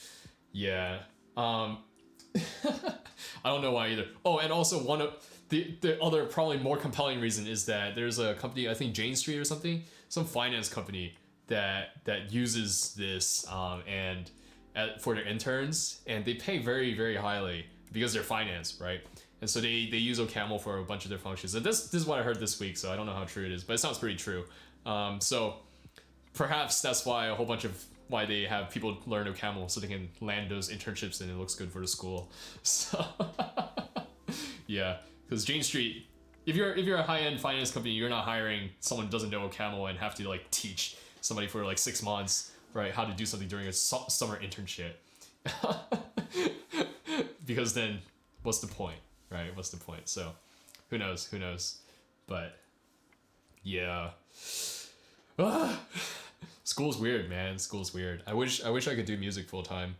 yeah, I don't know why either. Oh, and also one of the other probably more compelling reason is that there's a company, I think Jane Street or something, some finance company that uses this for their interns, and they pay very, very highly because they're finance, right? And so they use OCaml for a bunch of their functions. And this is what I heard this week, so I don't know how true it is, but it sounds pretty true. So perhaps that's why why they have people learn OCaml, so they can land those internships and it looks good for the school. So yeah, because Jane Street, if you're a high-end finance company, you're not hiring someone who doesn't know OCaml and have to like teach somebody for like 6 months, right, how to do something during a summer internship. Because then what's the point, right? What's the point? So who knows? But yeah. School's weird, man. School's weird. I wish I could do music full time.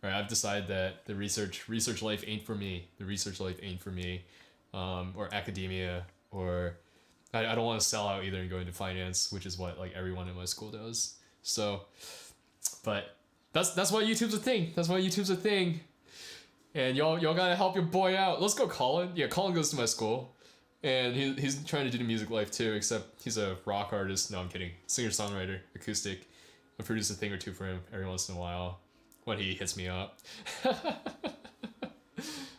All right, I've decided that the research life ain't for me. The research life ain't for me. Or academia, or I don't want to sell out either and go into finance, which is what like everyone in my school does. So, but that's why YouTube's a thing. That's why YouTube's a thing. And y'all gotta help your boy out. Let's go, Colin. Yeah, Colin goes to my school, and he's trying to do the music life too. Except he's a rock artist. No, I'm kidding. Singer-songwriter, acoustic. I produce a thing or two for him every once in a while when he hits me up.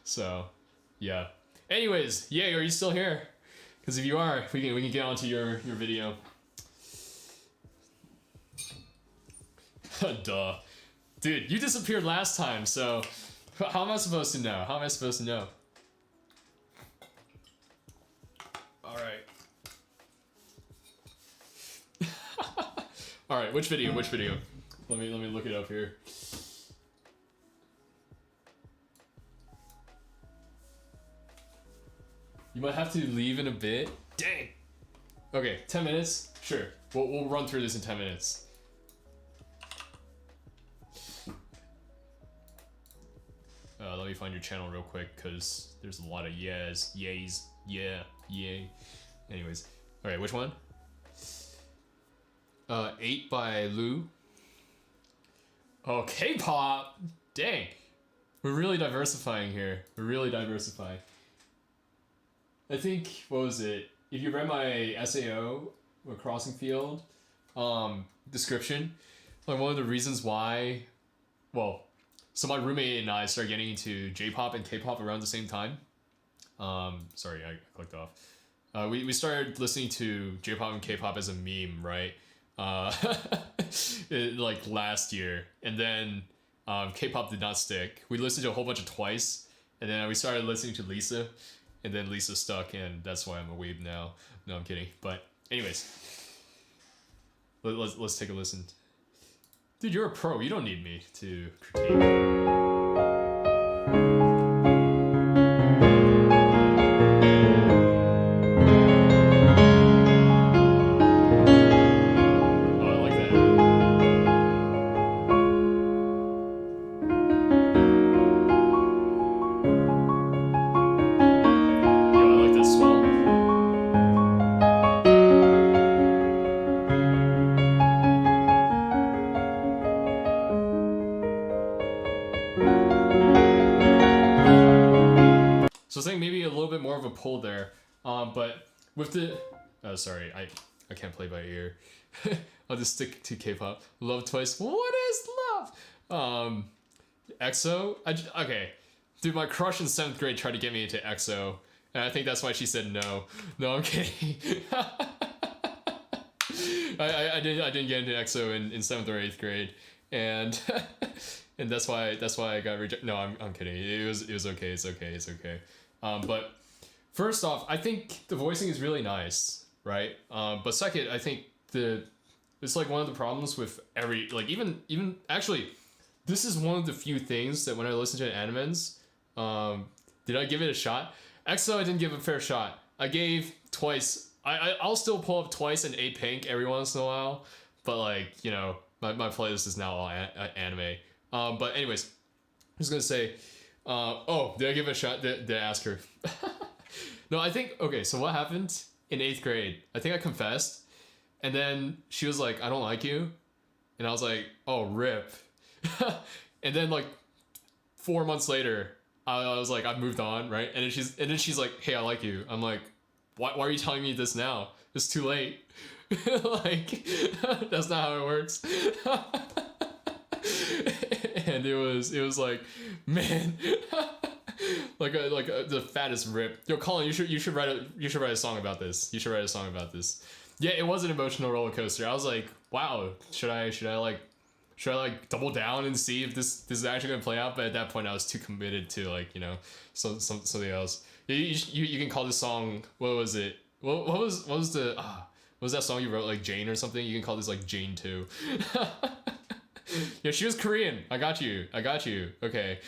So, yeah. Anyways, yay, are you still here? Because if you are, we can get onto your video. Duh. Dude, you disappeared last time, so how am I supposed to know? Alright. Alright, which video? Let me look it up here. You might have to leave in a bit. Dang! Okay, 10 minutes? Sure. We'll run through this in 10 minutes. Let me find your channel real quick, because there's a lot of yays, yeah, yay. Anyways. Alright, which one? 8 by Lou. Oh, K-pop! Dang! We're really diversifying here. I think, what was it? If you read my SAO, or Crossing Field, description, like one of the reasons why, well, so my roommate and I started getting into J-pop and K-pop around the same time. Sorry, I clicked off. We started listening to J-pop and K-pop as a meme, right? Like last year, and then K-pop did not stick. We listened to a whole bunch of Twice, and then we started listening to Lisa. And then Lisa stuck, and that's why I'm a weeb now. No, I'm kidding. But anyways, let's take a listen. Dude, you're a pro. You don't need me to critique. So I think maybe a little bit more of a pull there, but with the, oh sorry, I can't play by ear. I'll just stick to K-pop. Love Twice. What is love? EXO. Okay, dude, my crush in 7th grade tried to get me into EXO, and I think that's why she said no. No, I'm kidding. I didn't get into EXO in 7th or 8th grade, and and that's why I got rejected. No, I'm kidding. It was okay. It's okay. But first off, I think the voicing is really nice, right? But second, I think it's like one of the problems with even actually, this is one of the few things that when I listen to Animens, did I give it a shot? EXO, I didn't give it a fair shot. I gave Twice. I'll still pull up Twice and A-Pink every once in a while, but like, you know, my playlist is now all anime. But anyways, I was gonna say, oh, did I give it a shot? Did I ask her? No, I think, okay, so what happened in 8th grade? I think I confessed, and then she was like, I don't like you. And I was like, oh, rip. And then like 4 months later, I was like, I've moved on, right? And then she's like, hey, I like you. I'm like, why are you telling me this now? It's too late. Like, that's not how it works. And it was like, man, like the fattest rip. Yo, Colin, you should write a song about this. You should write a song about this. Yeah, it was an emotional roller coaster. I was like, wow, should I like double down and see if this is actually gonna play out? But at that point, I was too committed to, like, you know, something else. You can call this song, what was it? What was that song you wrote, like Jane or something? You can call this like Jane 2. Yeah, she was Korean. I got you. Okay.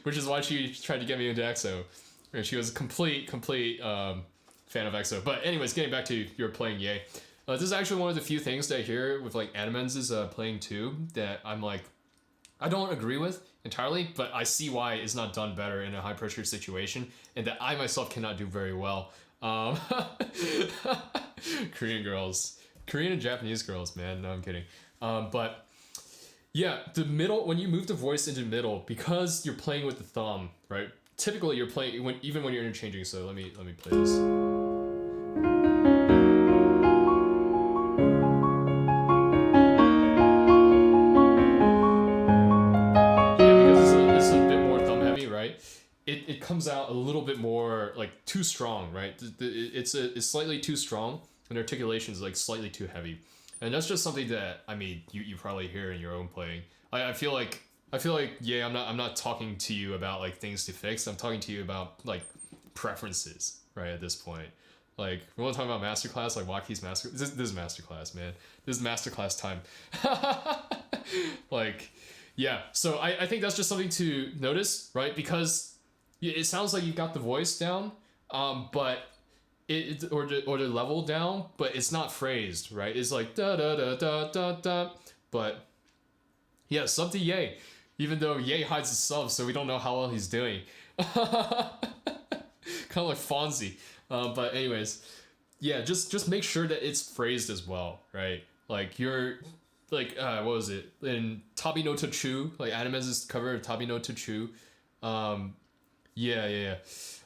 Which is why she tried to get me into EXO. And she was a complete fan of EXO. But anyways, getting back to your playing Yay. This is actually one of the few things that I hear with like Animens' playing too that I'm like, I don't agree with entirely, but I see why it's not done better in a high pressure situation, and that I myself cannot do very well. Korean girls, Korean and Japanese girls, man. No, I'm kidding. But yeah, the middle, when you move the voice into middle, because you're playing with the thumb, right? Typically, you're playing even when you're interchanging. So let me play this. It comes out a little bit more like too strong, right? It's slightly too strong, and articulation is like slightly too heavy, and that's just something that, I mean, you probably hear in your own playing. I feel like yeah, I'm not talking to you about like things to fix. I'm talking to you about like preferences, right? At this point, like we want to talk about Masterclass, like WattKeys Master. This is Masterclass, man. This is Masterclass time. Like, yeah. So I think that's just something to notice, right? Because it sounds like you got the voice down, but or the level down, but it's not phrased, right? It's like da da da da da da. But yeah, sub to Ye, even though Ye hides his sub, so we don't know how well he's doing. Kind of like Fonzie. But anyways, yeah, just make sure that it's phrased as well, right? Like you're like what was it in Tabi no Tochu, like Animes' cover of Tabi no Tochu. Yeah.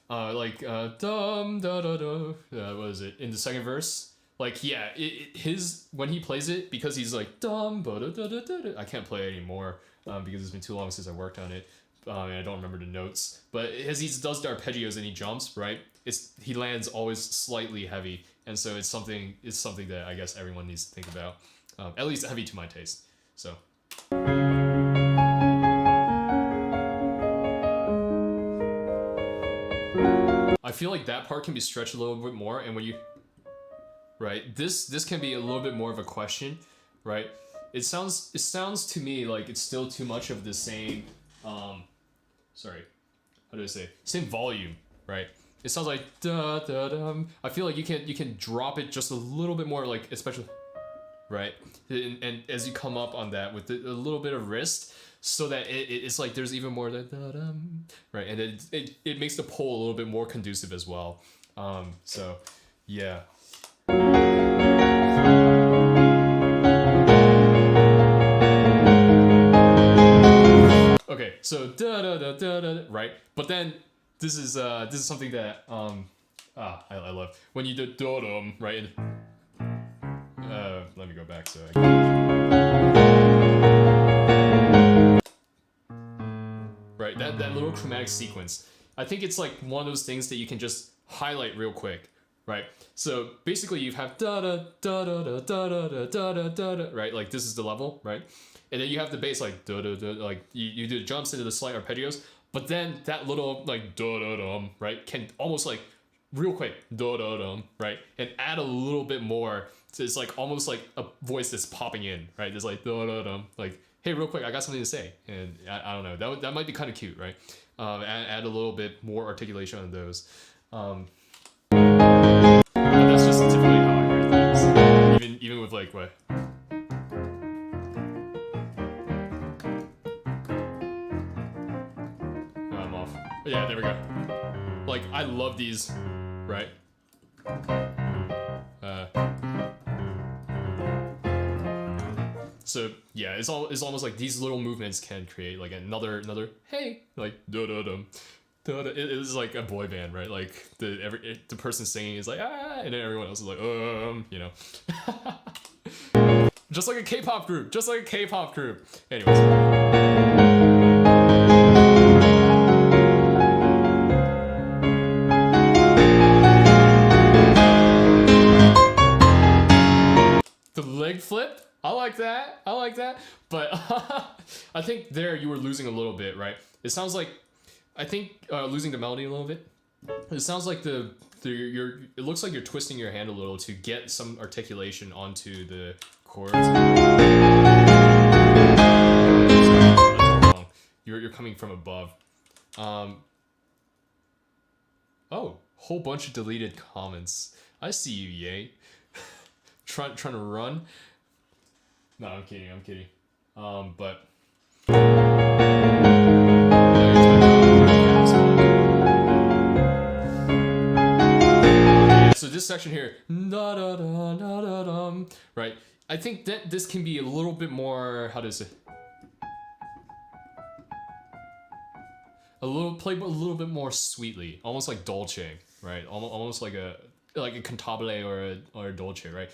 Like dum da da da. What is it in the second verse? Like, yeah, his when he plays it, because he's like dum ba da da da da. I can't play it anymore because it's been too long since I worked on it, and I don't remember the notes. But as he does the arpeggios and he jumps, right? He lands always slightly heavy, and so it's something that I guess everyone needs to think about. At least heavy to my taste. So. I feel like that part can be stretched a little bit more, and when you, right, this can be a little bit more of a question, right? It sounds to me like it's still too much of the same, sorry, how do I say, same volume, right? It sounds like da da dum. I feel like you can drop it just a little bit more, like especially, right? And as you come up on that with a little bit of wrist, so that it's like there's even more right, and it makes the pull a little bit more conducive as well. So yeah. Okay, so da da da da da, right? But then this is something that I love when you do da right. Let me go back so I can... Right, that little chromatic sequence. I think it's like one of those things that you can just highlight real quick, right? So basically you have da da da da da da da da da da, right? Like this is the level, right? And then you have the bass like da da da, like you do jumps into the slight arpeggios, but then that little like da da dum, right, can almost like real quick da da dum, right, and add a little bit more. So it's like almost like a voice that's popping in, right? There's like da da dum, like, hey, real quick, I got something to say, and I don't know, that might be kind of cute, right? Add a little bit more articulation on those. But that's just typically how I hear things, even with like what. Oh, I'm off. Yeah, there we go. like, I love these, right? So yeah, it's almost like these little movements can create like another hey, like da-da-dum. It is like a boy band, right? Like the person singing is like ah, and then everyone else is like you know. Just like a K-pop group, Anyways. The leg flip, I like that. But I think there you were losing a little bit, right? It sounds like, I think losing the melody a little bit. It sounds like it looks like you're twisting your hand a little to get some articulation onto the chords. You're coming from above. Oh, whole bunch of deleted comments. I see you, yay. trying to run. No, I'm kidding. But so this section here, right? I think that this can be a little bit more, how to say, play a little bit more sweetly, almost like dolce, right? Almost like a cantabile or a dolce, right?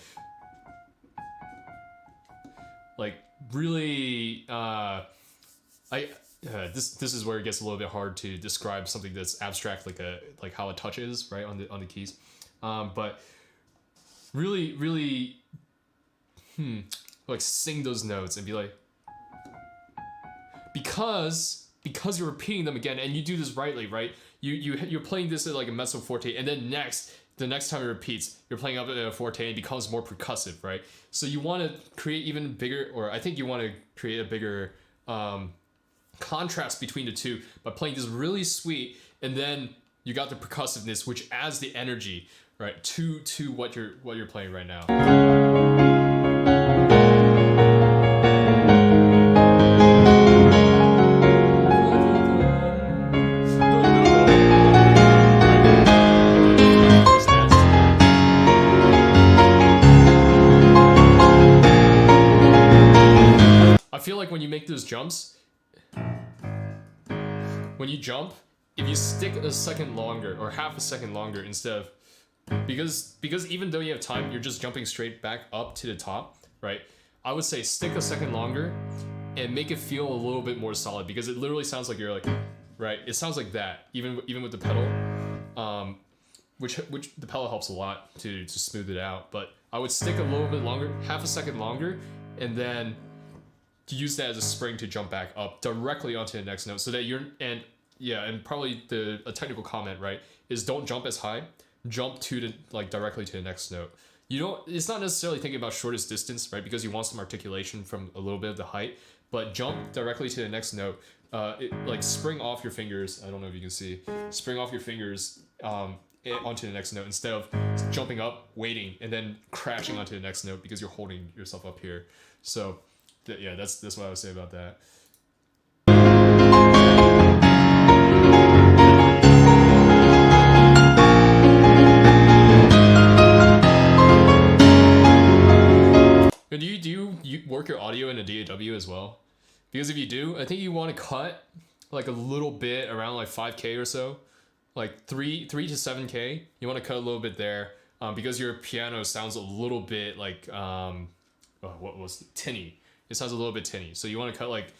Like really, this is where it gets a little bit hard to describe something that's abstract, like how a touch is, right, on the keys, but really, like sing those notes and be like, because you're repeating them again, and you do this rightly, right? You're playing this at like a mezzo forte, and then the next time it repeats, you're playing up at a forte and it becomes more percussive, right? So you want to create even bigger, or I think you want to create a bigger contrast between the two by playing this really sweet, and then you got the percussiveness, which adds the energy, right, to what you're playing right now. I feel like when you make those jumps, when you jump, if you stick a second longer or half a second longer instead of, because even though you have time, you're just jumping straight back up to the top, right? I would say stick a second longer and make it feel a little bit more solid, because it literally sounds like you're like, right? It sounds like that, even with the pedal, which the pedal helps a lot to smooth it out. But I would stick a little bit longer, half a second longer, and then to use that as a spring to jump back up directly onto the next note, so that and probably a technical comment, right, is don't jump as high, jump directly to the next note. It's not necessarily thinking about shortest distance, right, because you want some articulation from a little bit of the height, but jump directly to the next note, like spring off your fingers. I don't know if you can see, spring off your fingers onto the next note, instead of jumping up, waiting, and then crashing onto the next note because you're holding yourself up here. So yeah, that's what I would say about that. And do you work your audio in a DAW as well? Because if you do, I think you want to cut like a little bit around like 5K or so, like 3 to 7K. You want to cut a little bit there, because your piano sounds a little bit like tinny. It sounds a little bit tinny. So you want to cut like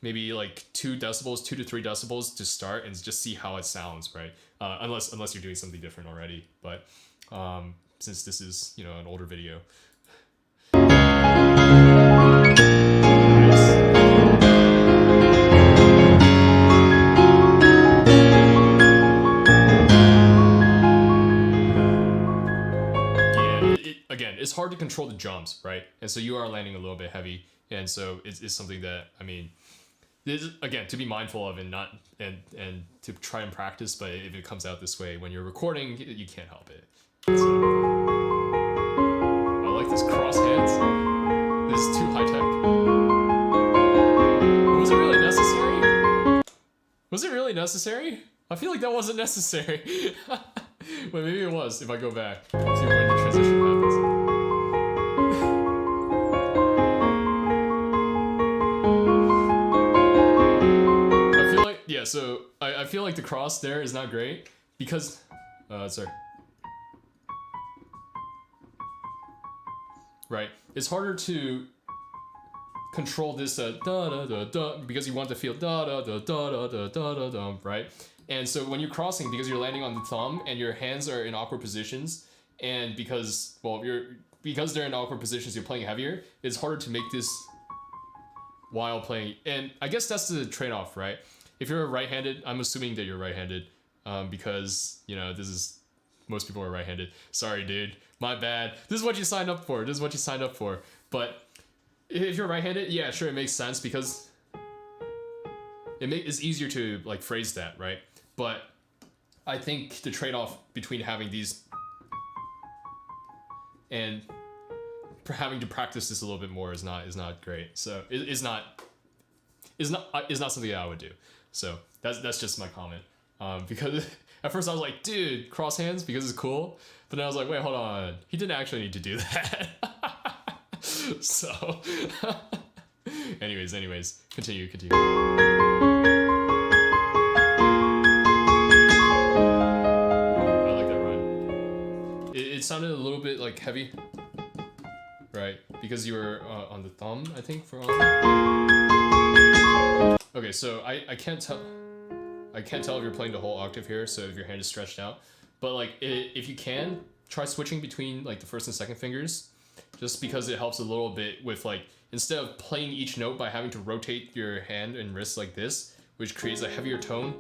maybe like 2 to 3 decibels to start, and just see how it sounds, right? Unless you're doing something different already. But since this is, an older video. Again, it's hard to control the jumps, right? And so you are landing a little bit heavy, and so it's something that, I mean, again, to be mindful of, and not and to try and practice. But if it comes out this way when you're recording, you can't help it. So I like this cross hands. This is too high tech. Was it really necessary? Was it really necessary? I feel like that wasn't necessary. But maybe it was if I go back. See when the transition happens. I feel like, yeah, so I feel like the cross there is not great because, sorry. Right, it's harder to control this da da da da because you want to feel da da da da da da da da da, right? And so when you're crossing, because you're landing on the thumb and your hands are in awkward positions, and because they're in awkward positions, you're playing heavier. It's harder to make this while playing, and I guess that's the trade-off, right? If you're right-handed, I'm assuming that you're right-handed, because you know most people are right-handed. Sorry, dude, my bad. This is what you signed up for. This is what you signed up for. But if you're right-handed, yeah, sure, it makes sense because it's easier to like phrase that, right? But I think the trade-off between having these and having to practice this a little bit more is not great. So it's not something that I would do. So that's just my comment. Because at first I was like, dude, cross hands because it's cool. But then I was like, wait, hold on. He didn't actually need to do that. So, anyways, continue. I like that rhyme. It sounded a little bit like heavy, right? Because you were on the thumb, I think. Okay, so I can't tell. I can't tell if you're playing the whole octave here. So if your hand is stretched out, but like if you can try switching between like the first and second fingers. Just because it helps a little bit with like, instead of playing each note by having to rotate your hand and wrist like this, which creates a heavier tone,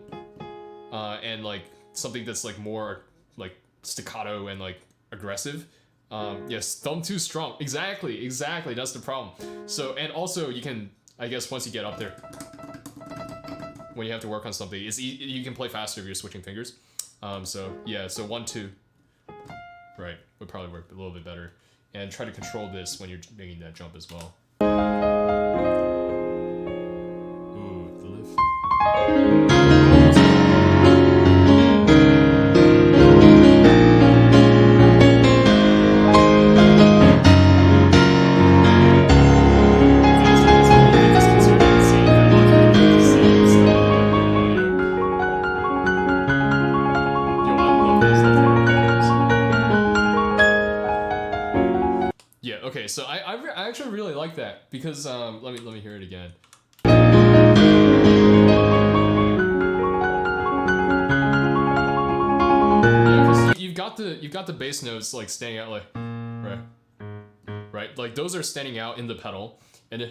and like something that's like more like staccato and like aggressive. Yes, thumb too strong. Exactly, that's the problem. So, and also you can, I guess once you get up there, when you have to work on something, you can play faster if you're switching fingers. So yeah, so 1, 2, right, would probably work a little bit better. And try to control this when you're making that jump as well. Ooh, the lift. Okay, so I actually really like that because let me hear it again. Yeah, because you've got the bass notes like standing out like right, like those are standing out in the pedal, and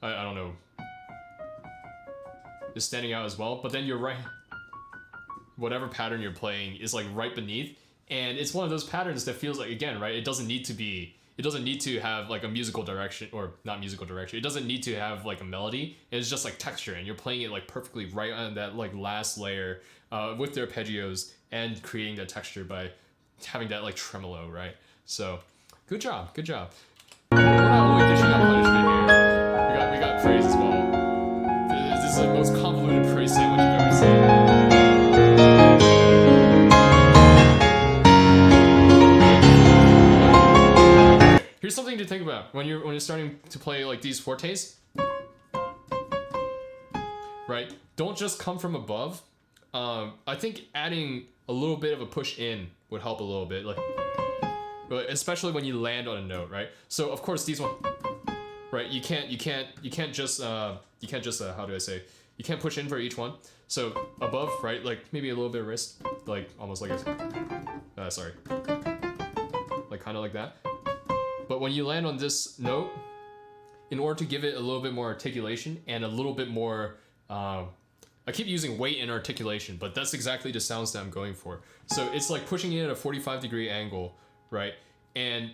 I don't know, is standing out as well. But then your right, whatever pattern you're playing is like right beneath. And it's one of those patterns that feels like, again, right, it doesn't need to have like a musical direction, or not musical direction. It doesn't need to have like a melody. It's just like texture, and you're playing it like perfectly right on that like last layer with the arpeggios and creating that texture by having that like tremolo, right? So, good job. We're not only dishing out punishment here, we got praise as well. This is the most convoluted praise sandwich you've ever seen. Here's something to think about when you're starting to play like these fortes, right? Don't just come from above. I think adding a little bit of a push in would help a little bit, like, especially when you land on a note, right? So of course these ones, right? You can't just how do I say? You can't push in for each one. So above, right? Like maybe a little bit of wrist, like almost like a, sorry, like kind of like that. But when you land on this note, in order to give it a little bit more articulation and a little bit more, I keep using weight and articulation, but that's exactly the sounds that I'm going for. So it's like pushing it at a 45-degree angle, right? And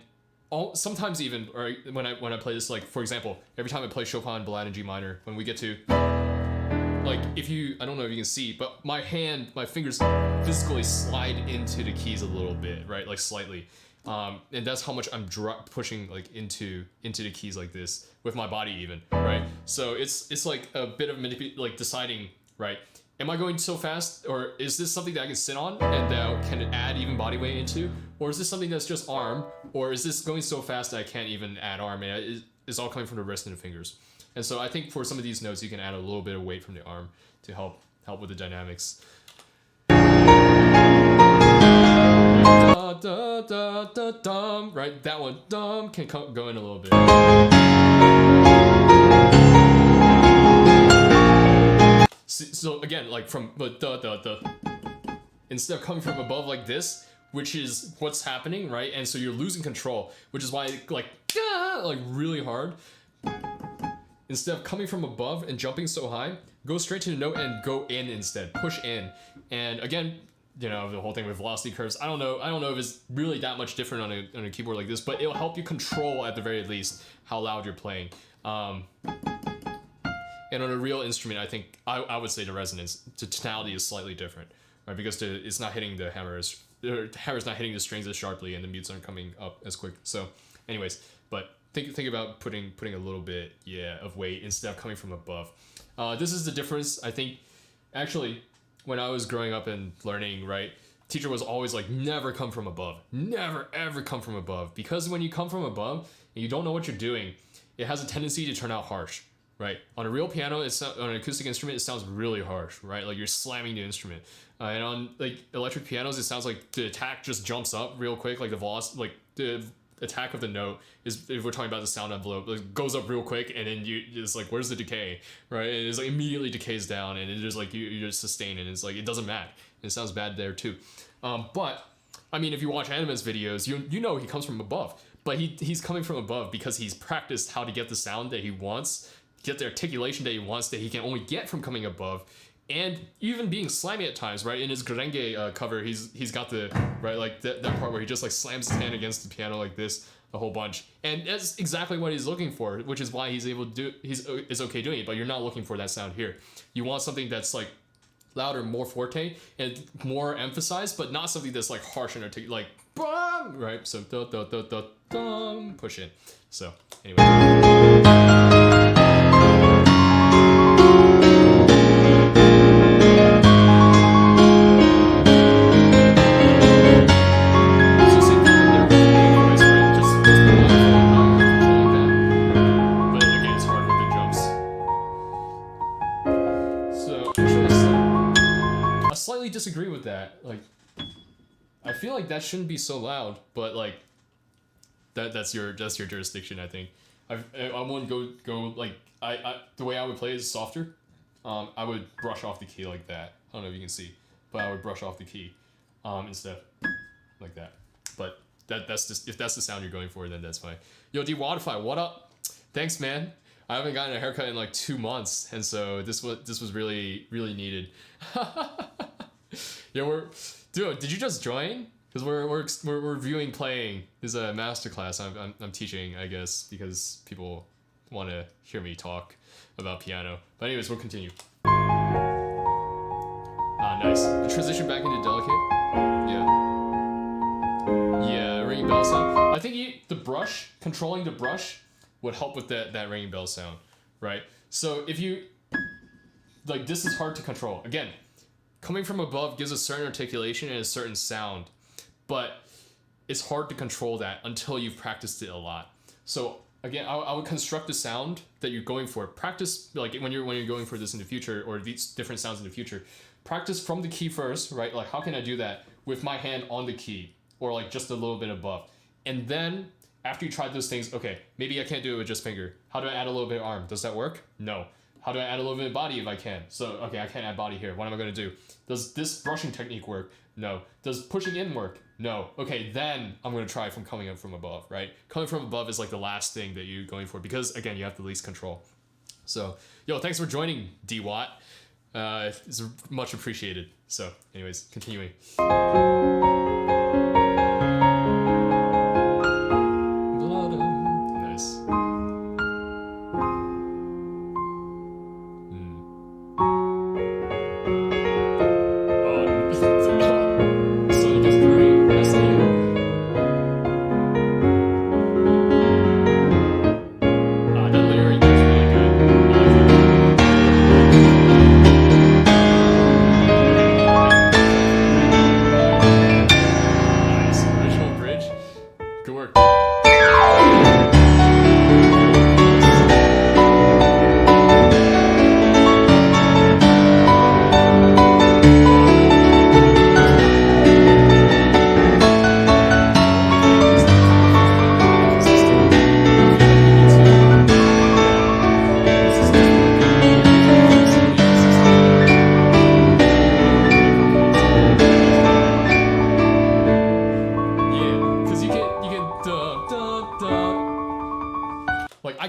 sometimes even, or when I play this, like for example, every time I play Chopin Ballade in G minor, when we get to, like I don't know if you can see, but my fingers physically slide into the keys a little bit, right? Like slightly. And that's how much I'm pushing like into the keys like this with my body even, right? So it's like a bit of deciding right? Am I going so fast, or is this something that I can sit on and that can add even body weight into? Or is this something that's just arm? Or is this going so fast that I can't even add arm? And it's all coming from the wrist and the fingers. And so I think for some of these notes, you can add a little bit of weight from the arm to help with the dynamics. Da, da, da, da, dum, right? That one, dum, can go in a little bit. So again, like from instead of coming from above like this, which is what's happening, right? And so you're losing control, which is why like really hard. Instead of coming from above and jumping so high, go straight to the note and go in instead. Push in. And again, you know, the whole thing with velocity curves, I don't know if it's really that much different on a keyboard like this, but it'll help you control at the very least how loud you're playing. And on a real instrument, I think I would say the resonance, the tonality is slightly different, right? Because it's not hitting the hammers, the hammer's not hitting the strings as sharply, and the mutes aren't coming up as quick. So, anyways, but think about putting a little bit, of weight instead of coming from above. This is the difference. I think actually when I was growing up and learning, right, teacher was always like, never come from above, never ever come from above, because when you come from above and you don't know what you're doing, it has a tendency to turn out harsh. Right, on a real piano, on an acoustic instrument, it sounds really harsh, right? Like you're slamming the instrument. And on like electric pianos, it sounds like the attack just jumps up real quick, like the velocity, like the attack of the note is, if we're talking about the sound envelope, it goes up real quick, and then it's like, where's the decay, right? And it's like immediately decays down, and it's just like you just sustain, and it's like it doesn't match. It sounds bad there too. But I mean, if you watch Anime's videos, you know he comes from above, but he's coming from above because he's practiced how to get the sound that he wants, get the articulation that he wants, that he can only get from coming above, and even being slammy at times, right? In his Gurenge cover, he's got the, right, like that part where he just like slams his hand against the piano like this a whole bunch, and that's exactly what he's looking for, which is why he's able to do, is okay doing it, but you're not looking for that sound here. You want something that's like louder, more forte, and more emphasized, but not something that's like harsh and like bam, right? So push in. So anyway. Disagree with that. Like, I feel like that shouldn't be so loud, but like that's your jurisdiction. I think I wouldn't go like I the way I would play is softer. I would brush off the key like that. I don't know if you can see, but I would brush off the key instead like that. But that's just, if that's the sound you're going for, then that's fine. Yo, D-Wattify, what up? Thanks, man. I haven't gotten a haircut in like 2 months, and so this was really needed. Yeah, dude, did you just join? Because we're reviewing playing. This is a masterclass I'm teaching, I guess, because people want to hear me talk about piano. But anyways, we'll continue. Nice. The transition back into delicate. Yeah, ringing bell sound. I think controlling the brush would help with that ringing bell sound, right? So if you, like, this is hard to control. Again, coming from above gives a certain articulation and a certain sound, but it's hard to control that until you've practiced it a lot. So again, I would construct the sound that you're going for. Practice, like when you're going for this in the future, or these different sounds in the future, practice from the key first, right? Like, how can I do that with my hand on the key, or like just a little bit above? And then after you try those things, okay, maybe I can't do it with just finger. How do I add a little bit of arm? Does that work? No. How do I add a little bit of body if I can? So, okay, I can't add body here. What am I gonna do? Does this brushing technique work? No. Does pushing in work? No. Okay, then I'm gonna try from coming up from above, right? Coming from above is like the last thing that you're going for, because again, you have the least control. So, yo, thanks for joining, D-Watt. It's much appreciated. So, anyways, continuing.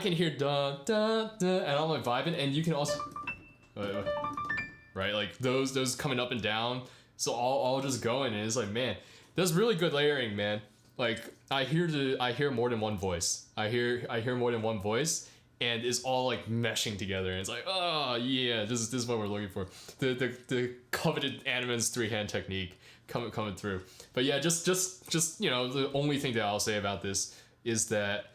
can hear da da da, and I'm like vibing, and you can also, right, like those coming up and down. So all just going, and it's like, man, that's really good layering, man. Like I hear more than one voice. I hear more than one voice, and it's all like meshing together, and it's like, oh yeah, this is what we're looking for. The coveted Animan's 3-hand technique coming through. But yeah, just you know, the only thing that I'll say about this is that,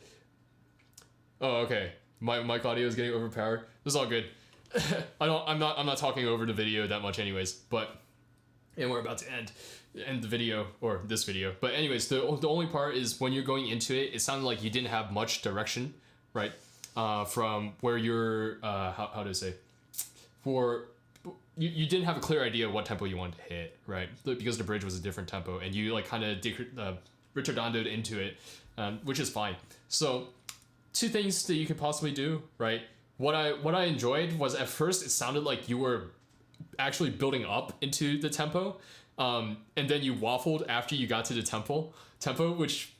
oh okay, my mic audio is getting overpowered. This is all good. I'm not talking over the video that much anyways, but and we're about to end the video, or this video. But anyways, the only part is when you're going into it, it sounded like you didn't have much direction, right? From where you're, how to say, you didn't have a clear idea of what tempo you wanted to hit, right? Because the bridge was a different tempo, and you like kind of ritordandoed into it, which is fine. So 2 things that you could possibly do, right? What I enjoyed was at first it sounded like you were actually building up into the tempo, and then you waffled after you got to the tempo, which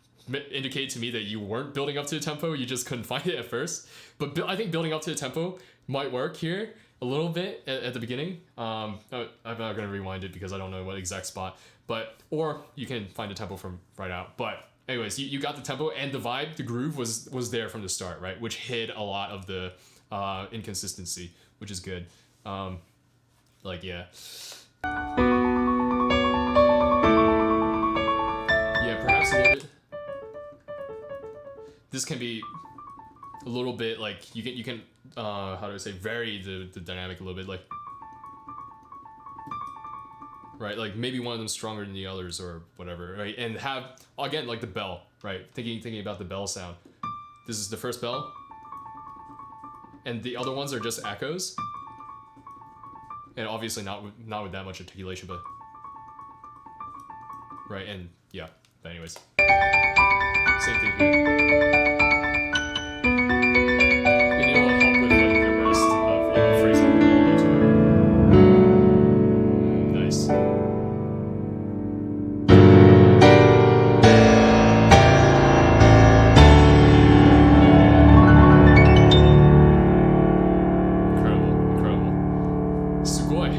indicated to me that you weren't building up to the tempo, you just couldn't find it at first. But I think building up to the tempo might work here a little bit at the beginning. I'm not gonna rewind it because I don't know what exact spot, but or you can find the tempo from right out. But anyways, you got the tempo, and the vibe, the groove was there from the start, right? Which hid a lot of the inconsistency, which is good. Like yeah. Yeah, perhaps a little bit. This can be a little bit like you can how do I say, vary the dynamic a little bit, like, right, like maybe one of them stronger than the others or whatever, right? And have again like the bell, right? Thinking about the bell sound. This is the first bell, and the other ones are just echoes, and obviously not with that much articulation, but right, and yeah. But anyways, same thing here. And it'll help with like the rest of like phrasing the melody too. Nice. Incredible. Sugoi.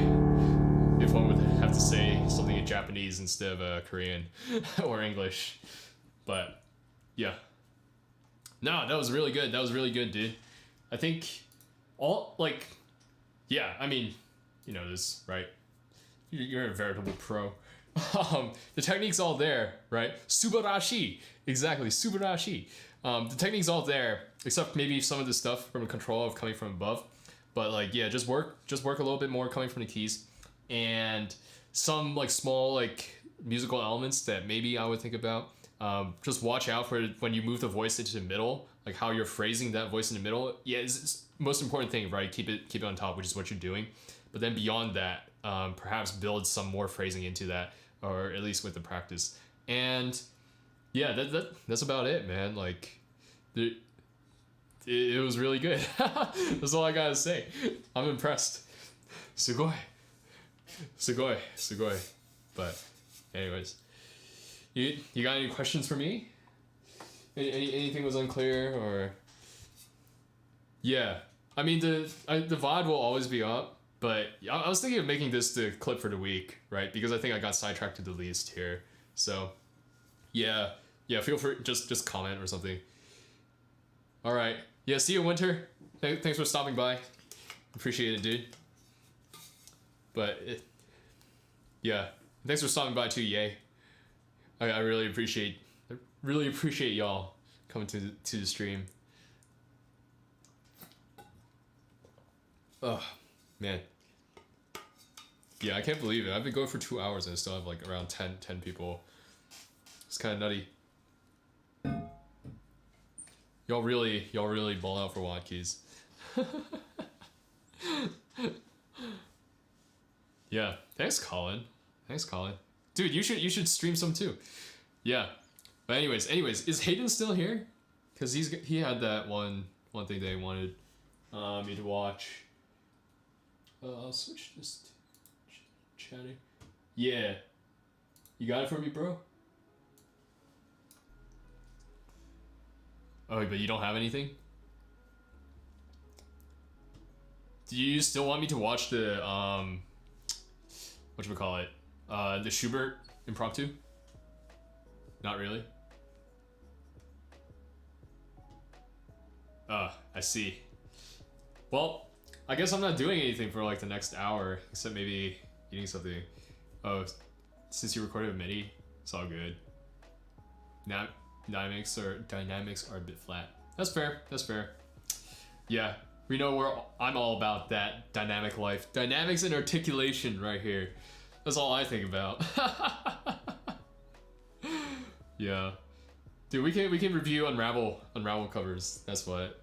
If one would have to say something in Japanese instead of Korean or English. But yeah. No, that was really good. That was really good, dude. I think all like, yeah, I mean, you know this, right? You're a veritable pro. The technique's all there, right? Subarashi. Exactly, subarashi. The technique's all there, except maybe some of the stuff from a control of coming from above. But like, yeah, just work a little bit more coming from the keys, and some like small like musical elements that maybe I would think about. Just watch out for when you move the voice into the middle, like how you're phrasing that voice in the middle. Yeah, it's the most important thing, right? Keep it on top, which is what you're doing. But then beyond that, perhaps build some more phrasing into that, or at least with the practice. And yeah, that's about it, man. Like, it was really good. That's all I gotta say. I'm impressed. Sugoi. But anyways, you got any questions for me? Anything was unclear, or? Yeah, I mean the VOD will always be up, but I was thinking of making this the clip for the week, right? Because I think I got sidetracked to the least here. So yeah, feel free, just comment or something. All right, yeah, see you, Winter. Thanks for stopping by. Appreciate it, dude. But yeah, thanks for stopping by too, Yay. I really appreciate y'all coming to the stream. Oh man, yeah, I can't believe it. I've been going for 2 hours and I still have like around 10 people. It's kind of nutty. Y'all really ball out for WattKeys. Yeah, thanks Colin. Dude, you should stream some too. Yeah. But anyways, is Hayden still here? Cause he had that one thing they wanted me to watch. I'll switch this to chatting. Yeah. You got it for me, bro? Oh, but you don't have anything? Do you still want me to watch the whatchamacallit? The Schubert impromptu? Not really. I see. Well, I guess I'm not doing anything for like the next hour, except maybe eating something. Oh, since you recorded a MIDI, it's all good. Dynamics are a bit flat. That's fair. That's fair. Yeah, we know I'm all about that dynamic life, dynamics and articulation right here. That's all I think about. Yeah, dude, we can review Unravel covers. That's what.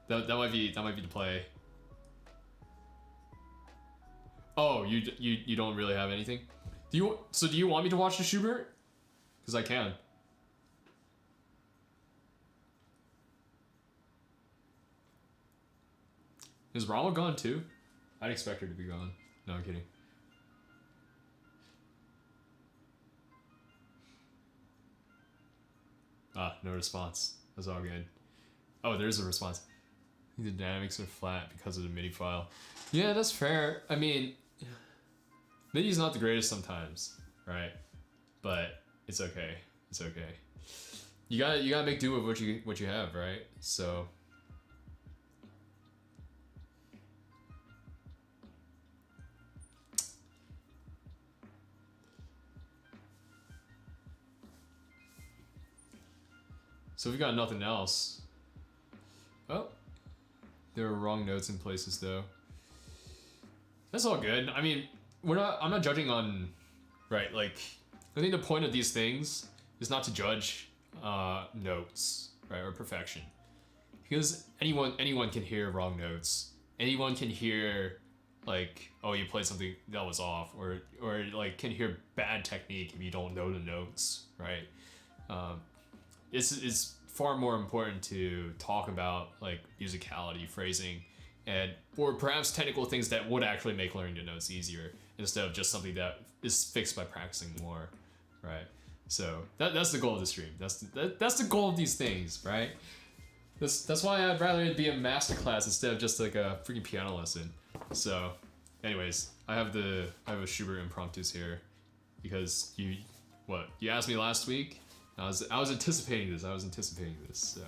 That might be the play. Oh, you don't really have anything? Do you want me to watch the Schubert? Because I can. Is Rama gone too? I'd expect her to be gone. No, I'm kidding. No response. That's all good. Oh, there's a response. I think the dynamics are flat because of the MIDI file. Yeah, that's fair. I mean, MIDI's not the greatest sometimes, right? But it's okay. It's okay. You gotta make do with what you have, right? So. So we've got nothing else. Oh, there are wrong notes in places though. That's all good. I mean, I'm not judging on, right? Like, I think the point of these things is not to judge notes, right, or perfection, because anyone can hear wrong notes. Anyone can hear, like, oh, you played something that was off, or like can hear bad technique if you don't know the notes, right? It's far more important to talk about like musicality, phrasing, or perhaps technical things that would actually make learning the notes easier instead of just something that is fixed by practicing more, right? So that's the goal of the stream. That's the goal of these things, right? That's why I'd rather it be a masterclass instead of just like a freaking piano lesson. So, anyways, I have a Schubert impromptus here because you asked me last week. I was anticipating this. So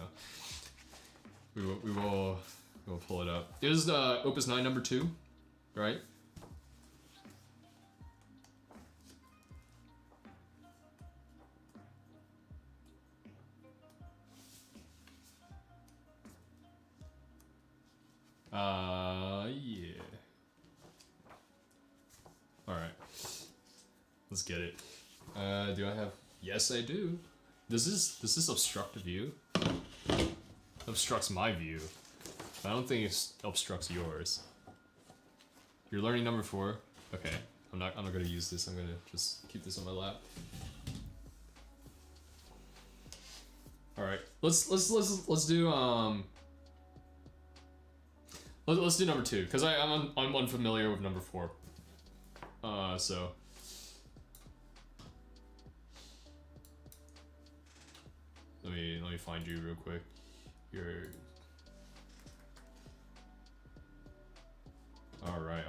we will pull it up. It is Opus 9 number 2, right? Yeah. All right. Let's get it. Do I have? Yes, I do. Does this obstruct the view? Obstructs my view. I don't think it obstructs yours. You're learning number 4. Okay. I'm not gonna use this. I'm gonna just keep this on my lap. All right. Let's do let's do number 2 because I'm unfamiliar with number 4. So. Let me find you real quick. All right.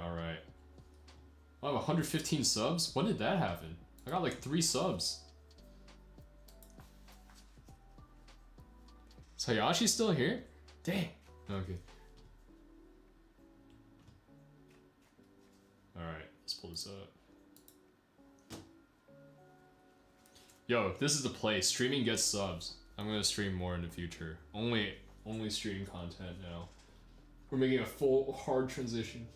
I have 115 subs. When did that happen? I got like 3 subs. Is Hayashi still here? Dang. Okay. All right. Let's pull this up. Yo, this is the play. Streaming gets subs. I'm gonna stream more in the future. Only stream content now. We're making a full hard transition.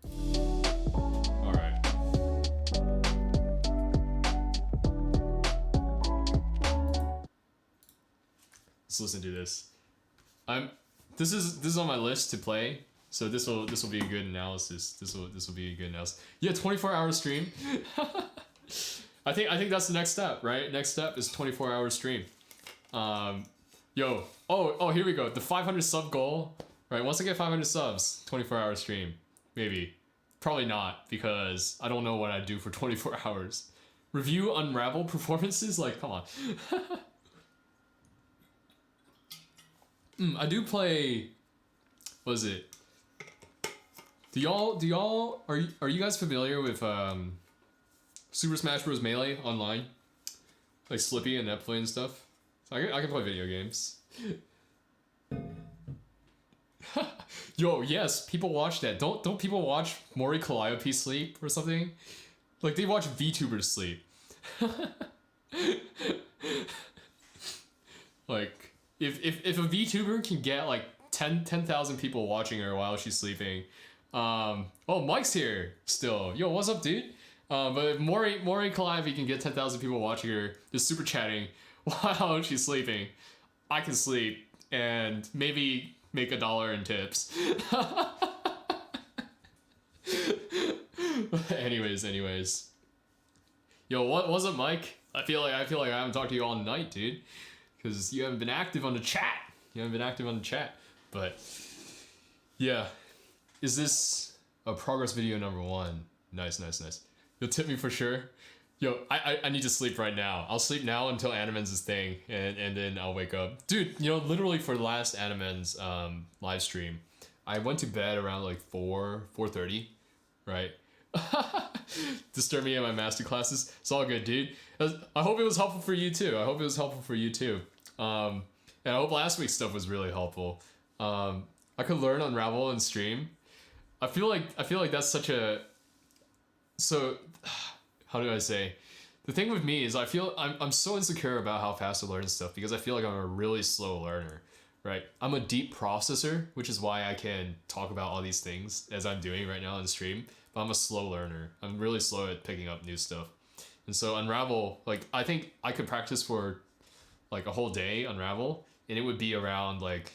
Alright. Let's listen to this. This is on my list to play, so this will be a good analysis. This will be a good analysis. Yeah, 24-hour stream. I think that's the next step, right? Next step is 24-hour stream. Yo, oh, here we go. The 500 sub goal, right? Once I get 500 subs, 24-hour stream, maybe. Probably not, because I don't know what I'd do for 24 hours. Review Unravel performances? Like, come on. I do play what is it? Do y'all are you guys familiar with Super Smash Bros. Melee online? Like Slippy and Netplay and stuff? So I can play video games. Yo, yes, people watch that. Don't people watch Mori Calliope sleep or something? Like they watch VTubers sleep. Like if a VTuber can get like 10,000 people watching her while she's sleeping. Oh, Mike's here still. Yo, what's up, dude? But if Mori Calliope can get 10,000 people watching her just super chatting while she's sleeping, I can sleep and maybe make $1 in tips. anyways. Yo, what's up, Mike? I feel like I haven't talked to you all night, dude, because you haven't been active on the chat. But yeah, is this a progress video number 1? Nice. You'll tip me for sure. Yo, I need to sleep right now. I'll sleep now until Animen's thing, and then I'll wake up. Dude, you know, literally for the last Animen's live stream, I went to bed around like 4:30, right? Disturb me at my master classes. It's all good, dude. I hope it was helpful for you too. And I hope last week's stuff was really helpful. I could learn Unravel and stream. I feel like that's such a... So, how do I say? The thing with me is I'm so insecure about how fast I learn stuff because I feel like I'm a really slow learner, right? I'm a deep processor, which is why I can talk about all these things as I'm doing right now on stream, but I'm a slow learner. I'm really slow at picking up new stuff. And so Unravel, like, I think I could practice for like a whole day Unravel, and it would be around like,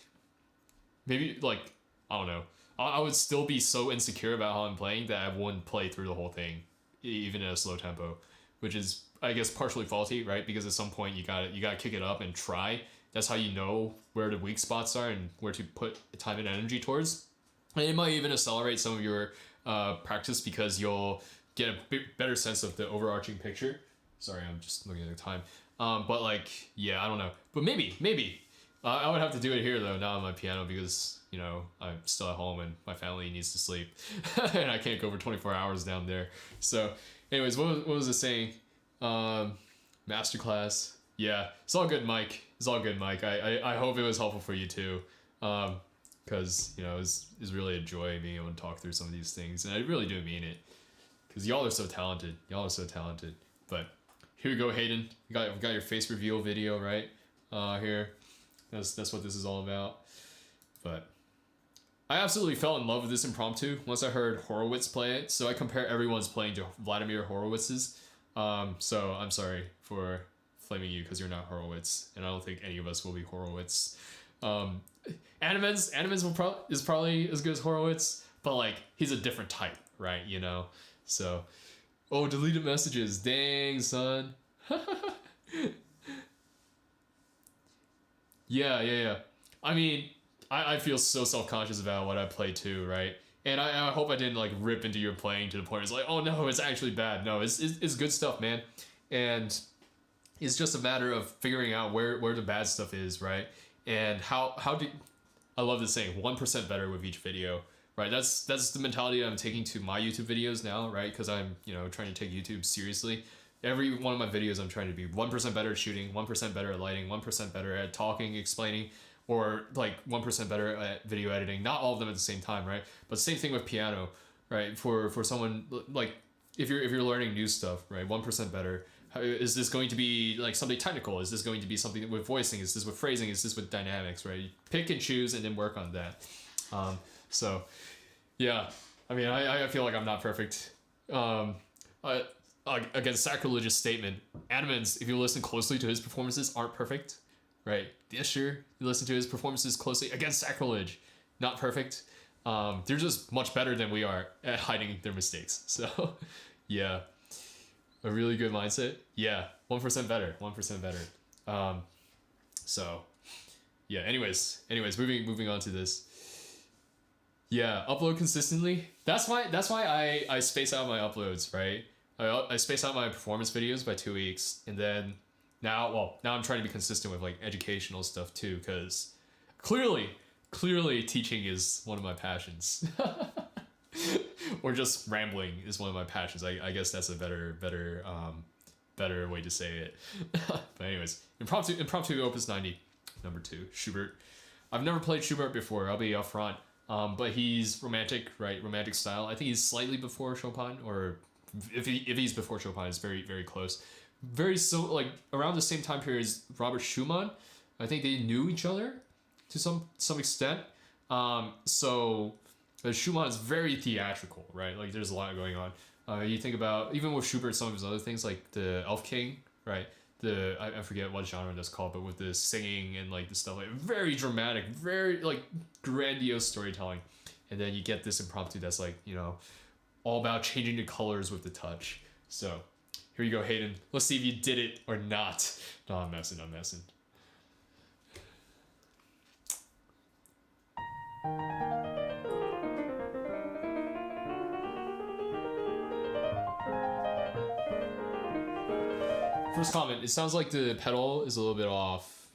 maybe like, I don't know. I would still be so insecure about how I'm playing that I wouldn't play through the whole thing, even at a slow tempo, which is, I guess, partially faulty, right? Because at some point you gotta kick it up and try. That's how you know where the weak spots are and where to put time and energy towards. And it might even accelerate some of your practice because you'll get a better sense of the overarching picture. Sorry, I'm just looking at the time. But like, yeah, I don't know. But maybe. I would have to do it here though, not on my piano, because, you know, I'm still at home and my family needs to sleep. And I can't go for 24 hours down there. So anyways, what was it saying? Masterclass. Yeah, it's all good, Mike. I hope it was helpful for you too. Because, you know, it's really a joy being able to talk through some of these things. And I really do mean it. Because y'all are so talented. But here we go, Hayden. You got your face reveal video, right? Here. That's what this is all about. But I absolutely fell in love with this impromptu once I heard Horowitz play it. So I compare everyone's playing to Vladimir Horowitz's. So I'm sorry for flaming you because you're not Horowitz, and I don't think any of us will be Horowitz. Animens is probably as good as Horowitz, but like he's a different type, right? You know. So, deleted messages. Dang, son. Yeah. I mean, I feel so self-conscious about what I play too, right? And I hope I didn't like rip into your playing to the point where it's like, oh no, it's actually bad. No, it's good stuff, man. And it's just a matter of figuring out where the bad stuff is, right? And how do... I love this saying, 1% better with each video, right? That's the mentality I'm taking to my YouTube videos now, right? Because I'm, you know, trying to take YouTube seriously. Every one of my videos I'm trying to be 1% better at shooting, 1% better at lighting, 1% better at talking, explaining, or like 1% better at video editing. Not all of them at the same time, right? But same thing with piano, right? For someone like if you're learning new stuff, right? 1% better. Is this going to be like something technical? Is this going to be something with voicing? Is this with phrasing? Is this with dynamics, right? You pick and choose and then work on that. So yeah, I mean, I feel like I'm not perfect. Again, sacrilegious statement. Animens, if you listen closely to his performances, aren't perfect, right? Disher, you listen to his performances closely. Again, sacrilege, not perfect. They're just much better than we are at hiding their mistakes. So, yeah, a really good mindset. Yeah, 1% better. So, yeah. Anyways, moving on to this. Yeah, upload consistently. That's why I space out my uploads, right? I space out my performance videos by 2 weeks, and then now I'm trying to be consistent with like educational stuff too, because clearly clearly teaching is one of my passions. Or just rambling is one of my passions. I guess that's a better way to say it. But anyways, impromptu opus 90, number 2, Schubert. I've never played Schubert before, I'll be upfront. But he's romantic, right? Romantic style. I think he's slightly before Chopin, or if he's before Chopin, it's very, very close. Very like around the same time period as Robert Schumann. I think they knew each other to some extent. So Schumann is very theatrical, right? Like there's a lot going on. You think about even with Schubert, some of his other things like the Elf King, right? I forget what genre that's called, but with the singing and like the stuff, like very dramatic, very like grandiose storytelling, and then you get this impromptu that's like, you know, all about changing the colors with the touch. So here you go, Hayden. Let's see if you did it or not. No, I'm messing. First comment, it sounds like the pedal is a little bit off.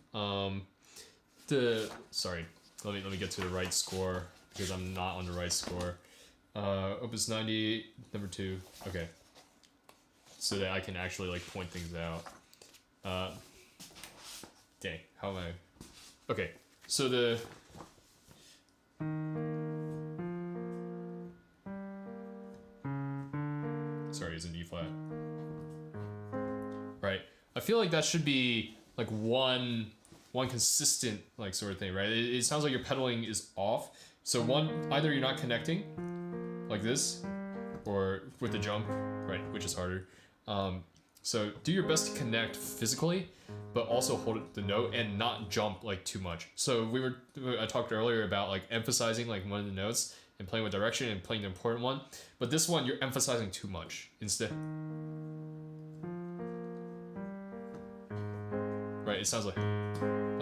Sorry, let me get to the right score because I'm not on the right score. Opus 90, number 2. Okay. So that I can actually like point things out. Dang, how am I? Okay, so the sorry, it's in E flat. Right. I feel like that should be like one consistent like sort of thing, right? It sounds like your pedaling is off. So either you're not connecting like this, or with the jump, right, which is harder. So do your best to connect physically, but also hold the note and not jump like too much. So I talked earlier about like emphasizing like one of the notes and playing with direction and playing the important one, but this one you're emphasizing too much instead. Right, it sounds like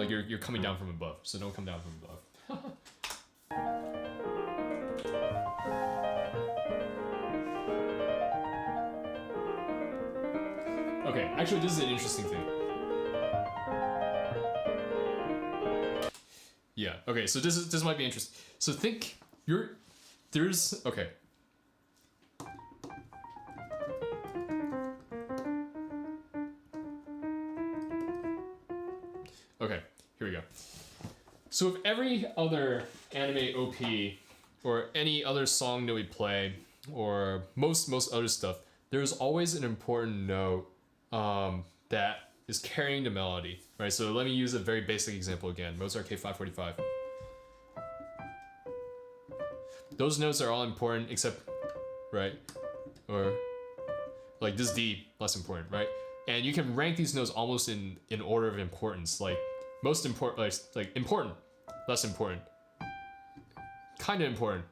you're coming down from above, so don't come down from above. Okay, actually this is an interesting thing. Yeah, okay, so this might be interesting. So think okay. Okay, here we go. So with every other anime OP or any other song that we play or most other stuff, there's always an important note that is carrying the melody, right? So let me use a very basic example again. Mozart K545. Those notes are all important except, right? Or like this D, less important, right? And you can rank these notes almost in order of importance, like most important, like important, less important, kind of important,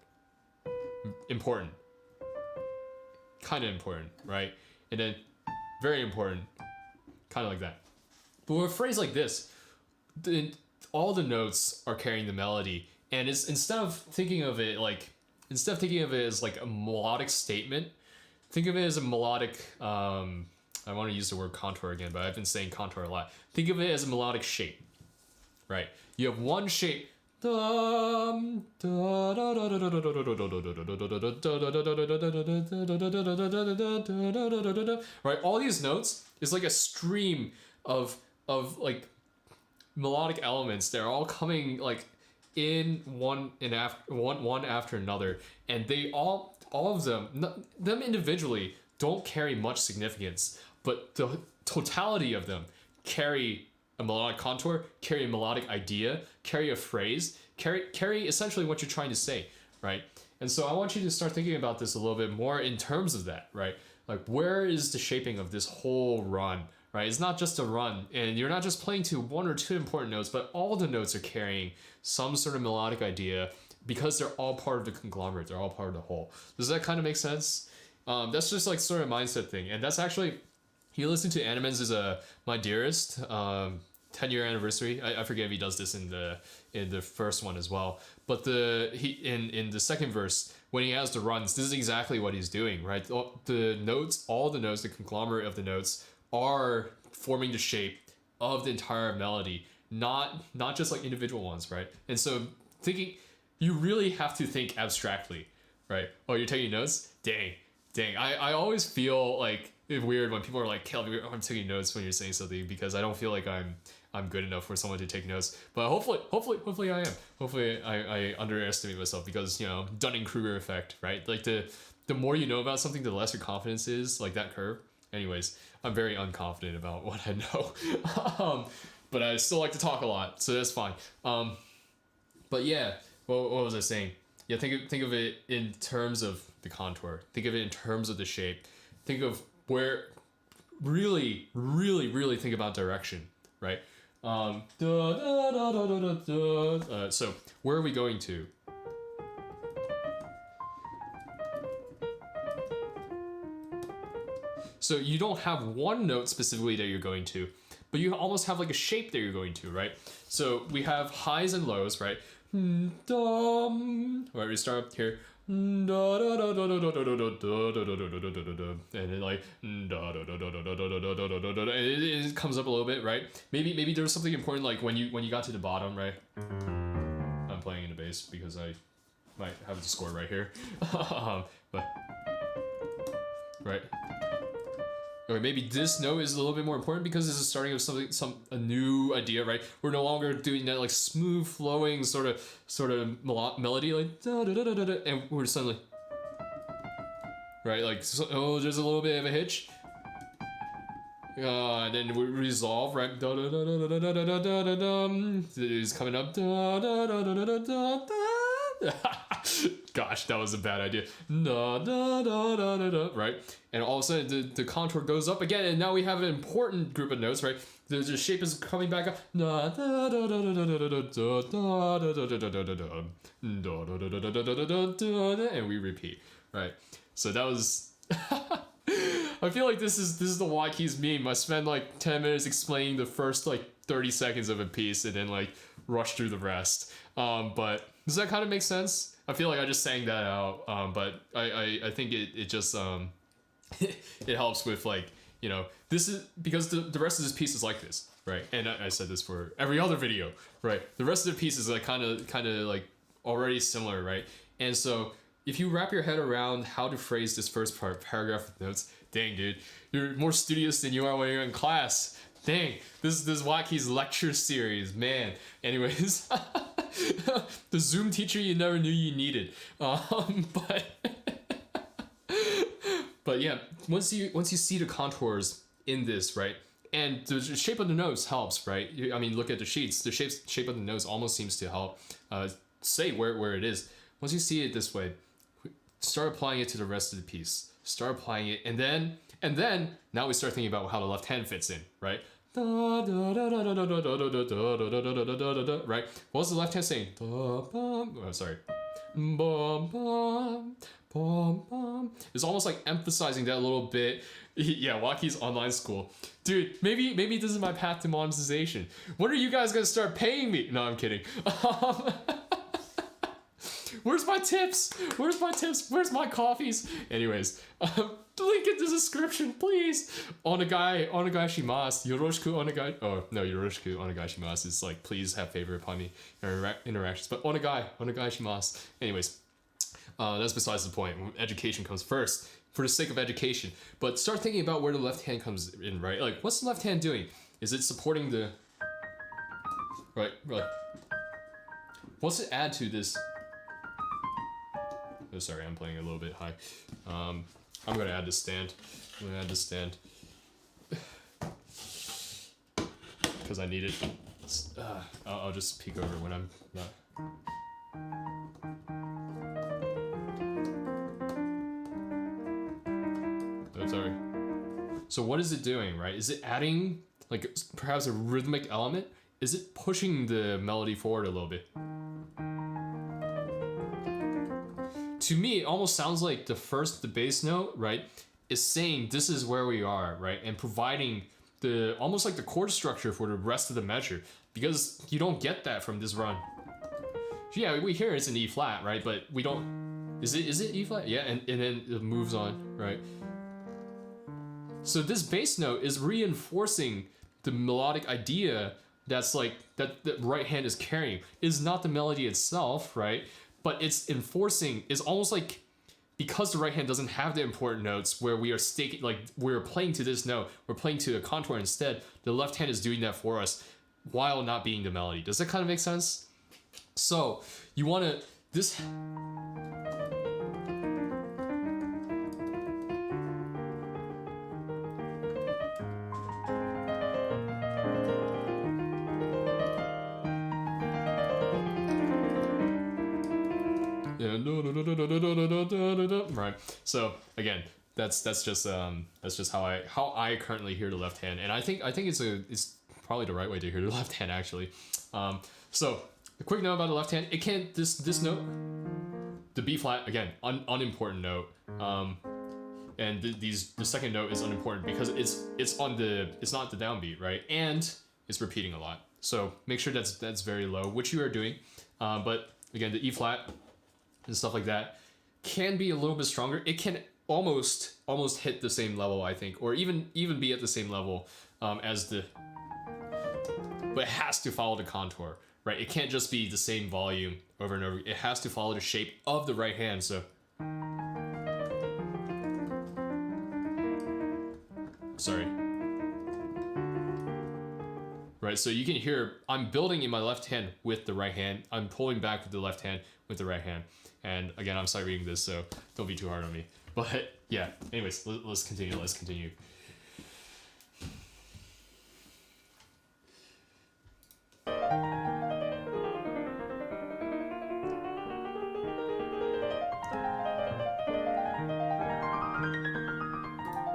important, kind of important, right? And then very important, kind of like that. But with a phrase like this, all the notes are carrying the melody, and instead of thinking of it as like a melodic statement, think of it as a melodic. I want to use the word contour again, but I've been saying contour a lot. Think of it as a melodic shape, right? You have one shape. Right, all these notes is like a stream of like melodic elements. They're all coming like in one after another, and they all of them individually don't carry much significance, but the totality of them carry a melodic contour, carry a melodic idea, carry a phrase, carry essentially what you're trying to say, right? And so I want you to start thinking about this a little bit more in terms of that, right? Like, where is the shaping of this whole run, right? It's not just a run, and you're not just playing to one or two important notes, but all the notes are carrying some sort of melodic idea because they're all part of the conglomerate, they're all part of the whole. Does that kind of make sense? That's just like sort of a mindset thing, and that's actually, you listen to Animens is My Dearest 10-year anniversary. I forget if he does this in the first one as well, but in the second verse when he has the runs, this is exactly what he's doing, right? All the notes, the conglomerate of the notes are forming the shape of the entire melody, not just like individual ones, right? And so thinking, you really have to think abstractly, right? Oh, you're taking notes? Dang. I always feel like it's weird when people are like, Calvin, I'm taking notes when you're saying something, because I don't feel like I'm good enough for someone to take notes. But hopefully I am. Hopefully I underestimate myself, because, you know, Dunning-Kruger effect, right? Like the more you know about something, the less your confidence is, like that curve. Anyways, I'm very unconfident about what I know. But I still like to talk a lot, so that's fine. But yeah, what was I saying? Yeah, think of it in terms of the contour. Think of it in terms of the shape. Think of where, really think about direction, right? So where are we going to? So you don't have one note specifically that you're going to, but you almost have like a shape that you're going to, right? So we have highs and lows, right? Right, we start up here. And then like it comes up a little bit, right? Maybe there's something important, like when you got to the bottom, right? I'm playing in the bass because I might have the score right here. But right. Okay, maybe this note is a little bit more important because this is starting with a new idea, right? We're no longer doing that like smooth flowing sort of melody, like da da da da da, and we're suddenly, right? Like, oh, there's a little bit of a hitch. And then we resolve, right? Da da da da da da da da da da. It's coming up. Da da da da da da da. Gosh, that was a bad idea. Da, da, da, da, da, da, right? And all of a sudden the contour goes up again, and now we have an important group of notes, right? The shape is coming back up. Da, da, da, da, da, da, da, da, da, da, da, da, da, da, and we repeat, right? So that was I feel like this is the WattKeys meme. I spend like 10 minutes explaining the first like 30 seconds of a piece and then like rush through the rest. But does that kind of make sense? I feel like I just sang that out, but I think it just it helps with, like, you know, this is because the rest of this piece is like this, right? And I said this for every other video, right? The rest of the piece is like kind of like already similar, right? And so if you wrap your head around how to phrase this first paragraph of notes, dang, dude, you're more studious than you are when you're in class. Dang, this WattKeys lecture series, man. Anyways, the Zoom teacher you never knew you needed. But yeah, once you see the contours in this, right, and the shape of the nose helps, right? I mean, look at the sheets. The shape of the nose almost seems to help say where it is. Once you see it this way, start applying it to the rest of the piece. Start applying it, and then now we start thinking about how the left hand fits in, right? Right? What's the left hand saying? Oh, sorry. It's almost like emphasizing that a little bit. Yeah, WattKeys online school. Dude, maybe this is my path to monetization. When are you guys gonna start paying me? No, I'm kidding. Where's my tips? Where's my coffees? Anyways, link in the description, please. Onegai shimasu. Yoroshiku onegai. Oh, no, yoroshiku onegai shimasu is like, please have favor upon me interactions. But onegai shimasu. Anyways, that's besides the point. Education comes first for the sake of education. But start thinking about where the left hand comes in, right? Like, what's the left hand doing? Is it supporting the... Right. What's it add to this... Oh, sorry, I'm playing a little bit high. I'm gonna add this stand. Because I need it. I'll just peek over when I'm not. Oh, sorry. So what is it doing, right? Is it adding, like, perhaps a rhythmic element? Is it pushing the melody forward a little bit? To me, it almost sounds like the bass note, right, is saying this is where we are, right, and providing almost like the chord structure for the rest of the measure, because you don't get that from this run. Yeah, we hear it's an E flat, right, but we don't. Is it E flat? Yeah, and then it moves on, right. So this bass note is reinforcing the melodic idea that's like that the right hand is carrying is not the melody itself, right? But it's enforcing is almost like because the right hand doesn't have the important notes where we are staking, like we're playing to this note, we're playing to a contour instead. The left hand is doing that for us while not being the melody. Does that kind of make sense? So you want to this. Right. So again, that's just how I currently hear the left hand, and I think it's probably the right way to hear the left hand actually. So a quick note about the left hand: it can't this note, the B flat again, unimportant note. And the second note is unimportant because it's not the downbeat, right? And it's repeating a lot. So make sure that's very low, which you are doing. But again, the E flat and stuff like that can be a little bit stronger. It can almost hit the same level, I think, or even be at the same level as the, but it has to follow the contour, right? It can't just be the same volume over and over. It has to follow the shape of the right hand. So sorry. Right, so you can hear I'm building in my left hand with the right hand. I'm pulling back with the left hand with the right hand. And again, I'm sorry reading this, so don't be too hard on me. But yeah, anyways, let's continue.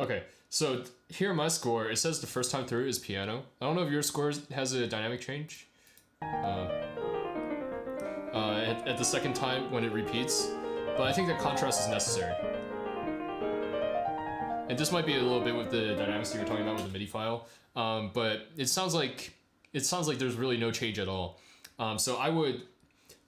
Okay, so here in my score, it says the first time through is piano. I don't know if your score has a dynamic change. At the second time when it repeats, but I think that contrast is necessary. And this might be a little bit with the dynamics that you're talking about with the MIDI file, but it sounds like there's really no change at all. So I would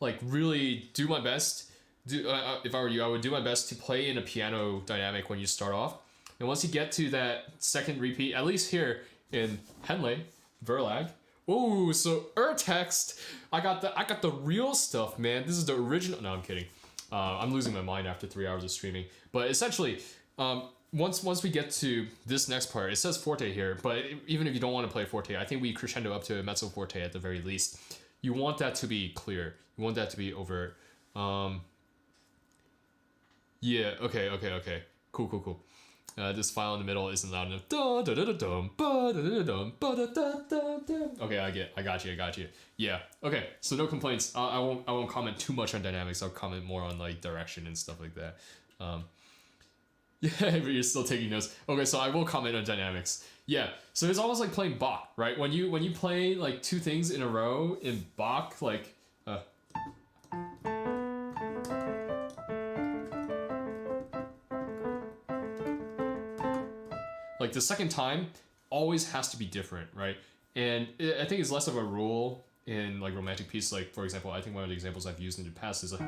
like really do my best. If I were you, I would do my best to play in a piano dynamic when you start off. And once you get to that second repeat, at least here in Henley, Verlag. Ooh, so text. I got the real stuff, man. This is the original. No, I'm kidding. I'm losing my mind after 3 hours of streaming. But essentially, once we get to this next part, it says forte here. But even if you don't want to play forte, I think we crescendo up to a mezzo forte at the very least. You want that to be clear. You want that to be overt. Yeah. Okay. Cool. This file in the middle isn't loud enough. Okay, I got you. Yeah. Okay. So no complaints. I won't comment too much on dynamics. I'll comment more on like direction and stuff like that. Yeah, but you're still taking notes. Okay, so I will comment on dynamics. Yeah. So it's almost like playing Bach, right? When you play like two things in a row in Bach, like. Like the second time always has to be different, right? And I think it's less of a rule in like romantic pieces. Like for example, I think one of the examples I've used in the past is like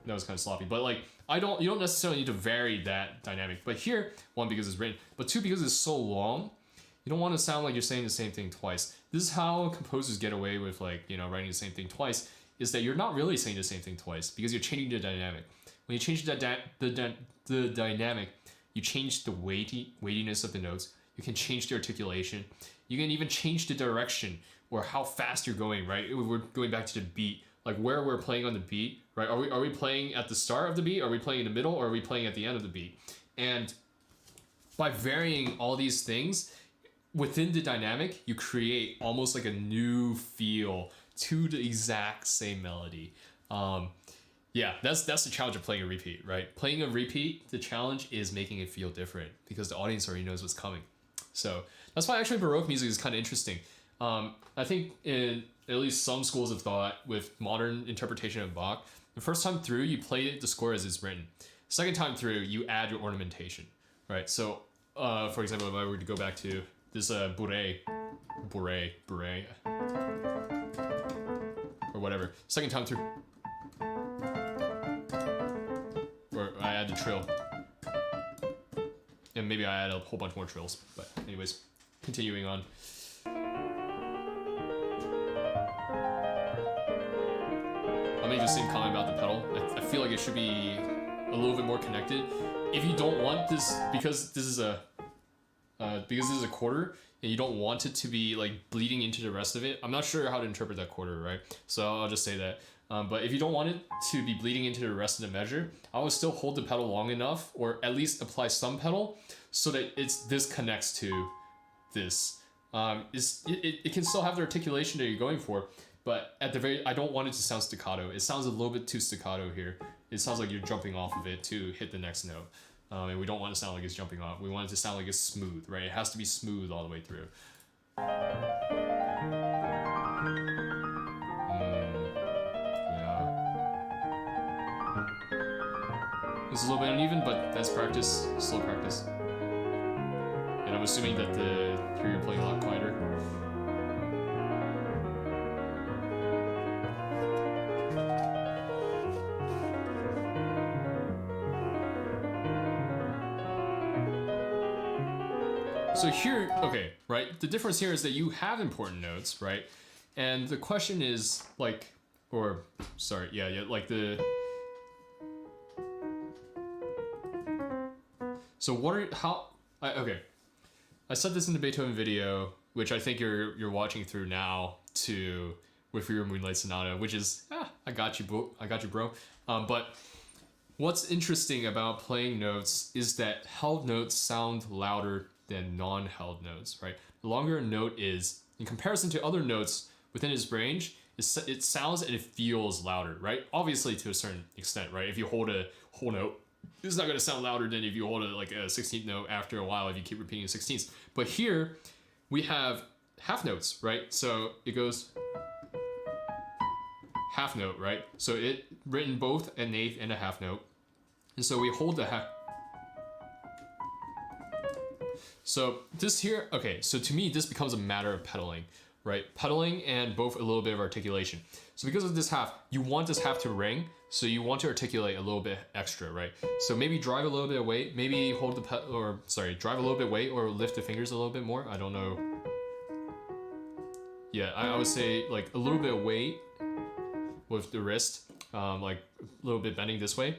that was kind of sloppy, but like you don't necessarily need to vary that dynamic. But here, one, because it's written, but two, because it's so long, you don't want to sound like you're saying the same thing twice. This is how composers get away with like, writing the same thing twice, is that you're not really saying the same thing twice because you're changing the dynamic. When you change the dynamic, you change the weightiness of the notes. You can change the articulation. You can even change the direction or how fast you're going, right? We're going back to the beat, like where we're playing on the beat, right? Are we playing at the start of the beat? Are we playing in the middle? Or are we playing at the end of the beat? And by varying all these things within the dynamic, you create almost like a new feel to the exact same melody. Yeah, that's the challenge of playing a repeat, right? Playing a repeat, the challenge is making it feel different because the audience already knows what's coming. So that's why actually Baroque music is kind of interesting. I think in at least some schools of thought with modern interpretation of Bach, the first time through you play the score as it's written. Second time through you add your ornamentation, right? So for example, if I were to go back to this bourrée, or whatever, second time through. Or I add the trill. And maybe I add a whole bunch more trills. But anyways, continuing on. I'll make the same comment about the pedal. I feel like it should be a little bit more connected. If you don't want this, because this is a quarter, and you don't want it to be like bleeding into the rest of it. I'm not sure how to interpret that quarter, right? So I'll just say that. But if you don't want it to be bleeding into the rest of the measure, I would still hold the pedal long enough, or at least apply some pedal, so that this connects to this. It can still have the articulation that you're going for, but at the I don't want it to sound staccato. It sounds a little bit too staccato here. It sounds like you're jumping off of it to hit the next note. And we don't want it to sound like it's jumping off. We want it to sound like it's smooth, right? It has to be smooth all the way through. Yeah. It's a little bit uneven, but that's practice, slow practice. And I'm assuming that here you're playing a lot quieter. So here, okay, right? The difference here is that you have important notes, right? And the question is like, or sorry, yeah, like the. So what are okay? I said this in the Beethoven video, which I think you're watching through now with your Moonlight Sonata, which is I got you, bro. But what's interesting about playing notes is that held notes sound louder than non-held notes, right? The longer a note is, in comparison to other notes within its range, it sounds and it feels louder, right? Obviously to a certain extent, right? If you hold a whole note, it's not gonna sound louder than if you hold like a 16th note after a while if you keep repeating 16ths. But here, we have half notes, right? So it goes half note, right? So it written both an eighth and a half note. And so we hold the half. So this here, okay, so to me, this becomes a matter of pedaling, right? Pedaling and both a little bit of articulation. So because of this half, you want this half to ring, so you want to articulate a little bit extra, right? So maybe drive a little bit of weight, maybe hold the drive a little bit of weight or lift the fingers a little bit more, I don't know. Yeah, I would say like a little bit of weight with the wrist, like a little bit bending this way.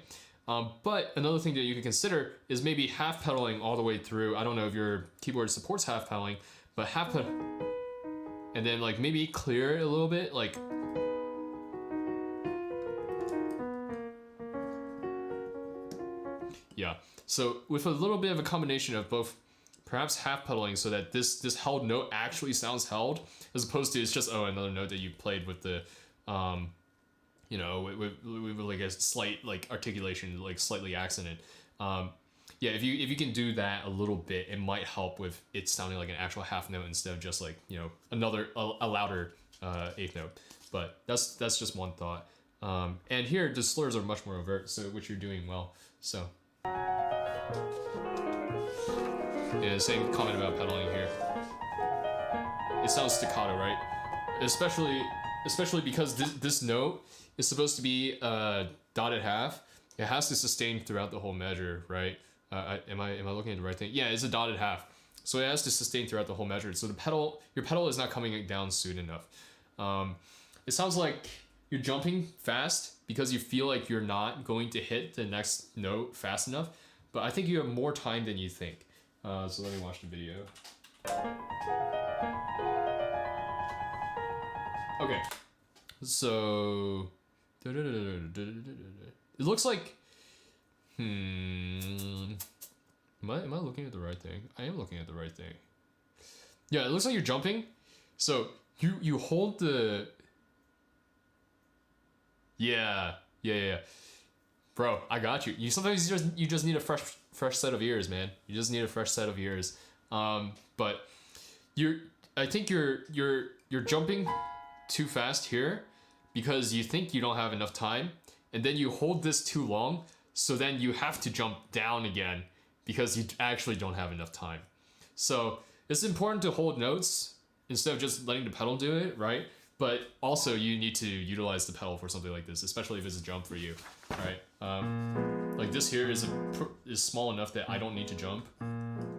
But another thing that you can consider is maybe half pedaling all the way through. I don't know if your keyboard supports half pedaling, but half pedal, and then like maybe clear it a little bit, like. Yeah, so with a little bit of a combination of both, perhaps half pedaling so that this held note actually sounds held, as opposed to it's just, another note that you played with the, you know, with like a slight like articulation, like slightly accented. Yeah, if you can do that a little bit, it might help with it sounding like an actual half note instead of just like, you know, a louder eighth note. But that's just one thought. And here the slurs are much more overt, so which you're doing well. So. Yeah, same comment about pedaling here. It sounds staccato, right? Especially because this note is supposed to be dotted half. It has to sustain throughout the whole measure, right? Am I looking at the right thing? Yeah, it's a dotted half, so it has to sustain throughout the whole measure. So your pedal is not coming down soon enough. It sounds like you're jumping fast because you feel like you're not going to hit the next note fast enough, but I think you have more time than you think. So let me watch the video. Okay, so it looks like, am I looking at the right thing? I am looking at the right thing. Yeah, it looks like you're jumping. So you hold the. Yeah. Bro, I got you. Sometimes you just need a fresh set of ears, man. You just need a fresh set of ears. But I think you're jumping too fast here because you think you don't have enough time, and then you hold this too long, so then you have to jump down again because you actually don't have enough time. So it's important to hold notes instead of just letting the pedal do it, right? but also you need to utilize the pedal for something like this, especially if it's a jump for you, right? Like this here is small enough that I don't need to jump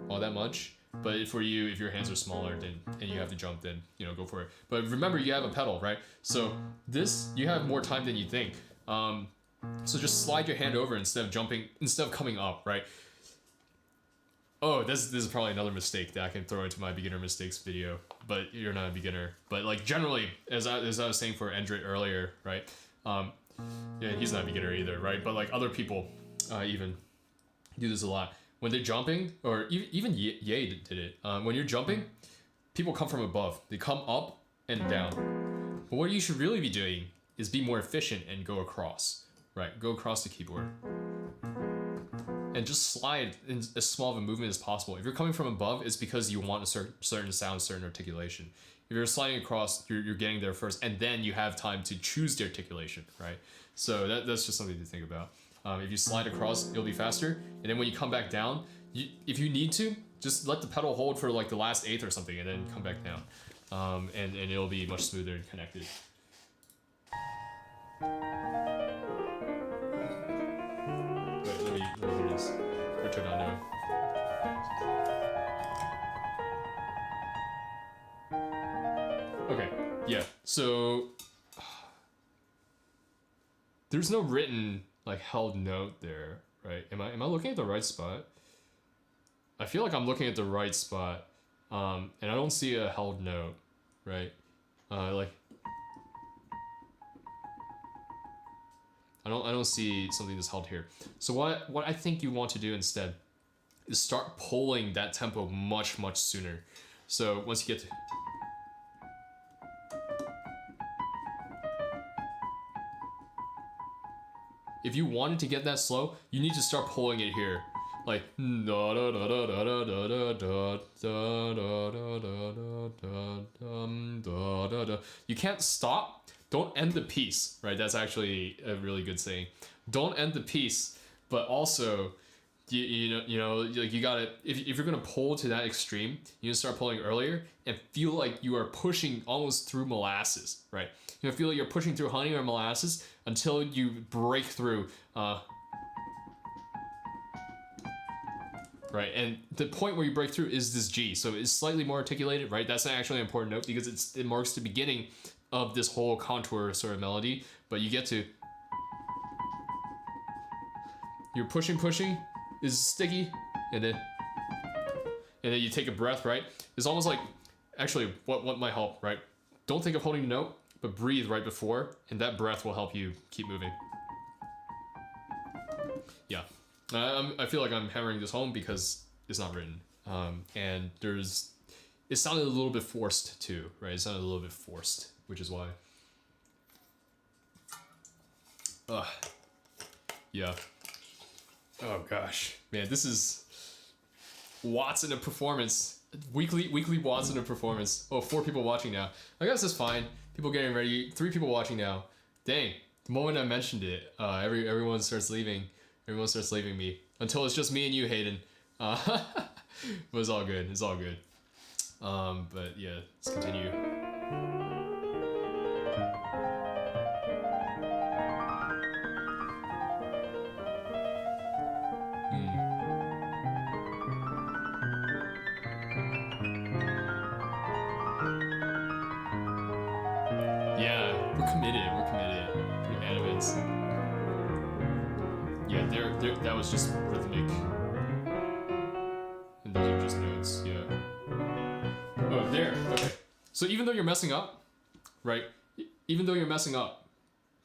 all that much. But for you, if your hands are smaller then and you have to jump, then you know, go for it. But remember, you have a pedal, right? So this, you have more time than you think. So just slide your hand over instead of jumping, instead of coming up, right? Oh, this is probably another mistake that I can throw into my beginner mistakes video, but you're not a beginner. But like generally, as I was saying for Endrit earlier, right? Yeah, he's not a beginner either, right? But like other people even do this a lot. When they're jumping, or even Ye did it. When you're jumping, people come from above. They come up and down. But what you should really be doing is be more efficient and go across, right? Go across the keyboard. And just slide in as small of a movement as possible. If you're coming from above, it's because you want a certain sound, certain articulation. If you're sliding across, you're getting there first, and then you have time to choose the articulation, right? So that's just something to think about. If you slide across, it'll be faster. And then when you come back down, if you need to, just let the pedal hold for like the last eighth or something and then come back down. And it'll be much smoother and connected. Wait, let me do this. Or turn on now. Okay, yeah, so there's no written like held note there, right? Am I looking at the right spot? I feel like I'm looking at the right spot, and I don't see a held note, right? Like I don't see something that's held here. So what I think you want to do instead is start pulling that tempo much sooner. So once you get to if you wanted to get that slow, you need to start pulling it here. Like you can't stop. Don't end the piece, right? That's actually a really good saying. Don't end the piece, but also you know like you gotta if you're gonna pull to that extreme, you need to start pulling earlier and feel like you are pushing almost through molasses, right? You know, feel like you're pushing through honey or molasses until you break through. Right, and the point where you break through is this G, so it's slightly more articulated, right? That's actually an important note because it marks the beginning of this whole contour sort of melody, but you get to... You're pushing, is sticky, and then you take a breath, right? It's almost like, actually, what might help, right? Don't think of holding the note, but breathe right before, and that breath will help you keep moving. Yeah. I feel like I'm hammering this home because it's not written. And it sounded a little bit forced too, right? It sounded a little bit forced, which is why. Yeah. Oh gosh, man, this is watts in a performance. Weekly watts in a performance. Oh, 4 people watching now. I guess that's fine. People getting ready. 3 people watching now. Dang, the moment I mentioned it, everyone starts leaving. Everyone starts leaving me until it's just me and you, Hayden. But it's all good. It's all good. But yeah, let's continue. Yeah, we're committed. We're committed. We're animates. Yeah, that was just rhythmic. And those are just notes, yeah. Oh, there, okay. So even though you're messing up, right? Even though you're messing up,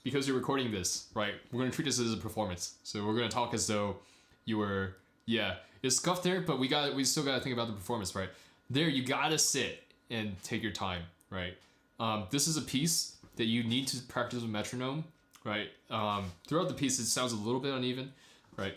because you're recording this, right? We're gonna treat this as a performance. So we're gonna talk as though you were, yeah. It's scuffed there, but we still gotta think about the performance, right? There, you gotta sit and take your time, right? This is a piece that you need to practice with metronome, right? Throughout the piece, it sounds a little bit uneven, right?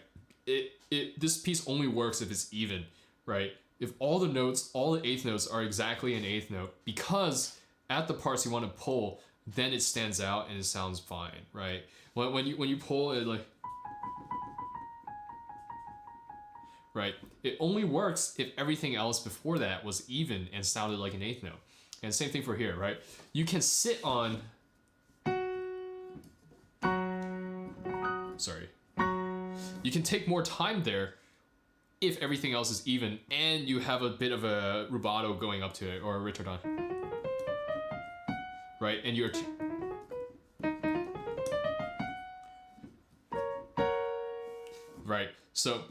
This piece only works if it's even, right? If all the notes, all the eighth notes are exactly an eighth note, because at the parts you want to pull, then it stands out and it sounds fine, right? When you pull it like, right? It only works if everything else before that was even and sounded like an eighth note. And same thing for here, right? You can sit on, sorry. You can take more time there if everything else is even and you have a bit of a rubato going up to it or a ritordan. Right? And you're right. So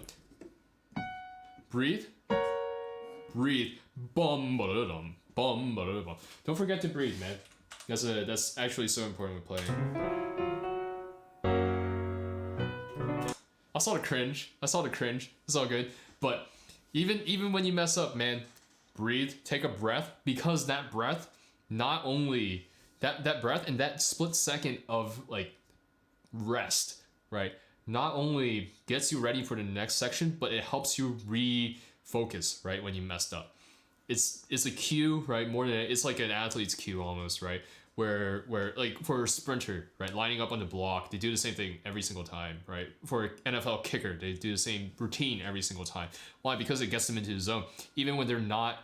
breathe. Breathe. Bum ba dum. Bum ba dum. Don't forget to breathe, man. That's actually so important with playing. I saw the cringe. It's all good. But even when you mess up, man, breathe, take a breath, because that breath, not only that breath and that split second of like rest, right? Not only gets you ready for the next section, but it helps you refocus, right? When you messed up. It's a cue, right? It's like an athlete's cue almost, right? Where like for a sprinter, right, lining up on the block, they do the same thing every single time, right? For an NFL kicker, they do the same routine every single time. Why? Because it gets them into the zone, even when they're not.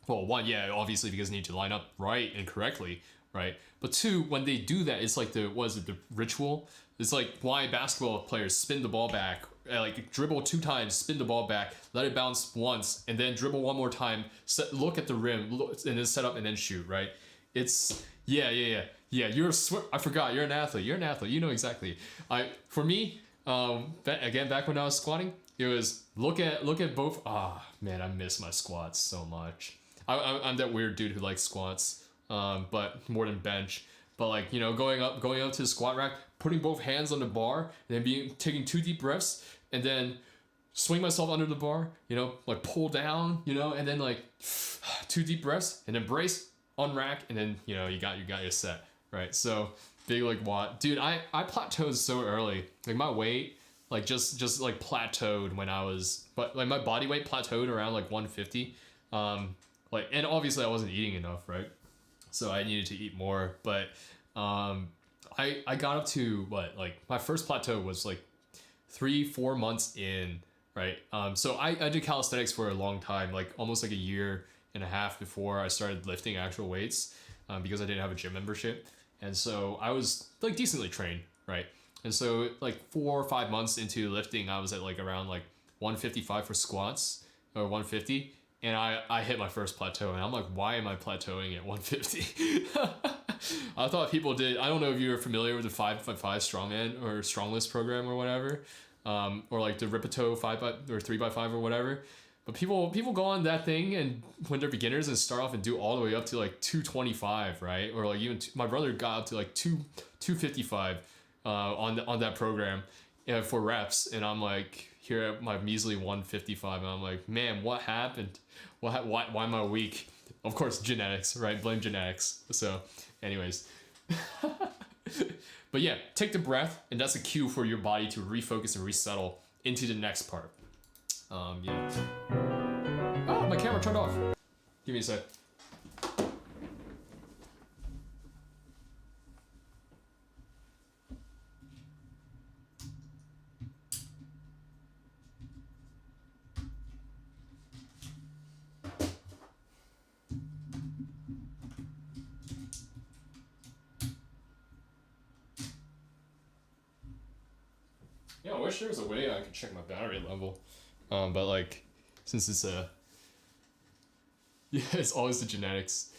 Well, one, yeah, obviously because they need to line up right and correctly, right? But two, when they do that, it's like the ritual? It's like why basketball players spin the ball back, like dribble 2 times, spin the ball back, let it bounce once, and then dribble 1 more time, look at the rim, and then set up and then shoot, right? It's yeah. I forgot you're an athlete. You know exactly. For me, again, back when I was squatting, it was look at both. Man, I miss my squats so much. I'm that weird dude who likes squats, but more than bench. But like, you know, going up to the squat rack, putting both hands on the bar, and then taking 2 deep breaths, and then swing myself under the bar, you know, like pull down, you know, and then like 2 deep breaths, and then brace, unrack, and then, you know, you got your set, right? So big like Watt, dude. I plateaued so early. Like my weight, like just like plateaued when I was, but like my body weight plateaued around like 150. Like, and obviously I wasn't eating enough, right? So I needed to eat more, but I got up to what, like my first plateau was like 3-4 months in, right? So I did calisthenics for a long time, like almost like a year and a half before I started lifting actual weights, because I didn't have a gym membership. And so I was like decently trained, right? And so like 4 or 5 months into lifting, I was at like around like 155 for squats or 150. And I hit my first plateau, and I'm like, why am I plateauing at 150? I thought people did. I don't know if you're familiar with the 5x5 strongman or strongless program or whatever, or like the Ripito 5x or 3x5 or whatever. But people go on that thing and when they're beginners and start off and do all the way up to like 225, right? Or like even my brother got up to like 255 on that program for reps, and I'm like here at my measly 155, and I'm like, man, what happened? Why am I weak? Of course, genetics, right? Blame genetics. So, anyways. But yeah, take the breath, and that's a cue for your body to refocus and resettle into the next part. Yeah. Oh, my camera turned off. Give me a sec. Yeah, I wish there was a way I could check my battery level. But like, since it's yeah, it's always the genetics.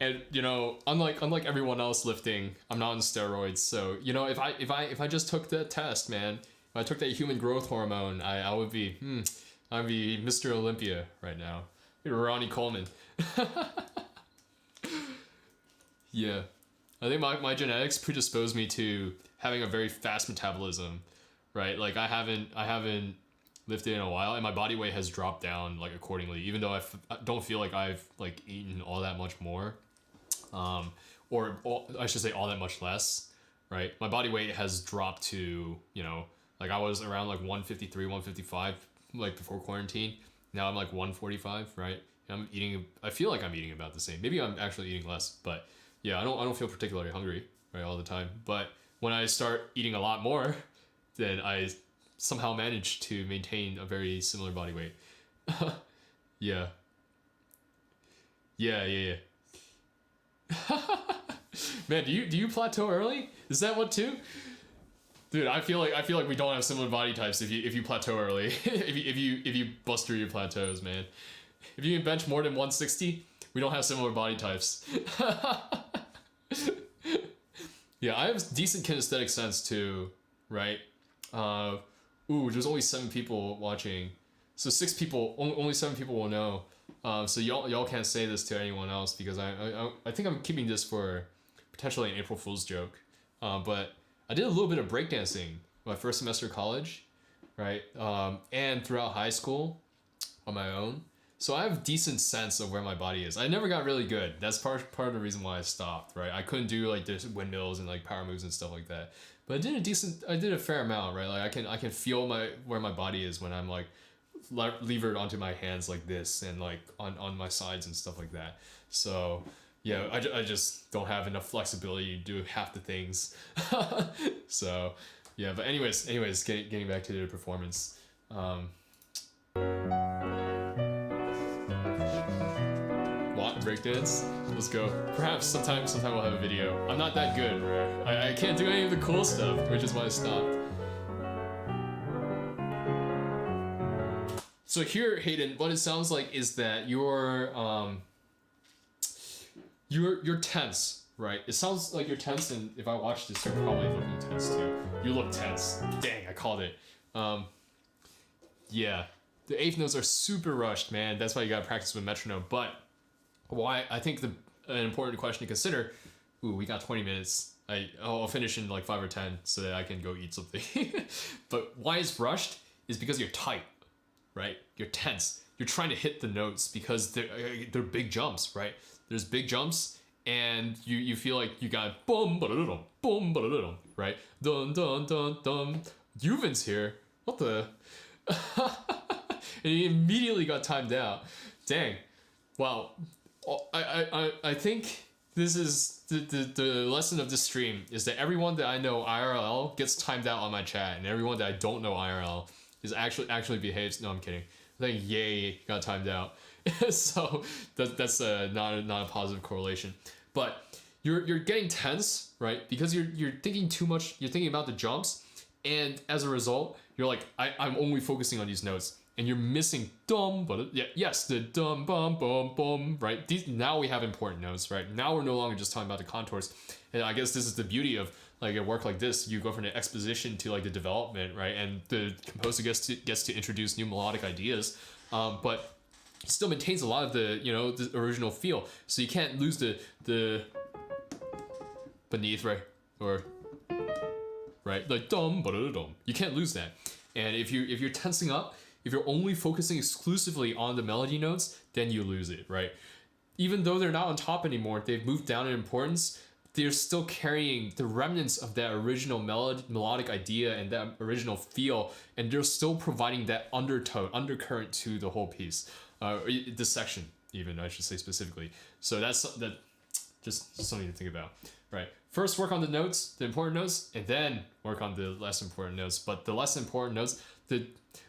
And you know, unlike everyone else lifting, I'm not on steroids. So you know, if I just took the test, man, if I took that human growth hormone, I would be I'd be Mr. Olympia right now. Ronnie Coleman. Yeah, I think my genetics predispose me to having a very fast metabolism, right? Like I haven't lifted in a while, and my body weight has dropped down like accordingly, even though I don't feel like I've like eaten all that much more, or I should say all that much less, right? My body weight has dropped to, you know, like I was around like 153, 155 like before quarantine. Now I'm like 145, right? And I feel like I'm eating about the same. Maybe I'm actually eating less, but yeah, I don't feel particularly hungry, right, all the time. But when I start eating a lot more, then I somehow manage to maintain a very similar body weight. Yeah. Yeah, yeah, yeah. Man, do you plateau early? Is that what too? Dude, I feel like we don't have similar body types if you plateau early. if you bust through your plateaus, man. If you can bench more than 160, we don't have similar body types. Yeah, I have decent kinesthetic sense too, right? There's only 7 people watching, so 6 people, only 7 people will know. So y'all can't say this to anyone else because I think I'm keeping this for potentially an April Fool's joke. But I did a little bit of breakdancing my first semester of college, right? And throughout high school on my own. So I have decent sense of where my body is. I never got really good. That's part of the reason why I stopped, right? I couldn't do like this windmills and like power moves and stuff like that. But I did a fair amount, right? Like I can feel where my body is when I'm like levered onto my hands like this and like on my sides and stuff like that. So yeah, I just don't have enough flexibility to do half the things. So yeah, but anyways, getting back to the performance. Breakdance. Let's go. Perhaps sometime we'll have a video. I'm not that good, right? I can't do any of the cool stuff, which is why I stopped. So here, Hayden, what it sounds like is that you're tense, right? It sounds like you're tense, and if I watch this, you're probably looking tense too. You look tense. Dang, I called it. Yeah, the 8th notes are super rushed, man. That's why you gotta practice with metronome. But why I think an important question to consider. Ooh, we got 20 minutes. I'll finish in like 5 or 10 so that I can go eat something. But why it's rushed is because you're tight, right? You're tense. You're trying to hit the notes because they're big jumps, right? There's big jumps, and you feel like you got boom ba-da-da-dum, boom ba-da-da-dum, right? Dun dun dun dun. Juven's here. What the? And he immediately got timed out. Dang. Wow. I think this is the lesson of this stream is that everyone that I know IRL gets timed out on my chat, and everyone that I don't know IRL is actually behaves. No, I'm kidding. I think Yay got timed out. So that's not a positive correlation. But you're getting tense, right? Because you're thinking too much. You're thinking about the jumps, and as a result, you're like I'm only focusing on these notes. And you're missing dum, but yeah, yes, the dum bum bum bum, right? Now we have important notes, right? Now we're no longer just talking about the contours, and I guess this is the beauty of like a work like this. You go from the exposition to like the development, right? And the composer gets to introduce new melodic ideas, but still maintains a lot of the the original feel. So you can't lose the beneath, right? Or right, like dum ba dum. You can't lose that. And if you're tensing up. If you're only focusing exclusively on the melody notes, then you lose it, right? Even though they're not on top anymore, they've moved down in importance, they're still carrying the remnants of that original melodic idea and that original feel, and they're still providing that undercurrent to the whole piece, the section even, I should say specifically. So that's just something to think about, right? First work on the notes, the important notes, and then work on the less important notes. But the less important notes,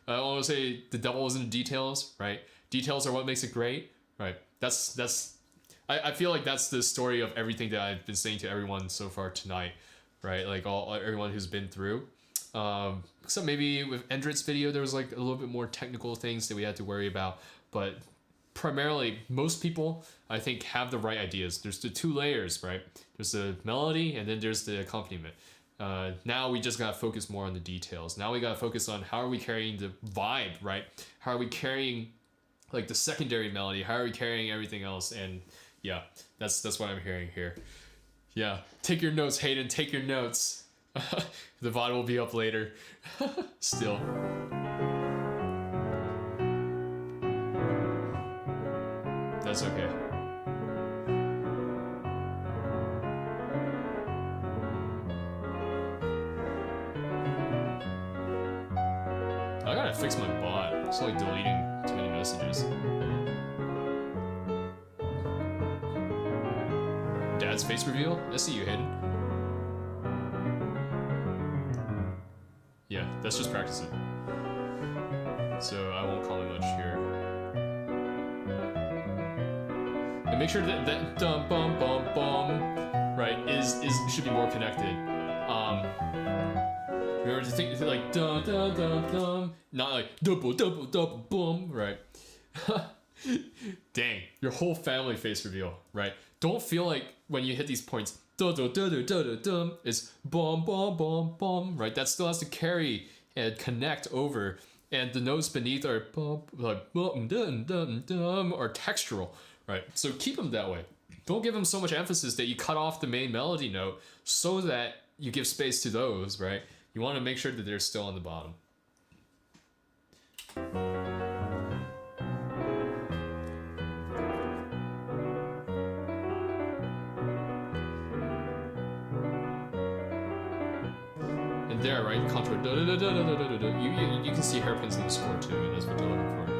I always say the devil is in the details, right? Details are what makes it great, right? I feel like that's the story of everything that I've been saying to everyone so far tonight, right? Like everyone who's been through. Except maybe with Endrit's video, there was like a little bit more technical things that we had to worry about. But primarily, most people, I think, have the right ideas. There's the 2 layers, right? There's the melody and then there's the accompaniment. Now we just gotta focus more on the details. Now we gotta focus on how are we carrying the vibe, right? How are we carrying like the secondary melody? How are we carrying everything else? And yeah, that's what I'm hearing here. Yeah, take your notes, Hayden. Take your notes. The VOD will be up later. Still. That's okay. I gotta fix my bot. It's like deleting too many messages. Dad's face reveal? I see you, Hayden. Yeah, that's just practicing. So I won't comment much here. And make sure that dum bum bum bum, right, is should be more connected. Remember to think like dum dum dum dum, not like double double double boom, right? Dang, your whole family face reveal, right? Don't feel like when you hit these points, dum dum dum dum dum, it's bum bum bum bum, right? That still has to carry and connect over, and the notes beneath are bum like bum dum dum dum or textural, right? So keep them that way. Don't give them so much emphasis that you cut off the main melody note, so that you give space to those, right? You want to make sure that they're still on the bottom. And there, right, contour, da da da da da da da. You can see hairpins in the score too, and that's what you're looking for.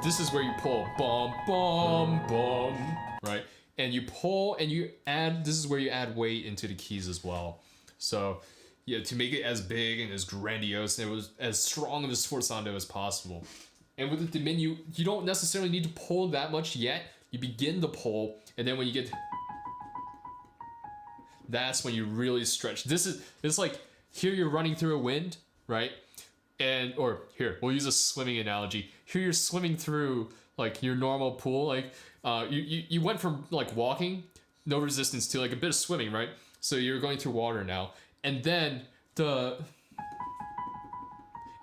This is where you pull, bum bum bum, right? And you pull and you add. This is where you add weight into the keys as well. So, yeah, to make it as big and as grandiose and it was as strong of a sforzando as possible. And with the diminuendo, you don't necessarily need to pull that much yet. You begin to pull, and then when you get, that's when you really stretch. It's like here you're running through a wind, right? And or here we'll use a swimming analogy. Here you're swimming through like your normal pool, like you went from like walking, no resistance, to like a bit of swimming, right? So you're going through water now, and then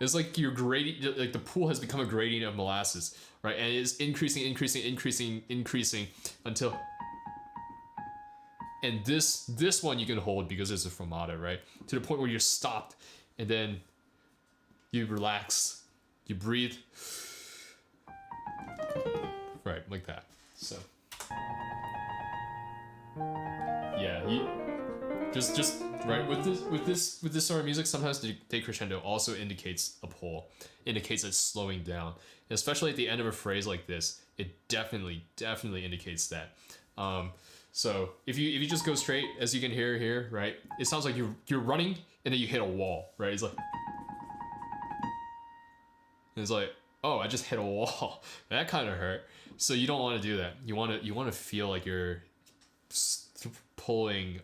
it's like your gradient, like the pool has become a gradient of molasses, right? And it's increasing until, and this one you can hold because it's a fermata, right? To the point where you're stopped, and then you relax, you breathe, right, like that. So yeah, you just right with this sort of music. Sometimes the decrescendo also indicates a pull, indicates it's slowing down, and especially at the end of a phrase like this, it definitely indicates that. So if you just go straight, as you can hear here, right, it sounds like you're running and then you hit a wall, right? It's like, oh, I just hit a wall. That kind of hurt. So you don't want to do that. You want to feel like you're pulling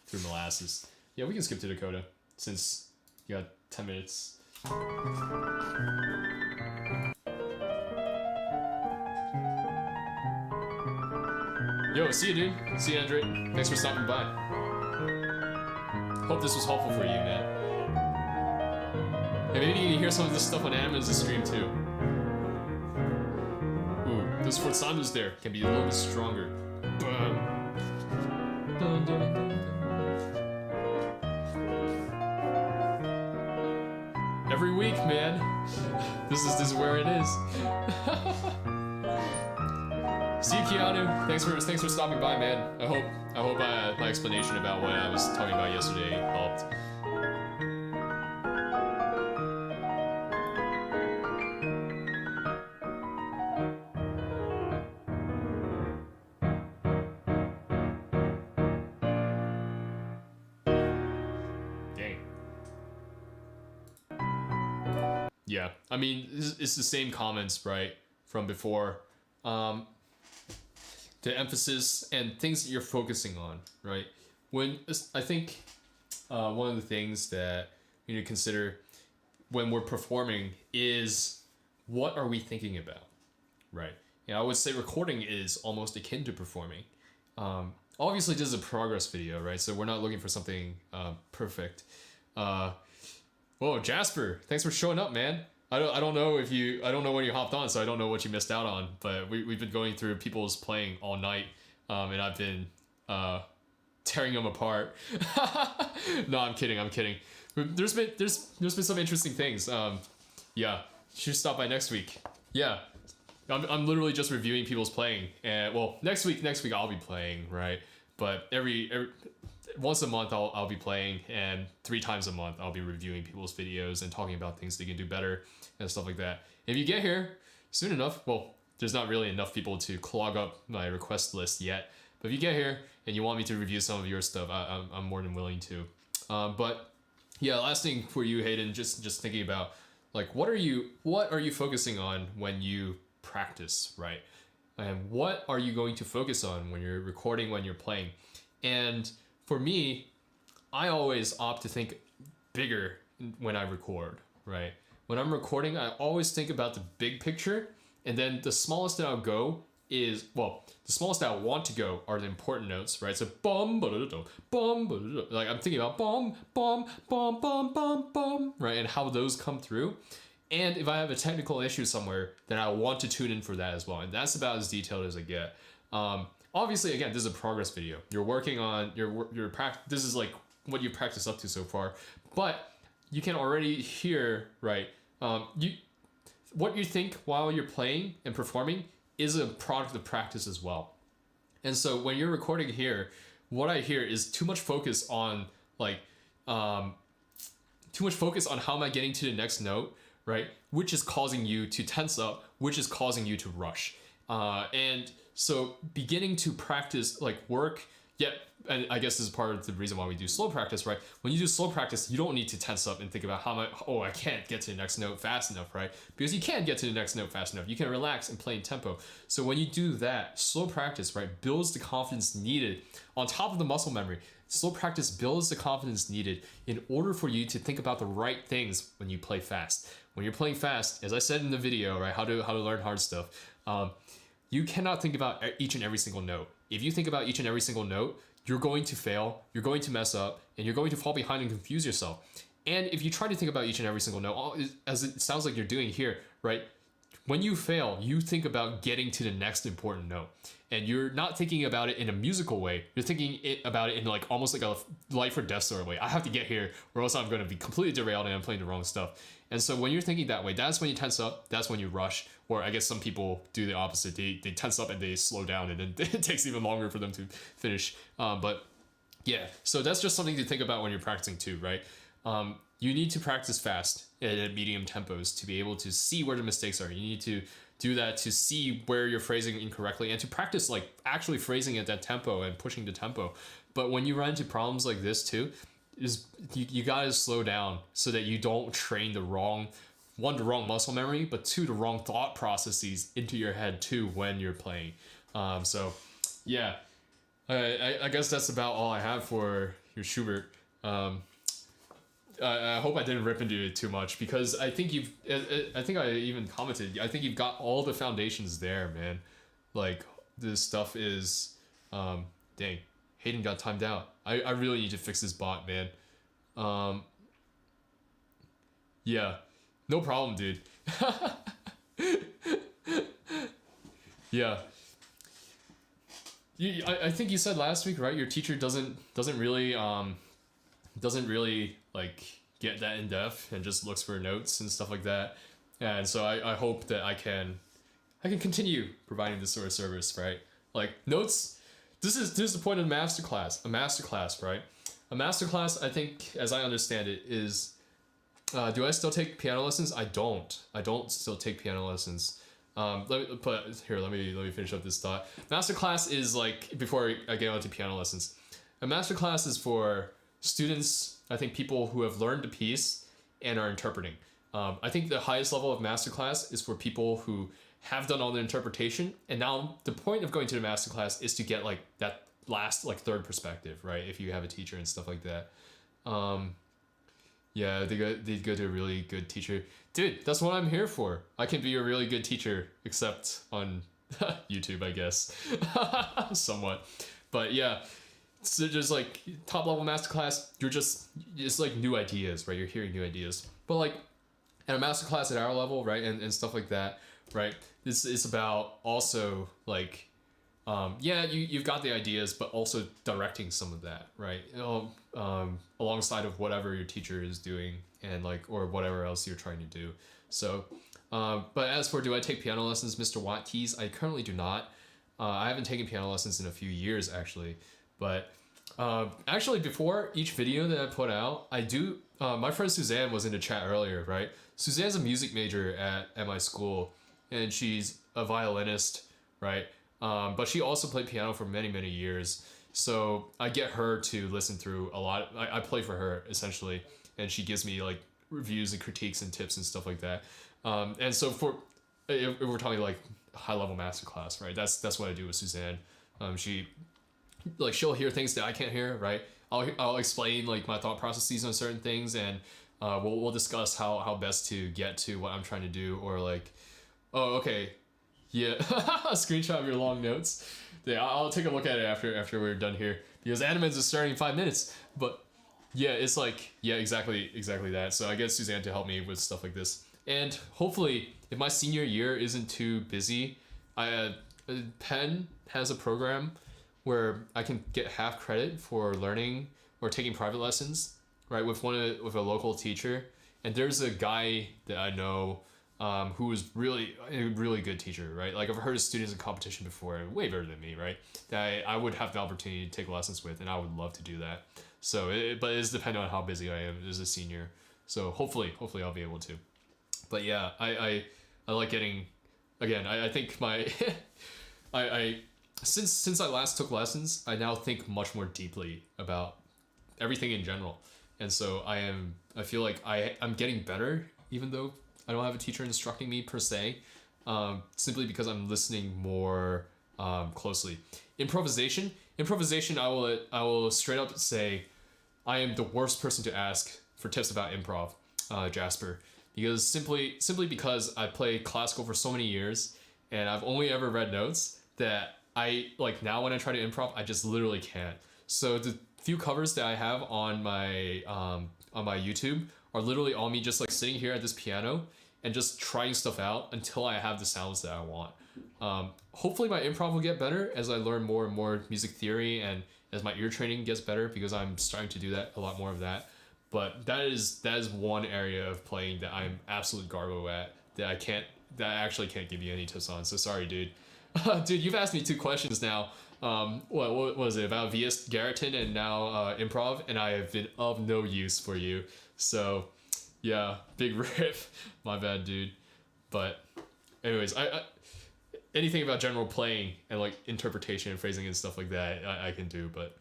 through molasses. Yeah, we can skip to Dakota since you got 10 minutes. Yo, see you, dude. See you, Andre. Thanks for stopping by. Hope this was helpful for you, man. And maybe you can hear some of this stuff on Anima's stream too. Ooh, those sforzandos there can be a little bit stronger. Dun, dun, dun, dun. Every week, man. This is where it is. See you, Keanu. Thanks for stopping by, man. I hope my explanation about what I was talking about yesterday helped. Yeah, I mean, it's the same comments, right, from before. The emphasis and things that you're focusing on, right? I think one of the things that you need to consider when we're performing is what are we thinking about, right? I would say recording is almost akin to performing. Obviously, this is a progress video, right? So we're not looking for something perfect. Whoa, Jasper, thanks for showing up, man. I don't know when you hopped on, so I don't know what you missed out on, but we've been going through people's playing all night, and I've been tearing them apart. No, I'm kidding. There's been some interesting things. Yeah, you should stop by next week. Yeah, I'm literally just reviewing people's playing, and well, next week I'll be playing, right? But every once a month I'll be playing, and 3 times a month I'll be reviewing people's videos and talking about things they can do better and stuff like that. If you get here soon enough, well, there's not really enough people to clog up my request list yet, but if you get here and you want me to review some of your stuff, I'm more than willing to. But yeah, last thing for you, Hayden, just thinking about Like, what are you focusing on when you practice, right? And what are you going to focus on when you're recording, when you're playing? And for me, I always opt to think bigger when I record, right? When I'm recording, I always think about the big picture, and then the smallest that I'll go is, well, the smallest that I want to go are the important notes, right? So bum, bum, like I'm thinking about bum, bum, bum, bum, bum, bum, right? And how those come through. And if I have a technical issue somewhere, then I want to tune in for that as well. And that's about as detailed as I get. Obviously, again, this is a progress video. You're working on your practice. This is like what you practiced up to so far, but you can already hear, right? What you think while you're playing and performing is a product of practice as well. And so when you're recording here, what I hear is too much focus on like, too much focus on how am I getting to the next note, right? Which is causing you to tense up, which is causing you to rush. And so beginning to practice like work, yet, and I guess this is part of the reason why we do slow practice, right? When you do slow practice, you don't need to tense up and think about I can't get to the next note fast enough, right? Because you can get to the next note fast enough. You can relax and play in tempo. So when you do that, slow practice, right, builds the confidence needed on top of the muscle memory. Slow practice builds the confidence needed in order for you to think about the right things when you play fast. When you're playing fast, as I said in the video, right, how to learn hard stuff, you cannot think about each and every single note. If you think about each and every single note, you're going to fail, you're going to mess up, and you're going to fall behind and confuse yourself. And if you try to think about each and every single note, as it sounds like you're doing here, right? When you fail, you think about getting to the next important note. And you're not thinking about it in a musical way. You're thinking about it in like almost like a life or death sort of way. I have to get here or else I'm going to be completely derailed and I'm playing the wrong stuff. And so when you're thinking that way, that's when you tense up, that's when you rush. Or I guess some people do the opposite. They tense up and they slow down, and then it takes even longer for them to finish. But yeah, so that's just something to think about when you're practicing too, right? You need to practice fast at medium tempos to be able to see where the mistakes are. You need to do that to see where you're phrasing incorrectly and to practice like actually phrasing at that tempo and pushing the tempo. But when you run into problems like this too, is you gotta slow down so that you don't train the wrong muscle memory, but two, the wrong thought processes into your head too when you're playing. So yeah, I guess that's about all I have for your Schubert. I hope I didn't rip into it too much because I think I think I even commented, I think you've got all the foundations there, man. Like this stuff is, dang, Hayden got timed out. I really need to fix this bot, man. Yeah, no problem, dude. Yeah. I think you said last week, right? Your teacher doesn't really like get that in depth and just looks for notes and stuff like that. And so I hope that I can continue providing this sort of service, right? Like notes. This is the point of Masterclass. A Masterclass, right? A Masterclass, I think, as I understand it, is. Do I still take piano lessons? I don't still take piano lessons. Let me finish up this thought. Masterclass is like, before I get on to piano lessons, a masterclass is for students, I think people who have learned the piece and are interpreting. I think the highest level of masterclass is for people who have done all the interpretation, and now the point of going to the masterclass is to get like that last like third perspective, right? If you have a teacher and stuff like that. Yeah, they go to a really good teacher. Dude, that's what I'm here for. I can be a really good teacher, except on YouTube, I guess. Somewhat. But yeah, so just like top level masterclass, it's like new ideas, right? You're hearing new ideas. But like at a masterclass at our level, right, and stuff like that, right? It's about also like, yeah, you've got the ideas, but also directing some of that, right? Alongside of whatever your teacher is doing and like, or whatever else you're trying to do. So, but as for do I take piano lessons, Mr. WattKeys, I currently do not. I haven't taken piano lessons in a few years actually, but actually before each video that I put out, I do, my friend Suzanne was in the chat earlier, right? Suzanne's a music major at my school and she's a violinist, right? But she also played piano for many, many years. So I get her to listen through a lot. I play for her essentially, and she gives me like reviews and critiques and tips and stuff like that. And so for if we're talking like high level masterclass, right? That's what I do with Suzanne. She like she'll hear things that I can't hear, right? I'll explain like my thought processes on certain things, and we'll discuss how best to get to what I'm trying to do, or like, oh okay, yeah, a screenshot of your long notes. Yeah, I'll take a look at it after we're done here, because Animens is starting in 5 minutes. But yeah, it's like, yeah, exactly that. So I get Suzanne to help me with stuff like this, and hopefully, if my senior year isn't too busy, Penn has a program where I can get half credit for learning or taking private lessons, right, with a local teacher. And there's a guy that I know who is really a really good teacher, right? Like I've heard of students in competition before, way better than me, right? That I would have the opportunity to take lessons with, and I would love to do that. So, but it's dependent on how busy I am as a senior. So hopefully I'll be able to. But yeah, I like getting, again, I think my, since I last took lessons, I now think much more deeply about everything in general. And so I feel like I'm getting better, even though I don't have a teacher instructing me per se, simply because I'm listening more closely. Improvisation, I will straight up say I am the worst person to ask for tips about improv, Jasper, because simply because I played classical for so many years, and I've only ever read notes that I like now when I try to improv, I just literally can't. So the few covers that I have on my YouTube are literally all me just like sitting here at this piano and just trying stuff out until I have the sounds that I want. Hopefully my improv will get better as I learn more and more music theory, and as my ear training gets better, because I'm starting to do that, a lot more of that. But that is one area of playing that I'm absolute garbo at, that I actually can't give you any tips on. So sorry, dude. Dude, you've asked me 2 questions now. What was it about V.S. Garrison and now improv, and I have been of no use for you. So yeah, big rip. My bad, dude. But anyways, I anything about general playing and like interpretation and phrasing and stuff like that, I can do. But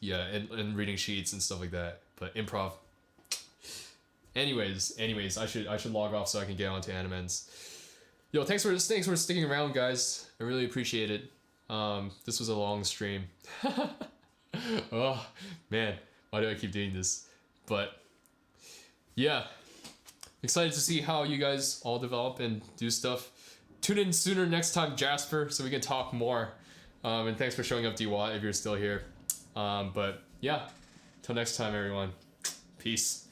yeah, and reading sheets and stuff like that. But improv. Anyways, I should log off so I can get onto Animens. Yo, thanks for sticking around, guys. I really appreciate it. This was a long stream. Oh man, why do I keep doing this? But yeah, excited to see how you guys all develop and do stuff. Tune in sooner next time, Jasper, so we can talk more. And thanks for showing up, DWatt, if you're still here. But yeah, till next time, everyone. Peace.